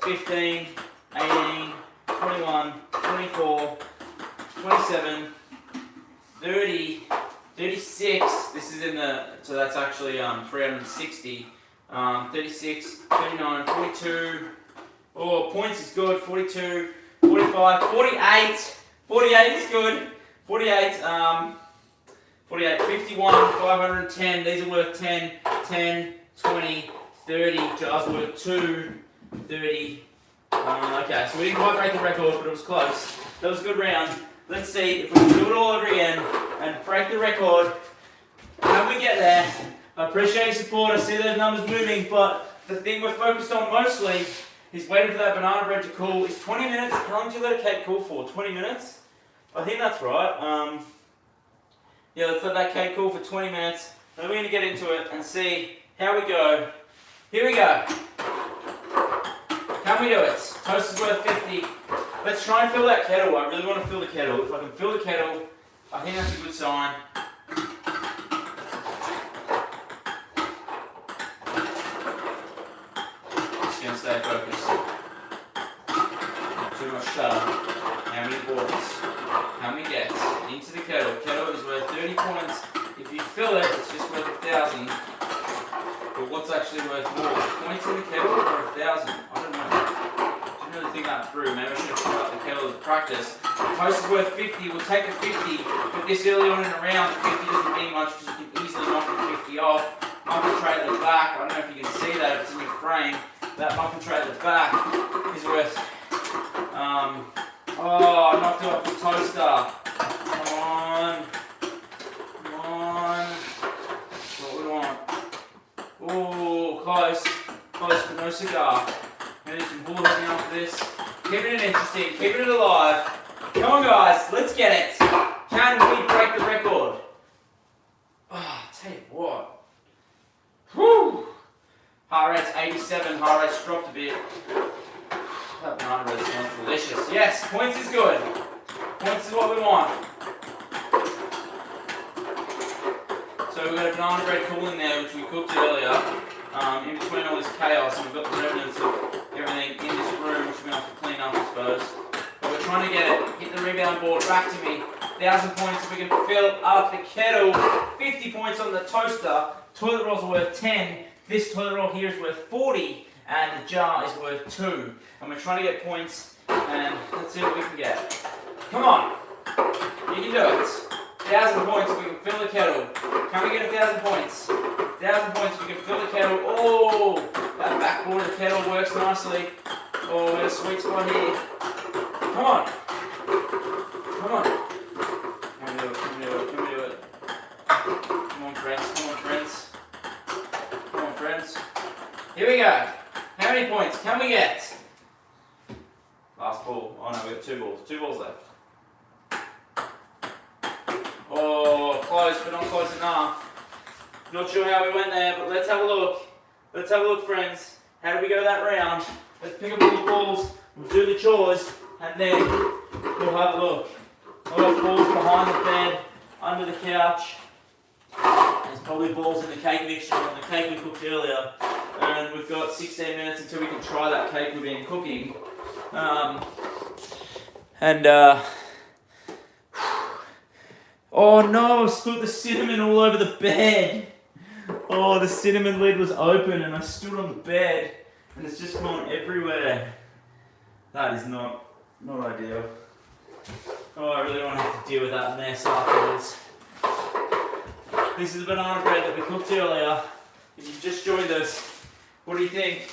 A: 15, 18, 21, 24, 27, 30, 36. This is in the, so that's actually 360. 36, 39, 42. Oh, points is good. 42, 45, 48. 48 is good. 48, 48, 51, 510. These are worth 10, 10, 20, 30. Jars worth 2, 30. Okay, so we didn't quite break the record, but it was close. That was a good round. Let's see if we can do it all over again and break the record. How we get there? I appreciate your support. I see those numbers moving, but the thing we're focused on mostly is waiting for that banana bread to cool. It's 20 minutes. How long do you let a cake cool for? 20 minutes? I think that's right. Yeah, let's let that cake cool for 20 minutes. Then we're going to get into it and see how we go. Here we go. Can we do it? Toast is worth 50. Let's try and fill that kettle. I really want to fill the kettle. If I can fill the kettle, I think that's a good sign. Just going to stay focused. Not too much stuff. How many balls? How many gets? Into the kettle. Kettle is worth 30 points. If you fill it, it's just worth 1,000. But what's actually worth more? Points in the kettle or 1,000? I don't know. I didn't really think that through. Maybe I should have filled up the kettle as practice. Toast is worth 50. We'll take the 50. But this early on in the round, the 50 doesn't mean much because you can easily knock the 50 off. Muffin tray at the back. I don't know if you can see that if it's in your frame. That muffin tray at the back is worth. Oh, I knocked it off the toaster. Come on. Come on. That's what we want. Oh, close. Close, but no cigar. Maybe some bull hooking after this. Keeping it interesting, keeping it alive. Come on, guys, let's get it. Can we break the record? Oh, I'll tell you what. Whew. Heart rate's 87, heart rate's dropped a bit. That banana bread smells delicious. Yes, points is good. Points is what we want. So we've got a banana bread cooling there, which we cooked earlier. In between all this chaos, and we've got the remnants of everything in this room, which we're going to have to clean up, I suppose. But we're trying to get it, hit the rebound board back to me. 1,000 points if we can fill up the kettle. 50 points on the toaster. Toilet rolls are worth 10. This toilet roll here is worth 40. And the jar is worth 2. And we're trying to get points, and let's see what we can get. Come on. You can do it. 1,000 points if we can fill the kettle. Can we get 1,000 points? 1,000 points if we can fill the kettle. Oh, that backboard of the kettle works nicely. Oh, we got a sweet spot here. Come on. Come on. Can we do it? Can we do it? Can we do it? Come on, friends. Come on, friends. Come on, friends. Here we go. How many points can we get? Last ball. Oh no, we've got 2 balls. 2 balls left. Oh, close, but not close enough. Not sure how we went there, but let's have a look. Let's have a look, friends. How did we go that round? Let's pick up all the balls, we'll do the chores, and then we'll have a look. I've got balls behind the bed, under the couch. There's probably balls in the cake mixture on the cake we cooked earlier. And we've got 16 minutes until we can try that cake we've been cooking. Oh no, I've spilled the cinnamon all over the bed. Oh, the cinnamon lid was open and I stood on the bed and it's just gone everywhere. That is not ideal. Oh, I really don't have to deal with that mess afterwards. This is the banana bread that we cooked earlier. If you've just joined us, what do you think?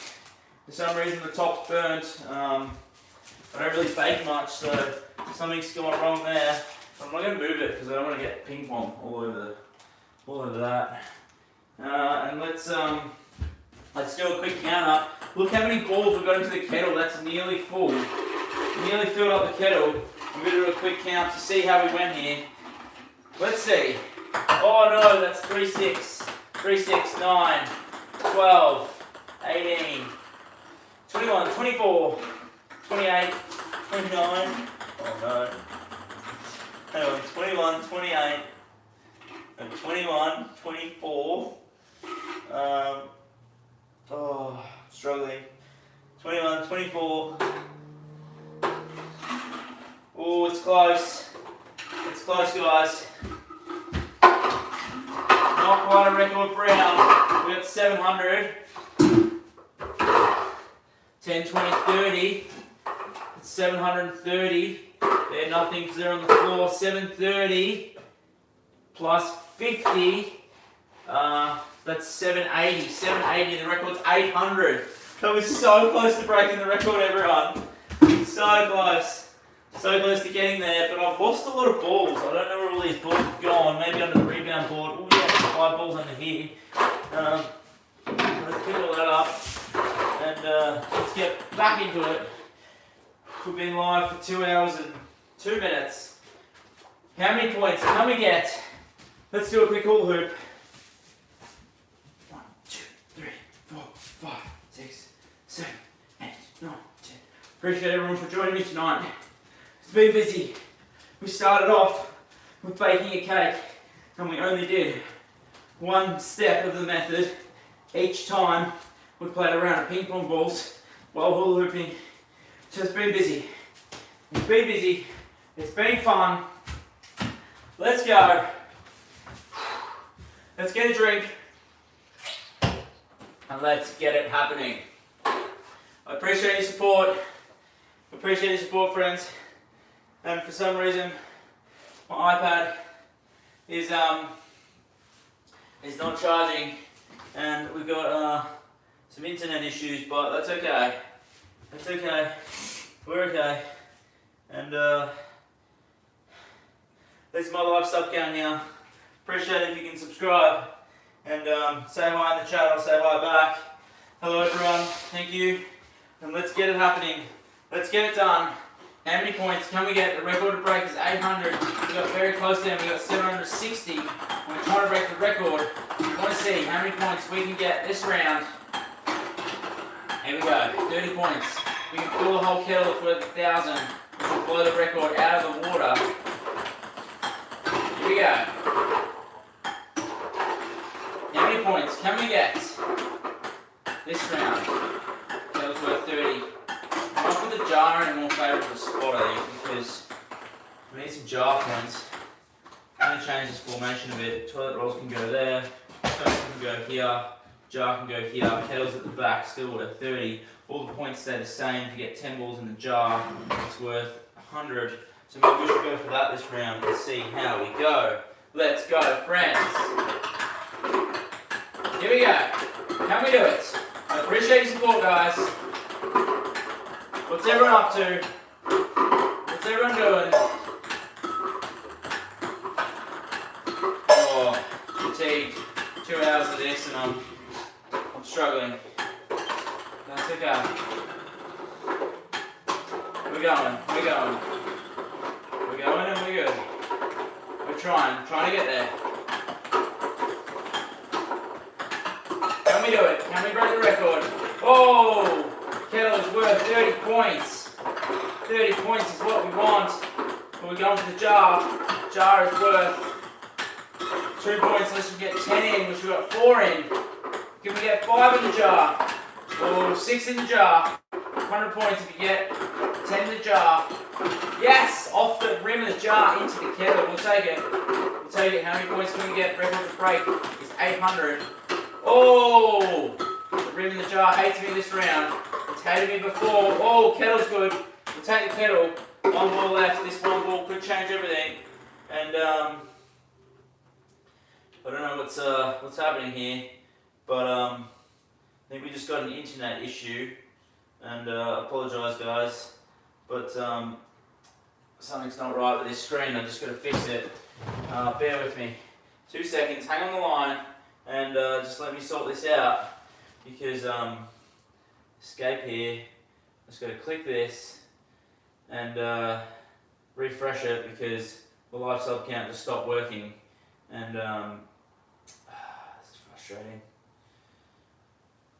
A: For some reason the top's burnt. I don't really bake much, so something's gone wrong there. But I'm not going to move it because I don't want to get ping pong all over that. And let's do a quick count up. Look how many balls we've got into the kettle. That's nearly full. Nearly filled up the kettle. I'm going to do a quick count to see how we went here. Let's see. Oh no, that's 3, 6, 3, 6, 9, 12, 18, 21, 24, 28, 29. Oh no. Hang on, 21, 28, and 21, 24. Struggling. 21, 24. Oh, it's close. It's close, guys. Not quite a record round. We got 700. 10, 20, 30. It's 730. They're nothing because they're on the floor. 730 plus 50. That's 780. 780. The record's 800. That was so close to breaking the record, everyone. So close. So close to getting there, but I've lost a lot of balls. I don't know where all these balls have gone. Maybe under the rebound board. Oh yeah, 5 balls under here. Let's pick all that up and let's get back into it. We've been live for 2 hours and 2 minutes. How many points can we get? Let's do a quick hula hoop. 1, 2, 3, 4, 5, 6, 7, 8, 9, 10. Appreciate everyone for joining me tonight. It's been busy. We started off with baking a cake, and we only did one step of the method each time we played a round of ping pong balls while hula hooping. So it's been busy. It's been busy. It's been fun. Let's go. Let's get a drink. And let's get it happening. I appreciate your support. Appreciate your support, friends. And for some reason, my iPad is not charging, and we've got some internet issues, but that's okay. That's okay. We're okay. And this is my live sub count here. Appreciate it if you can subscribe and say hi in the chat. I'll say hi back. Hello everyone. Thank you. And let's get it happening. Let's get it done. How many points can we get? The record to break is 800. We got very close there. We got 760. We're trying to break the record. We want to see how many points we can get this round. Here we go. 30 points. We can fill the whole kettle. It's worth 1,000. We can blow the record out of the water. Here we go. How many points can we get this round? Kettle's worth 30. I'll put the jar in a more favourable spot, I think, because we need some jar points. I'm going to change this formation a bit. Toilet rolls can go there, toast can go here, jar can go here, kettle's at the back, still worth 30. All the points stay the same. If you get 10 balls in the jar, it's worth 100. So maybe we should go for that this round and see how we go. Let's go, friends. Here we go. Can we do it? I appreciate your support, guys. What's everyone up to? What's everyone doing? Oh, fatigued. 2 hours of this and I'm struggling. That's okay. We're going, we're going. We're going and we're good. We're trying to get there. Can we do it? Can we break the record? Oh! Kettle is worth 30 points. 30 points is what we want. But we're going for the jar. Jar is worth 2 points unless we get 10 in, which we got 4 in. Can we get 5 in the jar? Or 6 in the jar? 100 points if you get 10 in the jar. Yes! Off the rim of the jar into the kettle. We'll take it. We'll take it. How many points can we get? Record to break is 800. Oh! The rim in the jar hates me this round. It's hated me before. Oh, kettle's good. We'll take the kettle. One ball left. This one ball could change everything. And I don't know what's happening here, but I think we just got an internet issue. And apologise, guys, but something's not right with this screen. I just got to fix it. Bear with me. 2 seconds. Hang on the line, and just let me sort this out. Because escape here, just got to click this and refresh it because the live sub count just stopped working, and this is frustrating.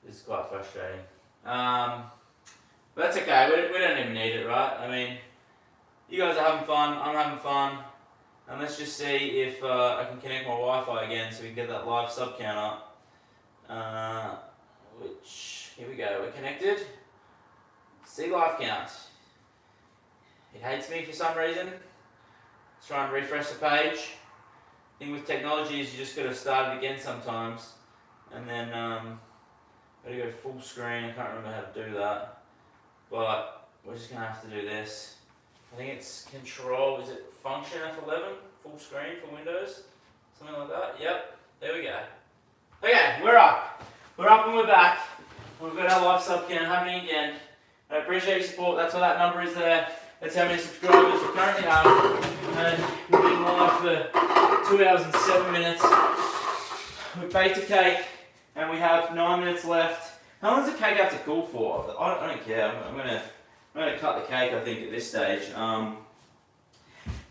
A: This is quite frustrating. But that's okay. We don't even need it, right? I mean, you guys are having fun. I'm having fun, and let's just see if I can connect my Wi-Fi again so we can get that live sub count up. Which, here we go, we're connected. See live count. It hates me for some reason. Let's try and refresh the page. The thing with technology is you just got to start it again sometimes. And then, got to go full screen. I can't remember how to do that. But we're just going to have to do this. I think it's control, is it function F11? Full screen for Windows? Something like that? Yep, there we go. Okay, we're up. We're up and we're back. We've got our live sub count happening again. I appreciate your support. That's why that number is there. That's how many subscribers we currently have. And we've been live for 2 hours and 7 minutes. We baked a cake and we have 9 minutes left. How long does the cake have to cool for? I don't care. I'm gonna cut the cake, I think, at this stage.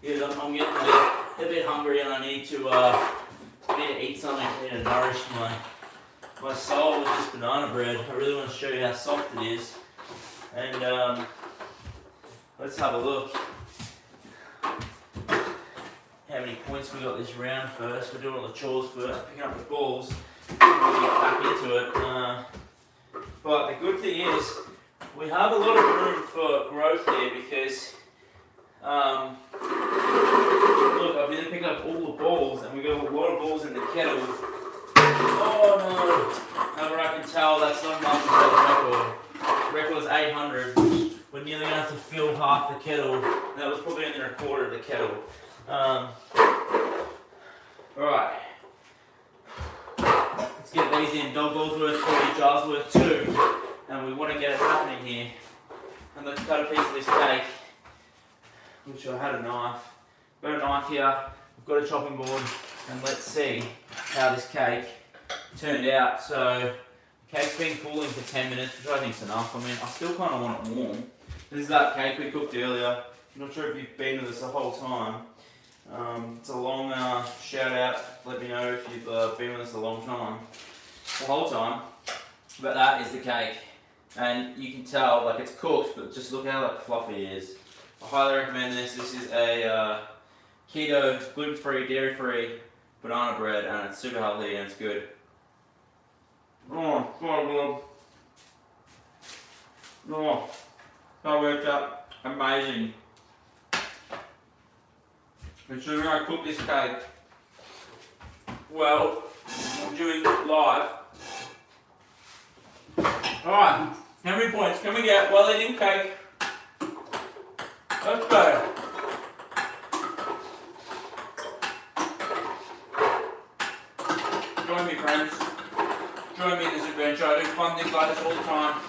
A: Because I'm getting a bit hungry and I need to eat something. I need to nourish my soul with this banana bread. I really want to show you how soft it is. And let's have a look. How many points we got this round first. We're doing all the chores first, picking up the balls, and we'll get back into it. But the good thing is, we have a lot of room for growth here because, look, I've been picking up all the balls and we got a lot of balls in the kettle. Oh no! However, I can tell that's not enough for the record. The record is 800. We're nearly going to have to fill half the kettle. That was probably only a quarter of the kettle. Alright. Let's get these in. Dog balls worth 40, jars worth 2. And we want to get it happening here. And let's cut a piece of this cake. Which I had a knife. Got a knife here. We've got a chopping board. And let's see how this cake turned out. So, the cake's been cooling for 10 minutes, which I think is enough. I mean, I still kind of want it warm. This is that cake we cooked earlier. I'm not sure if you've been with us the whole time. It's a long shout out. Let me know if you've been with us a long time. The whole time. But that is the cake. And you can tell, like, it's cooked, but just look how like, fluffy it is. I highly recommend this. This is a keto, gluten-free, dairy-free banana bread, and it's super healthy and it's good. Oh, so good. Oh, that worked out amazing. And so when I cook this cake, well, I'm doing it live. Alright, how many points can we get while eating cake? Let's go. Join me, friends. Join me in this adventure. I do fun things like this all the time.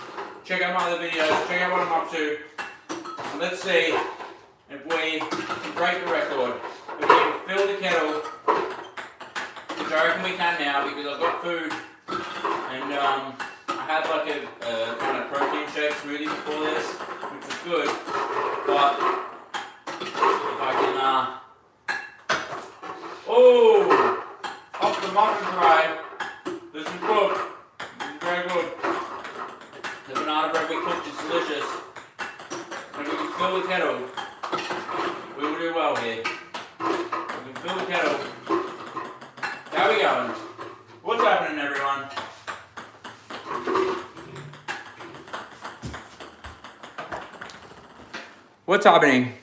A: Check out my other videos, check out what I'm up to. And let's see if we can break the record. If we can fill the kettle, which I reckon we can now because I've got food. And I had like a kind of protein shake smoothie before this, which was good. But if I can, oh, off the muffin tray. This is good. This is very good. The banana bread we cooked is delicious. And we can fill the kettle. We will do well here. We can fill the kettle. How are we going? What's happening, everyone? What's happening?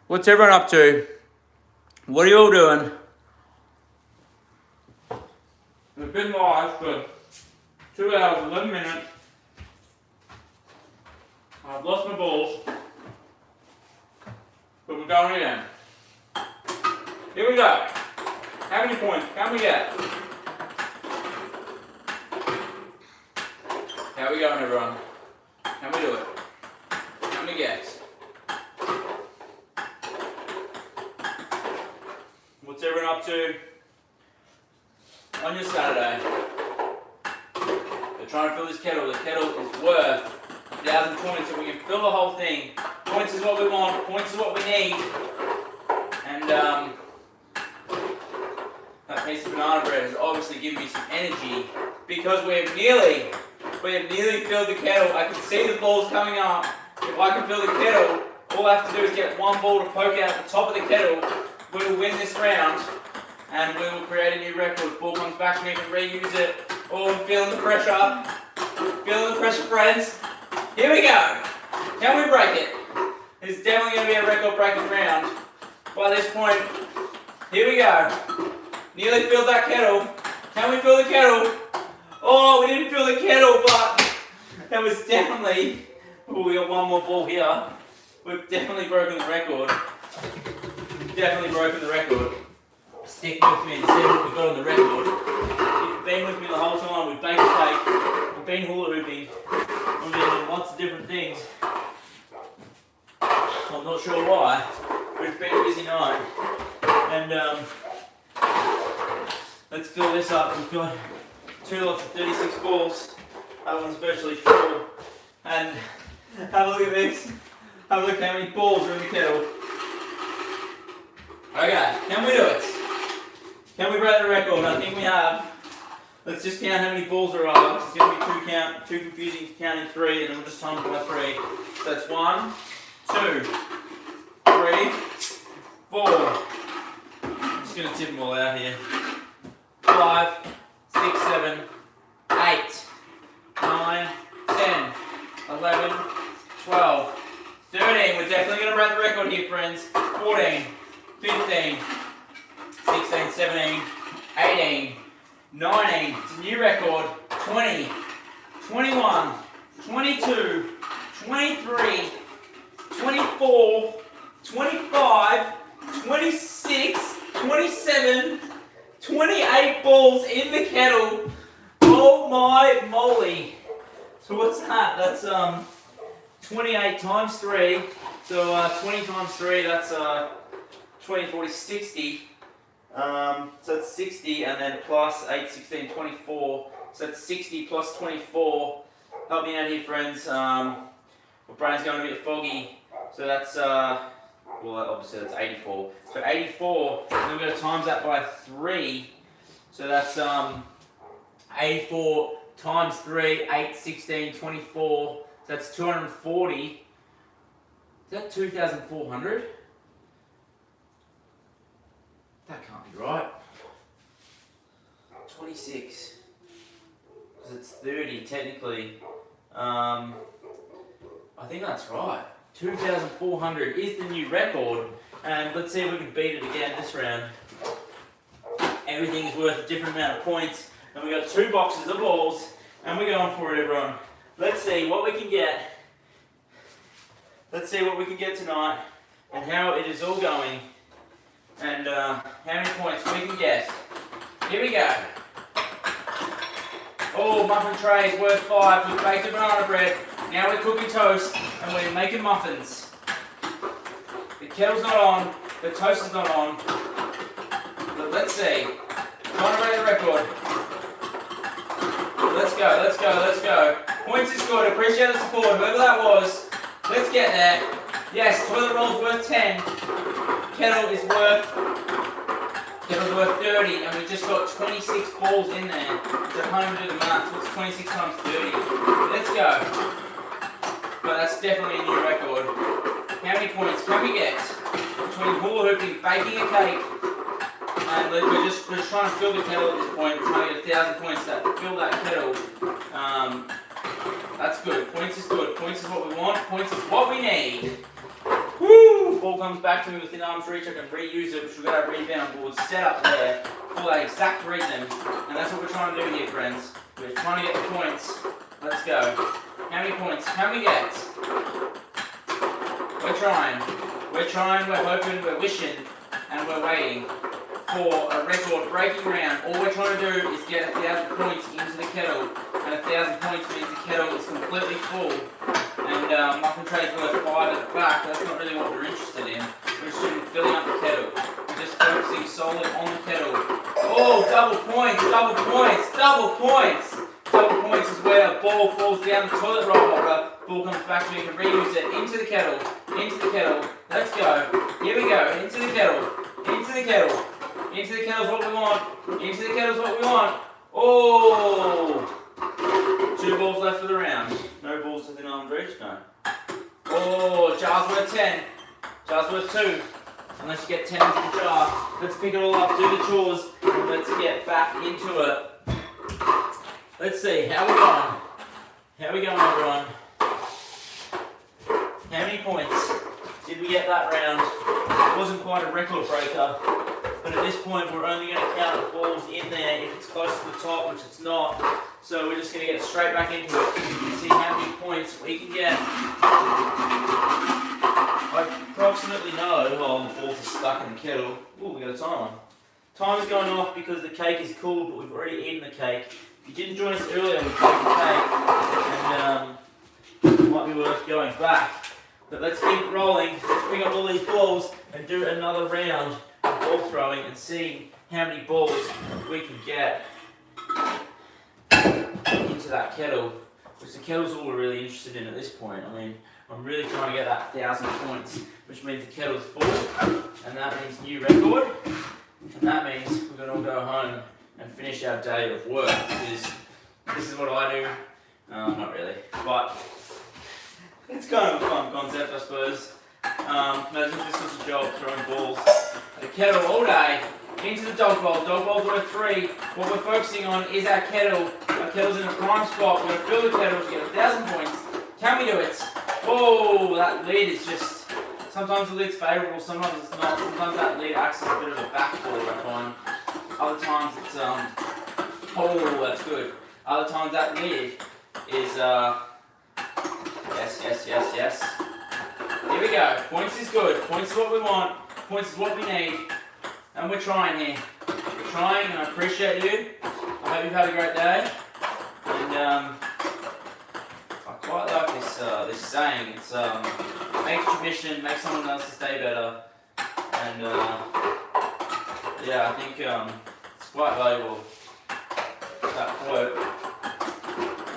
A: What's everyone up to? What are you all doing? We've been live for 2 hours, 11 minutes. I've lost my balls. But we're going again. Here we go. How many points can we get? How are we going, everyone? Can we do it? Can we get? What's everyone up to on your Saturday? They're trying to fill this kettle. The kettle is worth 1,000 points, so we can fill the whole thing. Points is what we want. Points is what we need. And that piece of banana bread has obviously given me some energy because we have nearly filled the kettle. I can see the balls coming up. If I can fill the kettle, all I have to do is get one ball to poke out the top of the kettle. We will win this round, and we will create a new record. Ball comes back to me, we can reuse it. Oh, I'm feeling the pressure. Feeling the pressure, friends. Here we go. Can we break it? It's definitely going to be a record-breaking round. By this point, here we go. Nearly filled that kettle. Can we fill the kettle? Oh, we didn't fill the kettle, but that was definitely... Oh, we got one more ball here. We've definitely broken the record. Definitely broken the record. Stick with me and see what we've got on the record. If you've been with me the whole time, we've baked the cake, we've been hula hooping, we've been doing lots of different things. So I'm not sure why, but it's been a busy night. And let's fill this up. We've got 2 lots of 36 balls. That one's virtually full. And have a look at this. Have a look how many balls are in the kettle. Okay, can we do it? Can we break the record? I think we have. Let's just count how many balls there are. It's going to be too confusing to count in 3, and then we'll just time it by 3. So that's 1, 2, 3, 4. I'm just going to tip them all out here. 5, 6, 7, 8, 9, 10, 11, 12, 13. We're definitely going to break the record here, friends. 14, 15, 16, 17, 18, 19. It's a new record. 20, 21, 22, 23, 24, 25, 26, 27, 28 balls in the kettle. Oh my moly. So what's that? That's 28 times 3. So 20 times 3, that's 20, 40, 60. So that's 60, and then plus 8, 16, 24. So that's 60 plus 24. Help me out here, friends. My brain's going a bit foggy. So that's, well, obviously that's 84. So 84, then we're going to times that by 3. So that's 84 times 3, 8, 16, 24. So that's 240. Is that 2,400? That can't be right. 26. Because it's 30 technically. I think that's right. 2,400 is the new record. And let's see if we can beat it again this round. Everything is worth a different amount of points. And we got 2 boxes of balls. And we're going for it, everyone. Let's see what we can get. Let's see what we can get tonight. And how it is all going. And how many points we can get. Here we go. Oh, muffin tray is worth 5. We've baked the banana bread. Now we're cooking toast and we're making muffins. The kettle's not on. The toast is not on. But let's see. Trying to break the record. Let's go, let's go, let's go. Points is good. Appreciate the support. Whoever that was. Let's get there. Yes, toilet roll's worth 10. Kettle's worth 30, and we just got 26 balls in there. So I can't even do the maths. What's 26 times 30? Let's go. But that's definitely a new record. How many points can we get? Between hula hooping, baking a cake, and we're just trying to fill the kettle at this point. We're trying to get 1,000 points to fill that kettle. That's good. Points is good. Points is what we want. Points is what we need. Woo! Ball comes back to me within arm's reach. I can reuse it, which we've got our rebound board set up there for that exact reason. And that's what we're trying to do here, friends. We're trying to get the points. Let's go. How many points can we get? We're trying. We're trying, we're hoping, we're wishing, and we're waiting for a record-breaking round. All we're trying to do is get 1,000 points into the kettle. And 1,000 points means the kettle is completely full. And muffin tray's worth 5 at the back. That's not really what we're interested in. We're interested in filling up the kettle. We're just focusing solely on the kettle. Oh, double points, double points, double points! Double points is where a ball falls down the toilet roll holder. Ball comes back to me, you can reuse it. Into the kettle, into the kettle. Let's go. Here we go. Into the kettle, into the kettle. Into the kettle's what we want. Into the kettle's what we want. Oh! 2 balls left for the round. No balls within arm's reach, no. Oh, jar's worth 10. Jar's worth 2. Unless you get 10 into the jar. Let's pick it all up, do the chores, and let's get back into it. Let's see, how we going? How we going, everyone? How many points did we get that round? It wasn't quite a record breaker. But at this point, we're only going to count the balls in there if it's close to the top, which it's not. So we're just going to get straight back into it and see how many points we can get. I approximately know, oh, the balls are stuck in the kettle. Ooh, we got a timer. Timer's going off because the cake is cooled, but we've already eaten the cake. If you didn't join us earlier, we baked the cake, and it might be worth going back. But let's keep rolling. Let's bring up all these balls and do another round of ball throwing and see how many balls we can get into that kettle, which the kettle's all we're really interested in at this point. I mean, I'm really trying to get that 1,000 points, which means the kettle's full, and that means new record, and that means we're going to all go home and finish our day of work, because this is what I do. Not really, but it's kind of a fun concept, I suppose. kettle all day. Into the dog bowl. Dog bowl's worth 3. What we're focusing on is our kettle. Our kettle's in a prime spot. We're going to fill the kettle to get 1,000 points. Can we do it? Oh, that lid is just... Sometimes the lid's favourable, sometimes it's not. Sometimes that lid acts as a bit of a backboard, I find. Other times it's... Oh, that's good. Other times that lid is... Yes. Here we go. Points is good. Points is what we want. Points is what we need. And we're trying here. We're trying, and I appreciate you. I hope you've had a great day. And I quite like this saying. It's make a tradition, make someone else day better. And yeah, I think it's quite valuable, that quote.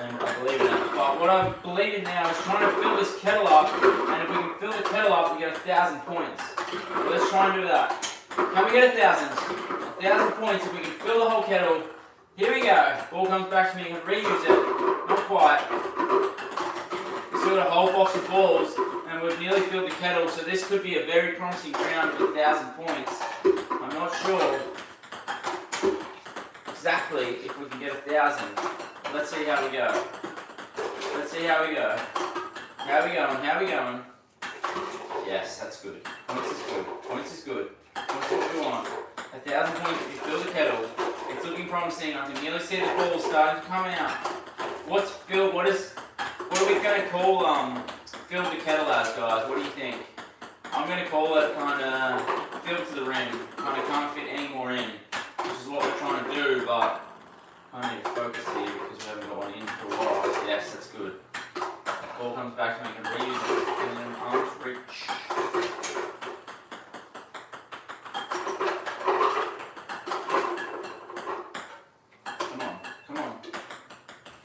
A: And I believe in it. But what I believe in now is trying to fill this kettle up. And if we can fill the kettle up, we get 1,000 points. So let's try and do that. Can we get 1,000? 1,000 points if we can fill the whole kettle. Here we go. Ball comes back to me. You can reuse it. Not quite. We still got a whole box of balls, and we've nearly filled the kettle. So this could be a very promising round with 1,000 points. I'm not sure exactly if we can get 1,000. Let's see how we go. Let's see how we go. How are we going? How are we going? Yes, that's good. Points is good. Points is good. Points is what we want. 1,000 points if you fill the kettle. It's looking promising. I can nearly see the ball starting to come out. What's fill? What are we going to call fill the kettle as, guys? What do you think? I'm going to call it kind of fill to the rim. Kind of can't fit any more in, which is what we're trying to do, but I need to focus here because we haven't got one in for a while. Yes, that's good. Ball comes back to me, I can reuse it. And then arms reach.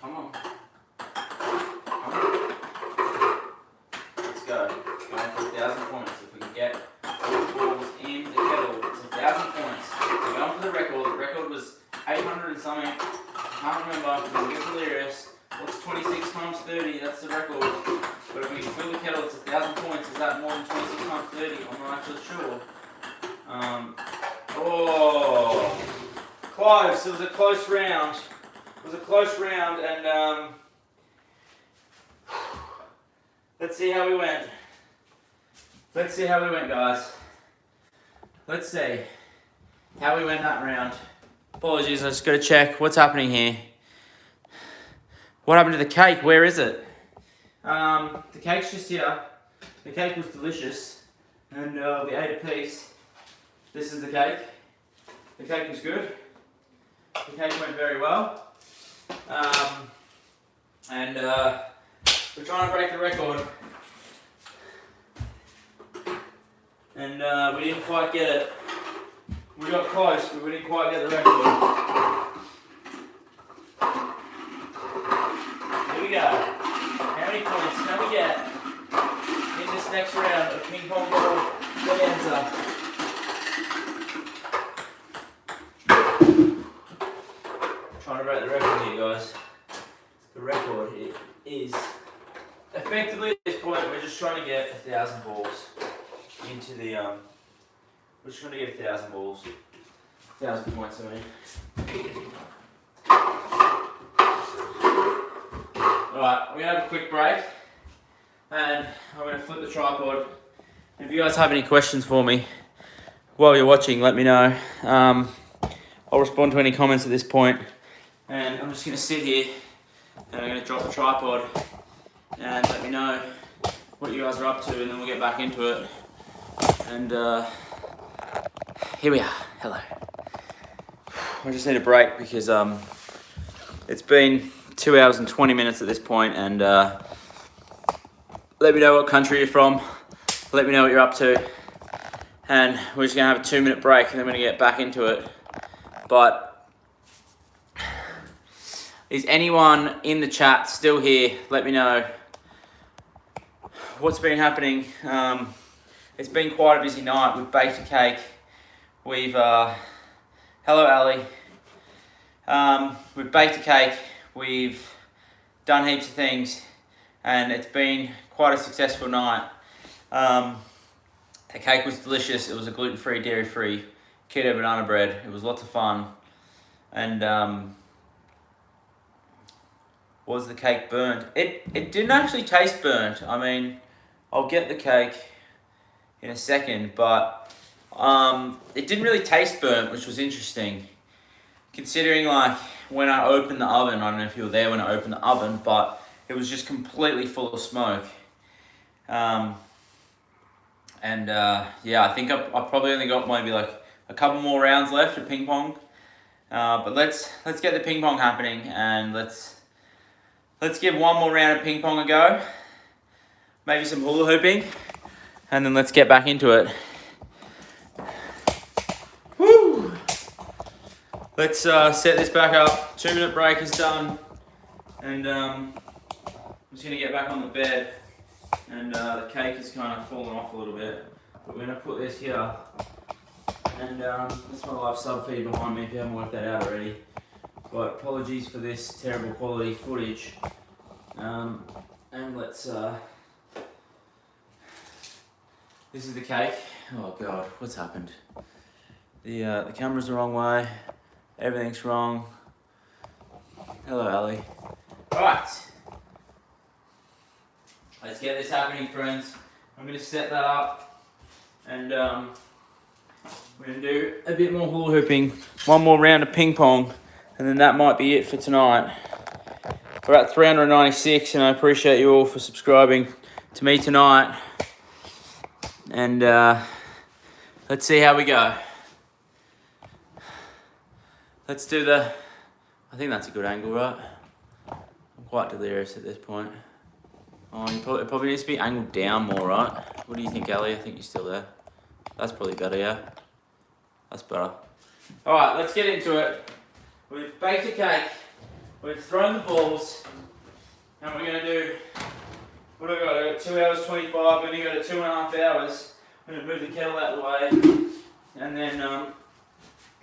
A: Come on. Let's go. Going for 1,000 points. If we can get all the balls in the kettle, it's 1,000 points. We're going for the record. The record was 800 and something. I can't remember. It's a bit delirious. What's 26 times 30? That's the record. But if we can fill the kettle, it's 1,000 points. Is that more than 26 times 30? I'm not actually sure. Oh, close. It was a close round. And let's see how we went. Guys. Let's see how we went that round. Apologies, I just got to check what's happening here. What happened to the cake? Where is it? The cake's just here. The cake was delicious, and we ate a piece. This is the cake. The cake was good. The cake went very well. And we're trying to break the record. And we didn't quite get it. We got close, but we didn't quite get the record. Here we go. How many points can we get in this next round of ping pong ball bonanza? Trying to break the record here, guys. The record is effectively at this point we're just trying to get 1,000 balls into the we're just trying to get 1,000 balls. 1,000 points, I mean. Alright, we're going to have a quick break. And I'm going to flip the tripod. And if you guys have any questions for me while you're watching, let me know. I'll respond to any comments at this point. And I'm just going to sit here. And I'm going to drop the tripod. And let me know what you guys are up to. And then we'll get back into it. And here we are. Hello. I just need a break because it's been 2 hours and 20 minutes at this point, and let me know what country you're from, let me know what you're up to, and we're just gonna have a 2-minute break and then we're gonna get back into it. But is anyone in the chat still here? Let me know what's been happening. It's been quite a busy night. We've baked a cake. We've hello Ali. We've baked a cake. We've done heaps of things, and it's been quite a successful night. The cake was delicious. It was a gluten-free, dairy-free keto banana bread. It was lots of fun. And was the cake burnt? It didn't actually taste burnt. I mean, I'll get the cake in a second, but it didn't really taste burnt, which was interesting. Considering like when I opened the oven, I don't know if you were there when I opened the oven, but it was just completely full of smoke. Yeah, I think I probably only got maybe like a couple more rounds left of ping pong. But let's get the ping pong happening, and let's give one more round of ping pong a go. Maybe some hula hooping, and then let's get back into it. Woo! Let's set this back up. 2-minute break is done, and I'm just gonna get back on the bed. And the cake is kind of fallen off a little bit, but we're gonna put this here. And that's my live sub feed behind me if you haven't worked that out already. But apologies for this terrible quality footage. And let's. This is the cake. Oh god, what's happened? The camera's the wrong way. Everything's wrong. Hello, Ali. Alright. Let's get this happening, friends. I'm going to set that up, and we're going to do a bit more hula hooping, one more round of ping pong, and then that might be it for tonight. We're at 396, and I appreciate you all for subscribing to me tonight. And let's see how we go. Let's do the... I think that's a good angle, right? I'm quite delirious at this point. Oh, it probably needs to be angled down more, right? What do you think, Ali? I think you're still there. That's probably better, yeah? That's better. Alright, let's get into it. We've baked a cake, we've thrown the balls, and we're going to do... What have I got? I got 2 hours 25, we're going to go to 2.5 hours. I'm going to move the kettle out of the way, and then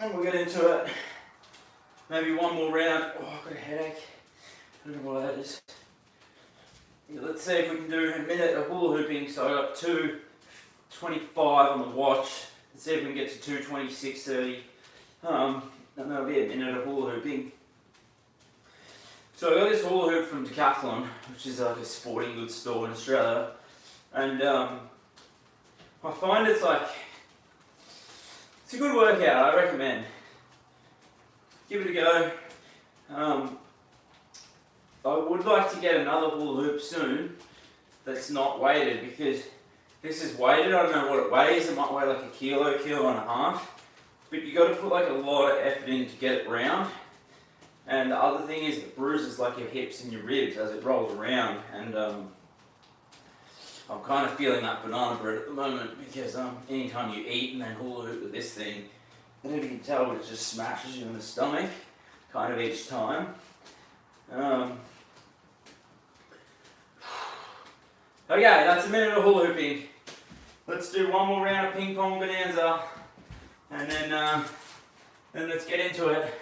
A: we'll get into it. Maybe one more round. Oh, I've got a headache. I don't know why that is. Let's see if we can do a minute of hula hooping. So I got 2:25 on the watch. Let's see if we can get to 2:26:30. And that'll be a minute of hula hooping. So I got this hula hoop from Decathlon, which is like a sporting goods store in Australia. And I find it's a good workout. I recommend. Give it a go. I would like to get another hula hoop soon that's not weighted, because this is weighted. I don't know what it weighs. It might weigh like a kilo and a half. But you got to put like a lot of effort in to get it round. And the other thing is it bruises like your hips and your ribs as it rolls around. And I'm kind of feeling that banana bread at the moment, because anytime you eat and then hula hoop with this thing, I don't know if you can tell, but it just smashes you in the stomach kind of each time. Okay, that's a minute of hula hooping. Let's do one more round of ping pong bonanza, and then let's get into it.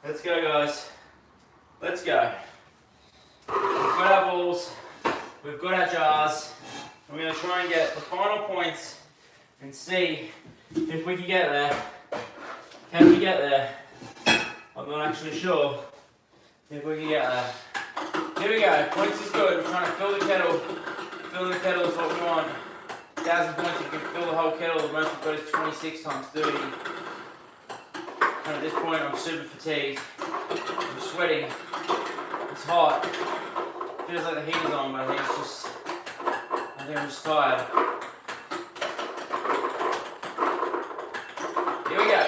A: Let's go, guys. Let's go. We've got our balls, we've got our jars, and we're going to try and get the final points and see if we can get there. Can we get there? I'm not actually sure if we can get there. Here we go, points is good. We're trying to fill the kettle. Filling the kettle is what we want. 1,000 points, you can fill the whole kettle. The most we've got is 26 times 30. And at this point I'm super fatigued. I'm sweating. It's hot. Feels like the heat is on, but I think I'm just tired. Here we go.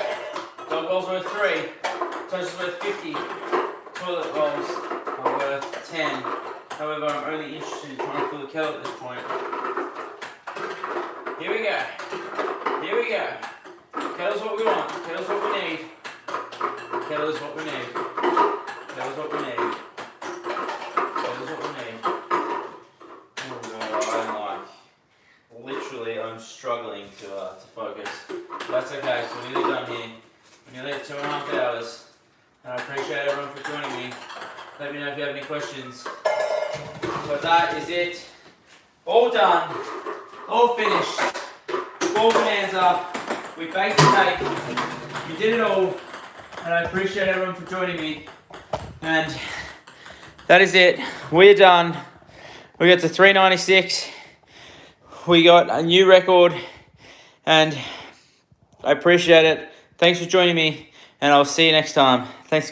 A: Dog ball's worth 3. Toast is worth 50. Toilet rolls are worth 10. However, I'm only interested in trying to fill the kettle at this point. Here we go. Here we go. Kettle's what we want. Kettle's what we need. Kettle is what we need. Kettle is what we need. Kettle is what we need. Oh god, literally, I'm struggling to focus. That's okay, so we're nearly done here. We're nearly at 2.5 hours. And I appreciate everyone for joining me. Let me know if you have any questions. But that is it All done. All finished. 4 bonanza. We baked the cake. We did it all. And I appreciate everyone for joining me. And that is it. We're done. We got to 396. We got a new record. And I appreciate it. Thanks for joining me. And I'll see you next time.